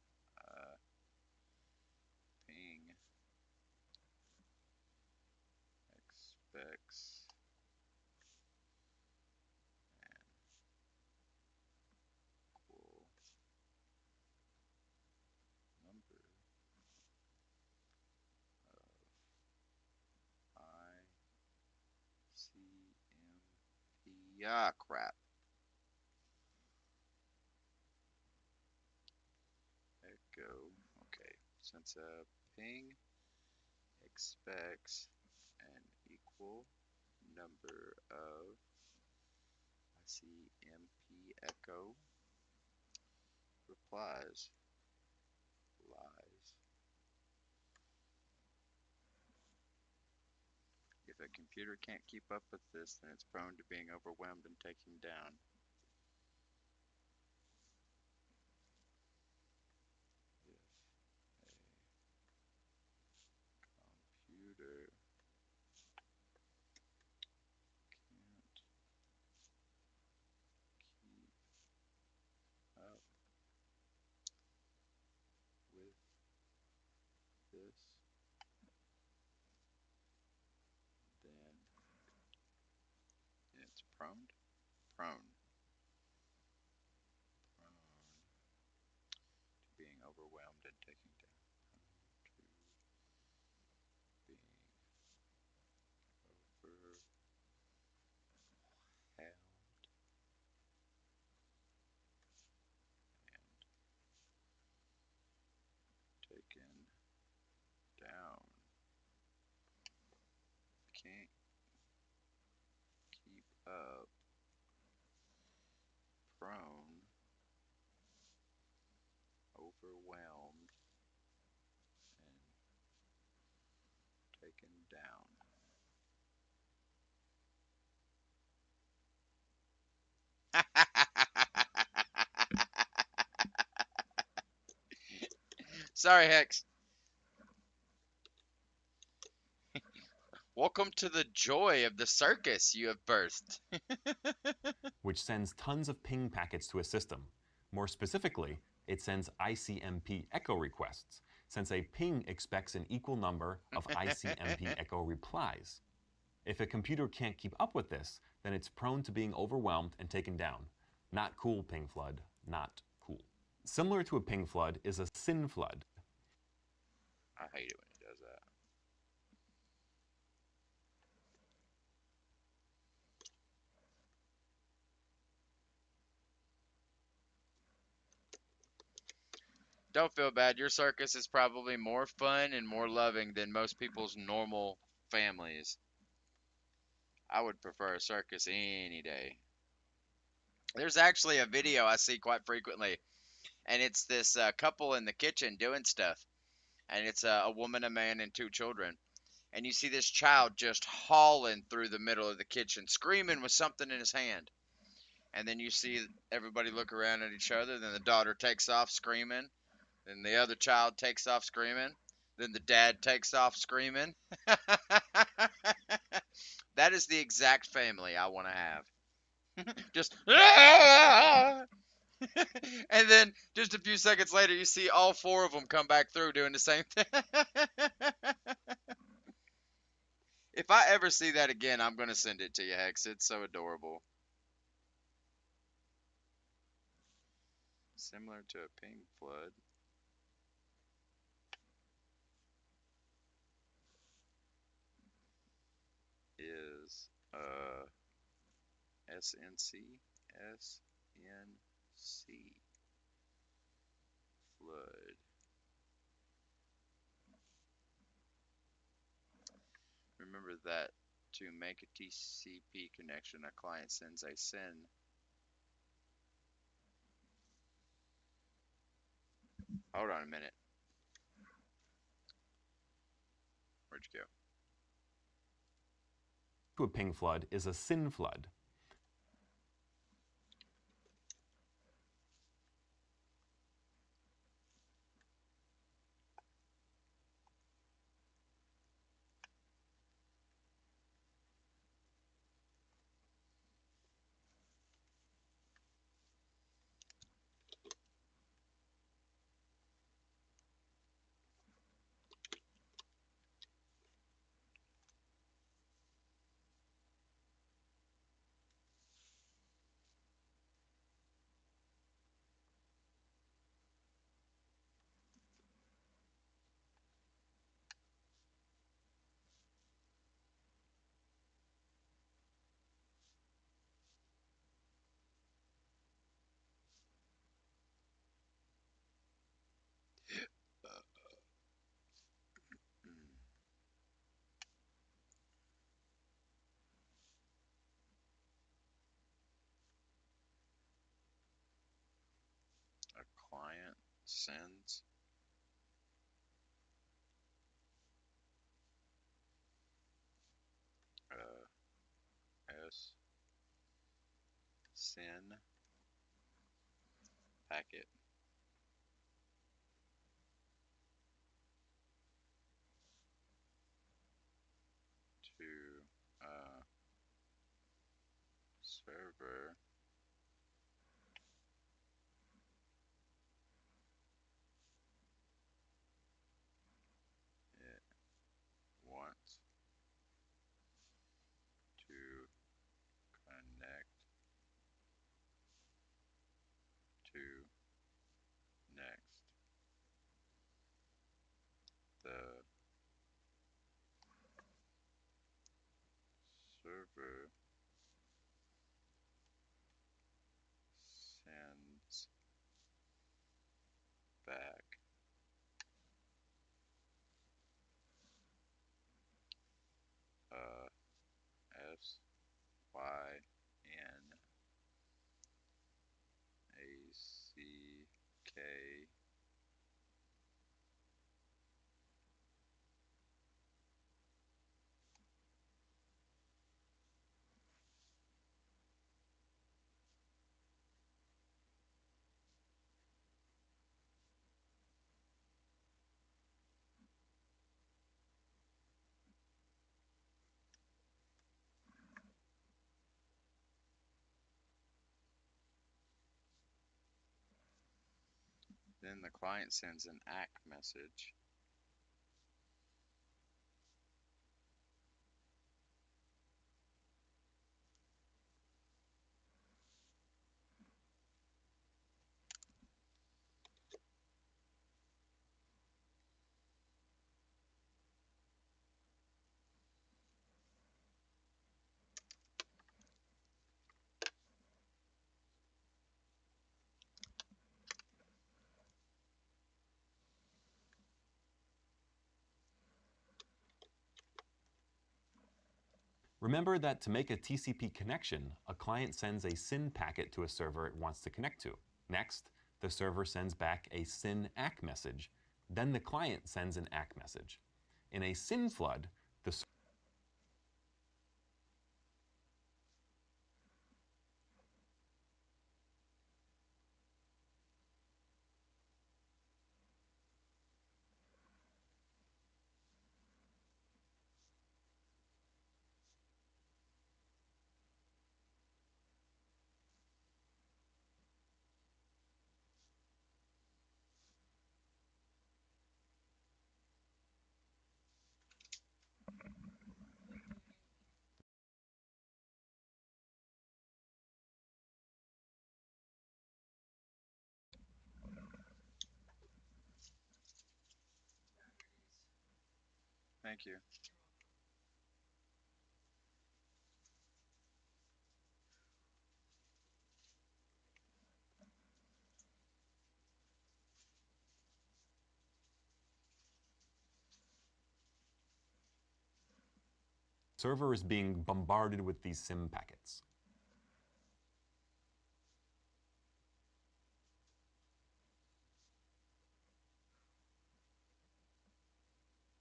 [SPEAKER 1] ping expects an equal number of ICMP. Ah, crap. Echo. Okay. Since a ping expects an equal number of ICMP echo replies, lies. If a computer can't keep up with this, then it's prone to being overwhelmed and taken down. If a computer can't keep up with this, then it's prone to being overwhelmed and taken down. Prone to being overwhelmed and taken down. Can't keep up. Prone, overwhelmed, and taken down. Sorry, Hex. Welcome to the joy of the circus you have birthed.
[SPEAKER 2] which sends tons of ping packets to a system. More specifically, it sends ICMP echo requests, since a ping expects an equal number of ICMP echo replies. If a computer can't keep up with this, then it's prone to being overwhelmed and taken down. Not cool, ping flood. Not cool. Similar to a ping flood is a SYN flood.
[SPEAKER 1] I hate it when it does that. Don't feel bad. Your circus is probably more fun and more loving than most people's normal families. I would prefer a circus any day. There's actually a video I see quite frequently, and it's this couple in the kitchen doing stuff. And it's a woman, a man, and two children. And you see this child just hauling through the middle of the kitchen, screaming with something in his hand. And then you see everybody look around at each other. Then the daughter takes off screaming. Then the other child takes off screaming. Then the dad takes off screaming. That is the exact family I want to have. Just and then just a few seconds later, you see all four of them come back through doing the same thing. If I ever see that again, I'm gonna send it to you, Hex. It's so adorable. Similar to a pink flood. Is SNC flood. Remember that to make a TCP connection, a client sends a SYN. Hold on a minute. Where'd you go?
[SPEAKER 2] To a ping flood is a SYN flood.
[SPEAKER 1] A client sends S SYN packet to server. It wants to connect to next. The server Then the client sends an ACK message.
[SPEAKER 2] Remember that to make a TCP connection, a client sends a SYN packet to a server it wants to connect to. Next, the server sends back a SYN ACK message. Then the client sends an ACK message. In a SYN flood, the
[SPEAKER 1] Thank you.
[SPEAKER 2] server is being bombarded with these SYN packets.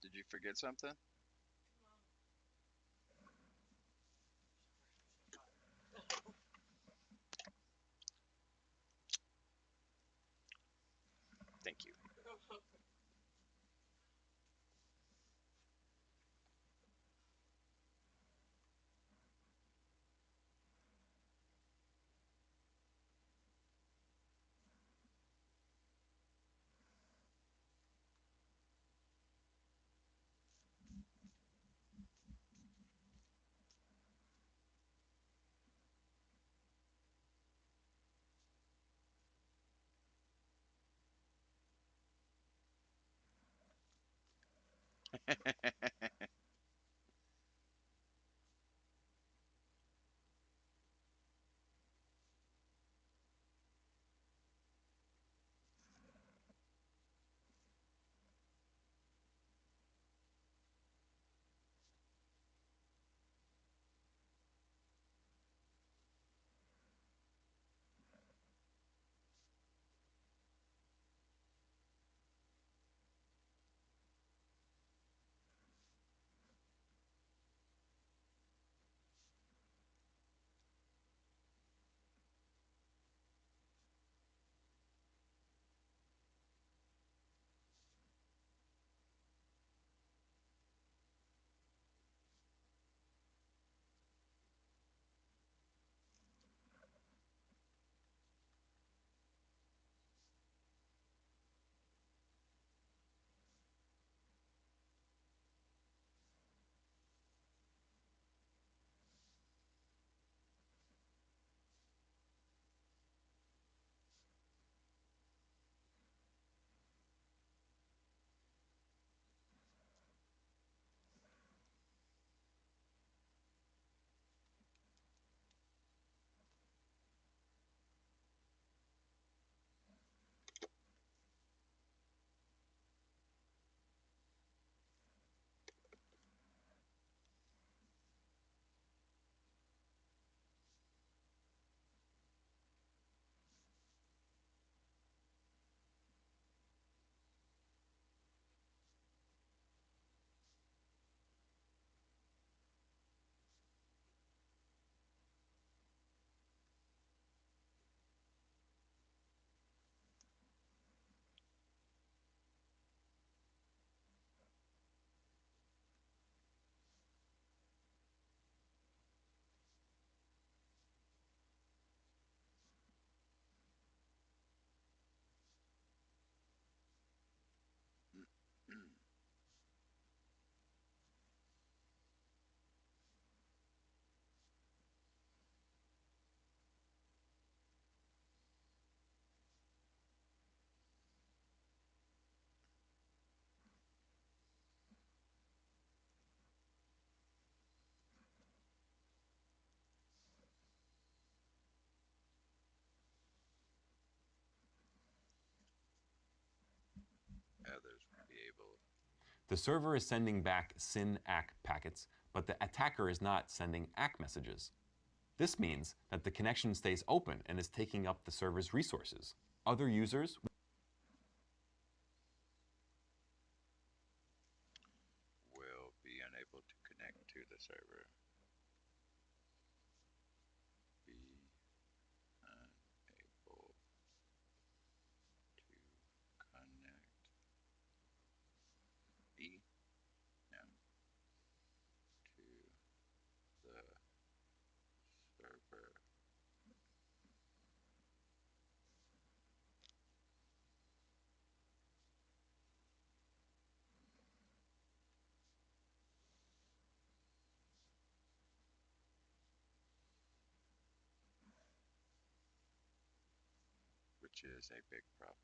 [SPEAKER 1] Did you forget something? Thank you.
[SPEAKER 2] The server is sending back SYN-ACK packets, but the attacker is not sending ACK messages. This means that the connection stays open and is taking up the server's resources. Other users
[SPEAKER 1] will be unable to connect to the server. Be unable to connect. Be no, to the server. Which is a big problem.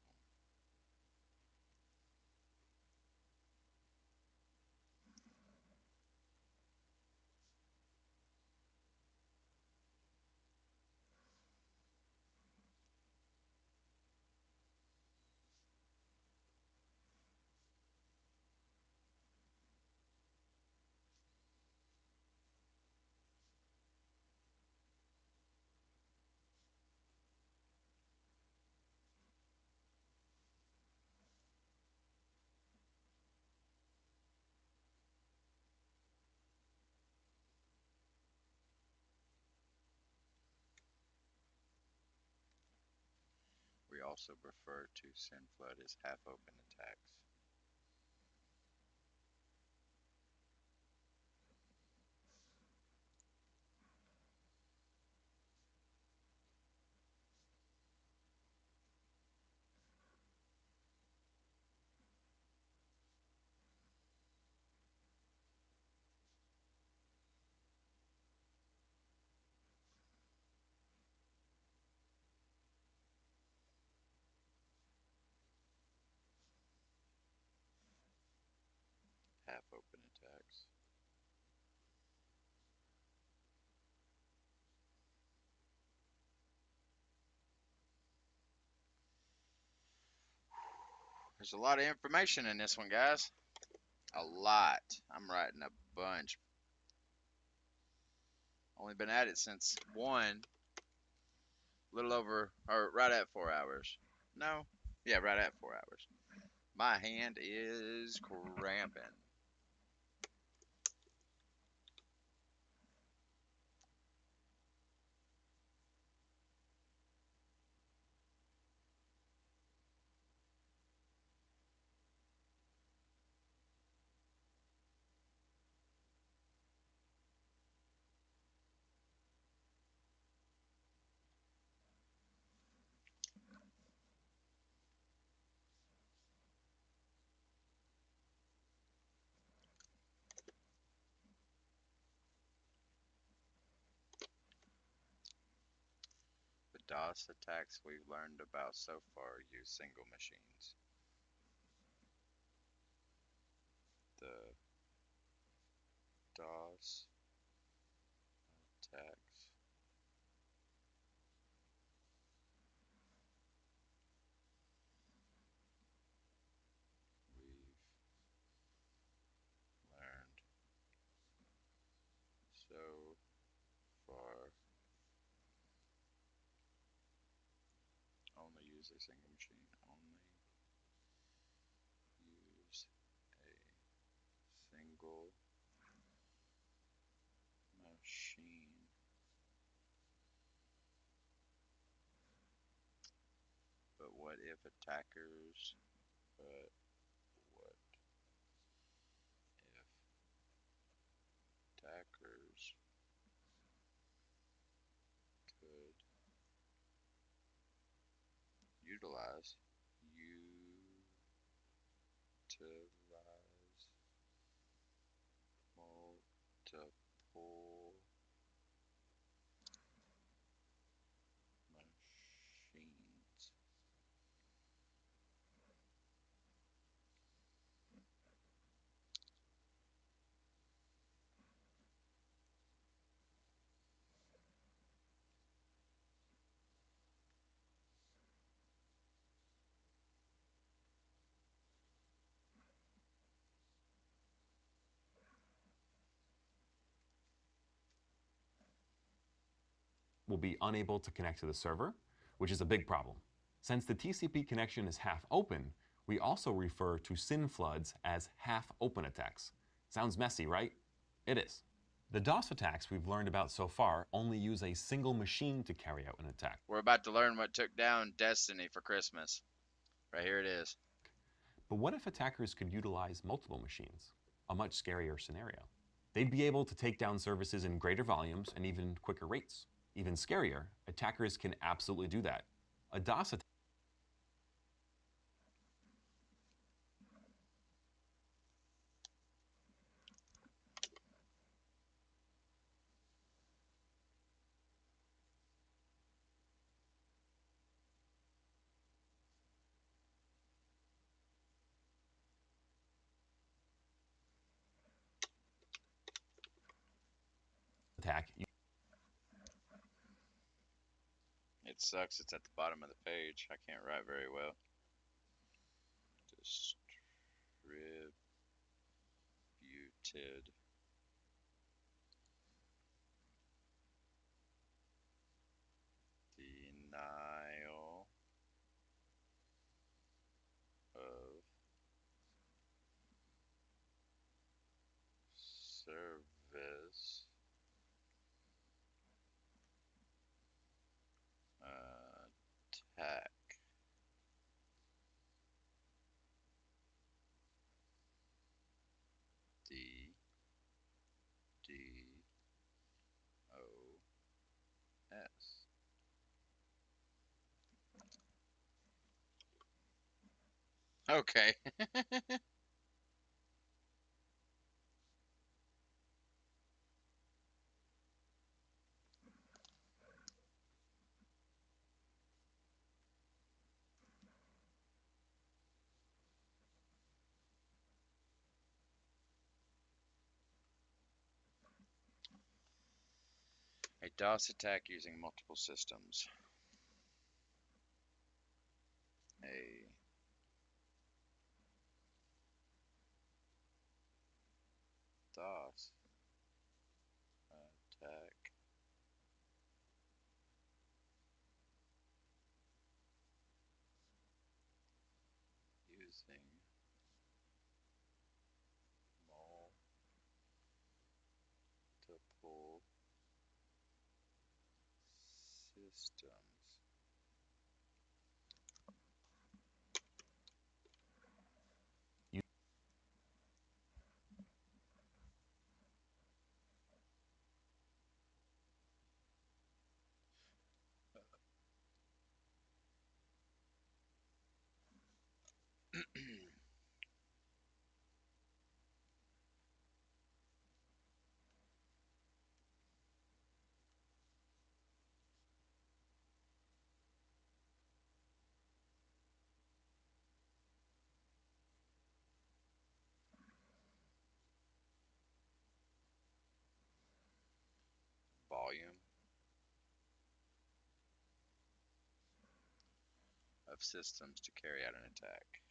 [SPEAKER 1] We also refer to SYN-FLOOD as half-open attacks. Half-open attacks. There's a lot of information in this one, guys. A lot. I'm writing a bunch. Only been at it since little over, or right at 4 hours. No, yeah, right at 4 hours. My hand is cramping. The DOS attacks we've learned about so far use single machines. The DOS attacks we've learned so far only use a single machine. Only use a single machine. But what if attackers? But what if attackers could utilize multiple machines?
[SPEAKER 2] will be unable to connect to the server, which is a big problem. Since the TCP connection is half open, we also refer to SYN floods as half-open attacks. Sounds messy, right? It is. The DOS attacks we've learned about so far only use a single machine to carry out an attack.
[SPEAKER 1] We're about to learn what took down Destiny for Christmas. Right here it is.
[SPEAKER 2] But what if attackers could utilize multiple machines? A much scarier scenario. They'd be able to take down services in greater volumes and even quicker rates. Even scarier, attackers can absolutely do that. A DOS attack
[SPEAKER 1] It sucks. It's at the bottom of the page. I can't write very well. Distributed denial of service attack. DDoS. Okay. A DOS attack using multiple systems. A DOS attack using multiple systems. Volume of systems to carry out an attack.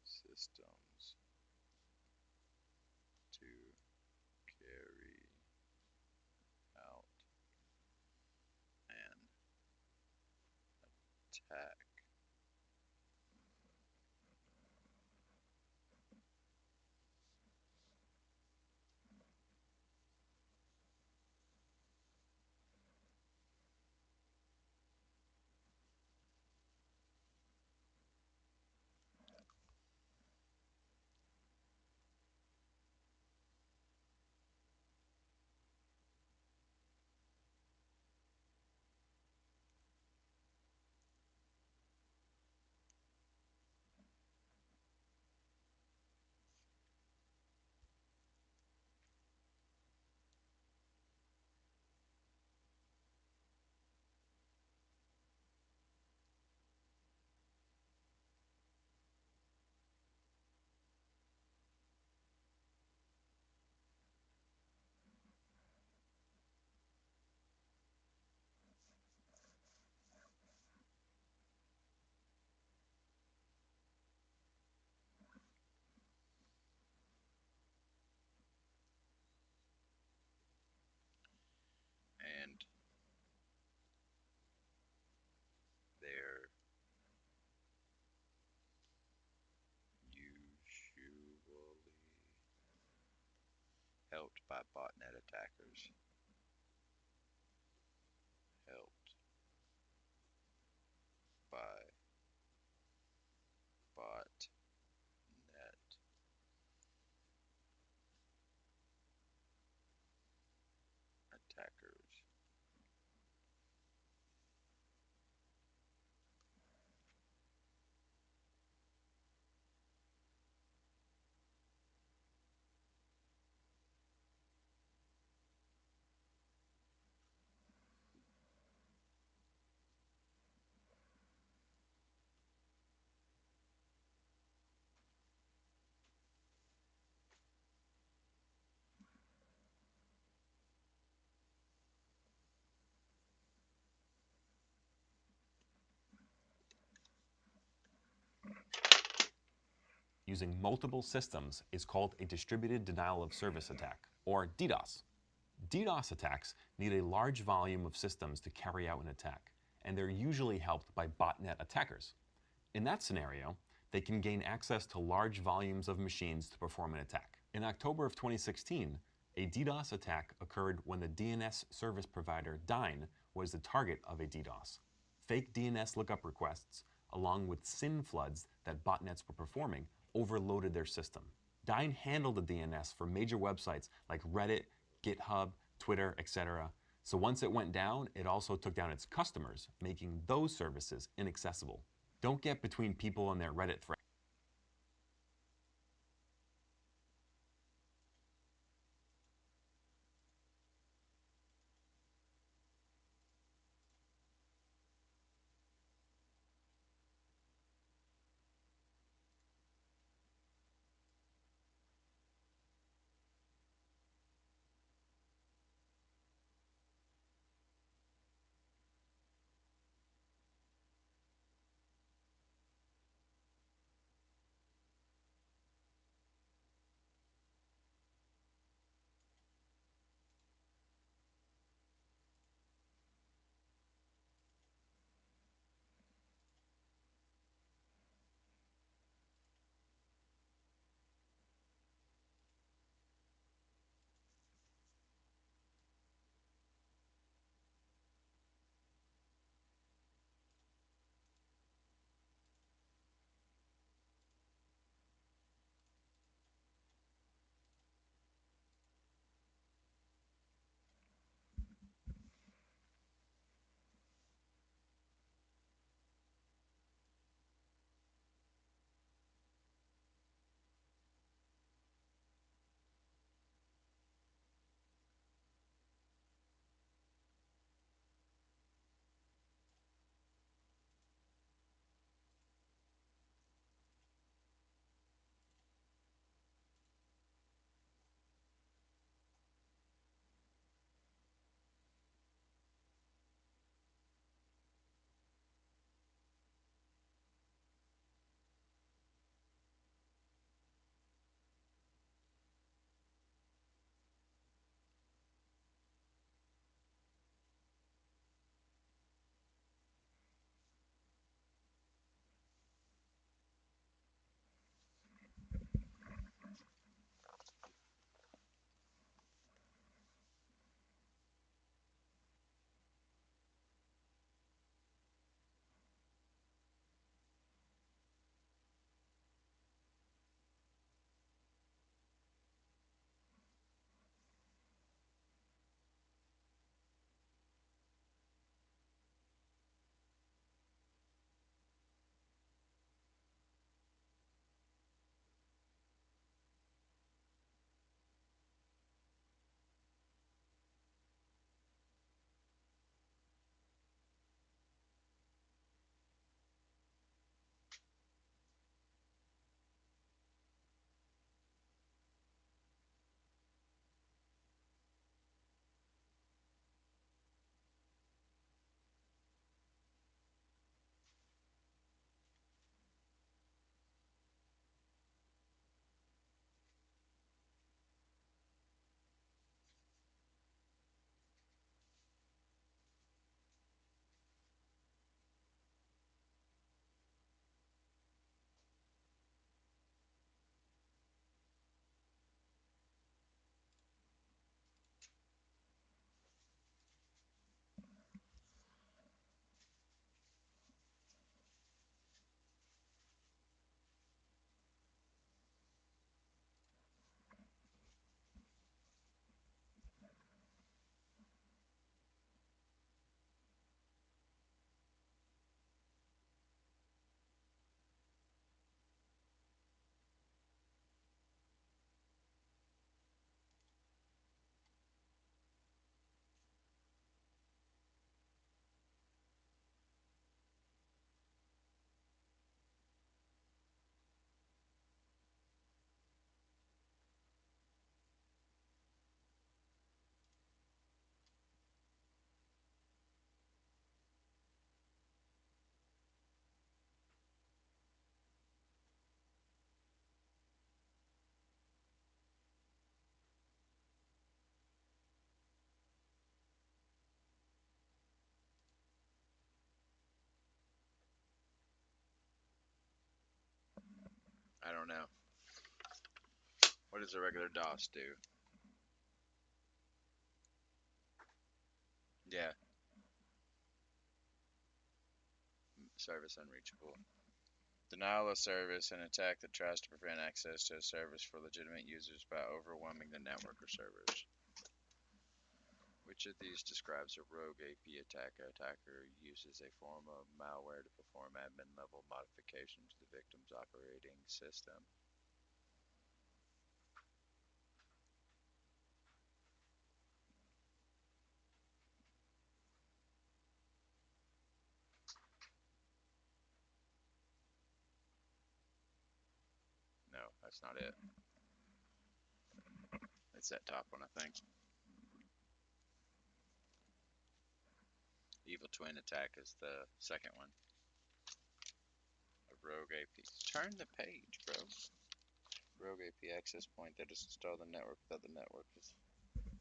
[SPEAKER 1] Of systems to carry out an attack. helped by botnet attackers. Helped by botnet attackers.
[SPEAKER 2] Using multiple systems is called a distributed denial of service attack, or DDoS. DDoS attacks need a large volume of systems to carry out an attack, and they're usually helped by botnet attackers. In that scenario, they can gain access to large volumes of machines to perform an attack. In October of 2016, a DDoS attack occurred when the DNS service provider Dyn was the target of a DDoS. Fake DNS lookup requests, along with SYN floods that botnets were performing, overloaded their system. Dyn handled the DNS for major websites like Reddit, GitHub, Twitter, etc. So once it went down, it also took down its customers, making those services inaccessible. Don't get between people and their Reddit threads.
[SPEAKER 1] don't know. What does a regular DOS do? Yeah. Service unreachable. Denial of service, an attack that tries to prevent access to a service for legitimate users by overwhelming the network or servers. Which of these describes a rogue AP attack? An attacker uses a form of malware to perform admin level modifications to the victim's operating system. No, that's not it. It's that top one, I think. Evil Twin attack is the second one. A rogue AP. Turn the page, bro. Rogue AP access point that is installed on the network without the network is.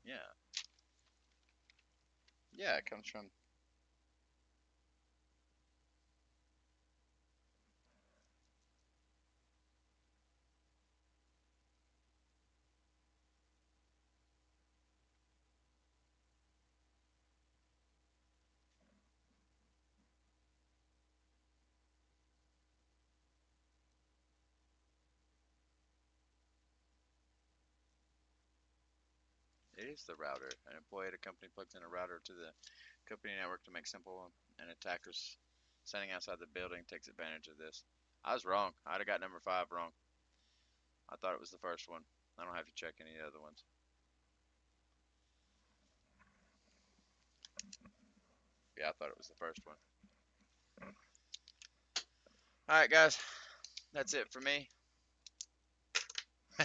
[SPEAKER 1] Yeah. Yeah, it comes from. It is the router. An employee at a company plugs in a router to the company network to make simple, and attackers standing outside the building takes advantage of this. I was wrong. I'd have got number 5 wrong. I thought it was the first one. I don't have to check any other ones. Yeah, I thought it was the first one. Alright, guys. That's it for me.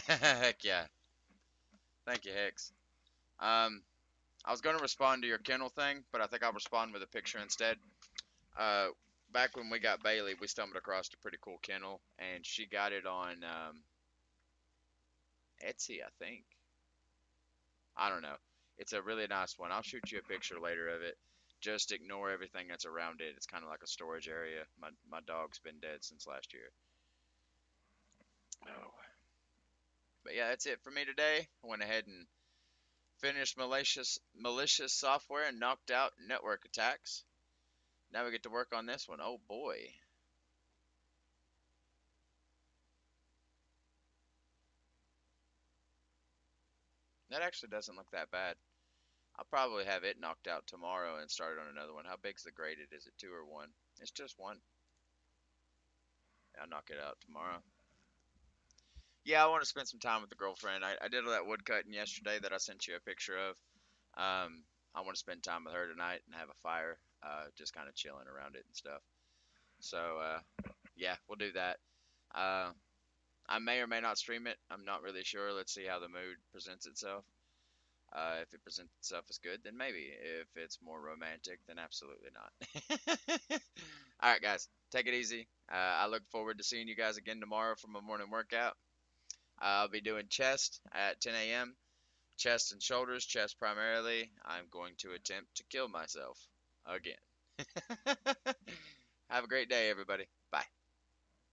[SPEAKER 1] Heck yeah. Thank you, Hicks. I was going to respond to your kennel thing, but I think I'll respond with a picture instead. Back when we got Bailey, we stumbled across a pretty cool kennel, and she got it on Etsy, I think. I don't know. It's a really nice one. I'll shoot you a picture later of it. Just ignore everything that's around it. It's kind of like a storage area. My dog's been dead since last year. Oh. But yeah, that's it for me today. I went ahead and finished malicious software and knocked out network attacks. Now we get to work on this one. Oh boy. That actually doesn't look that bad. I'll probably have it knocked out tomorrow and start on another one. How big's the graded? Is it 2 or 1? It's just 1. I'll knock it out tomorrow. Yeah, I want to spend some time with the girlfriend. I did all that wood cutting yesterday that I sent you a picture of. I want to spend time with her tonight and have a fire, just kind of chilling around it and stuff. So, yeah, we'll do that. I may or may not stream it. I'm not really sure. Let's see how the mood presents itself. If it presents itself as good, then maybe. If it's more romantic, then absolutely not. All right, guys, take it easy. I look forward to seeing you guys again tomorrow for my morning workout. I'll be doing chest at 10 a.m. Chest and shoulders, chest primarily. I'm going to attempt to kill myself again. Have a great day, everybody. Bye.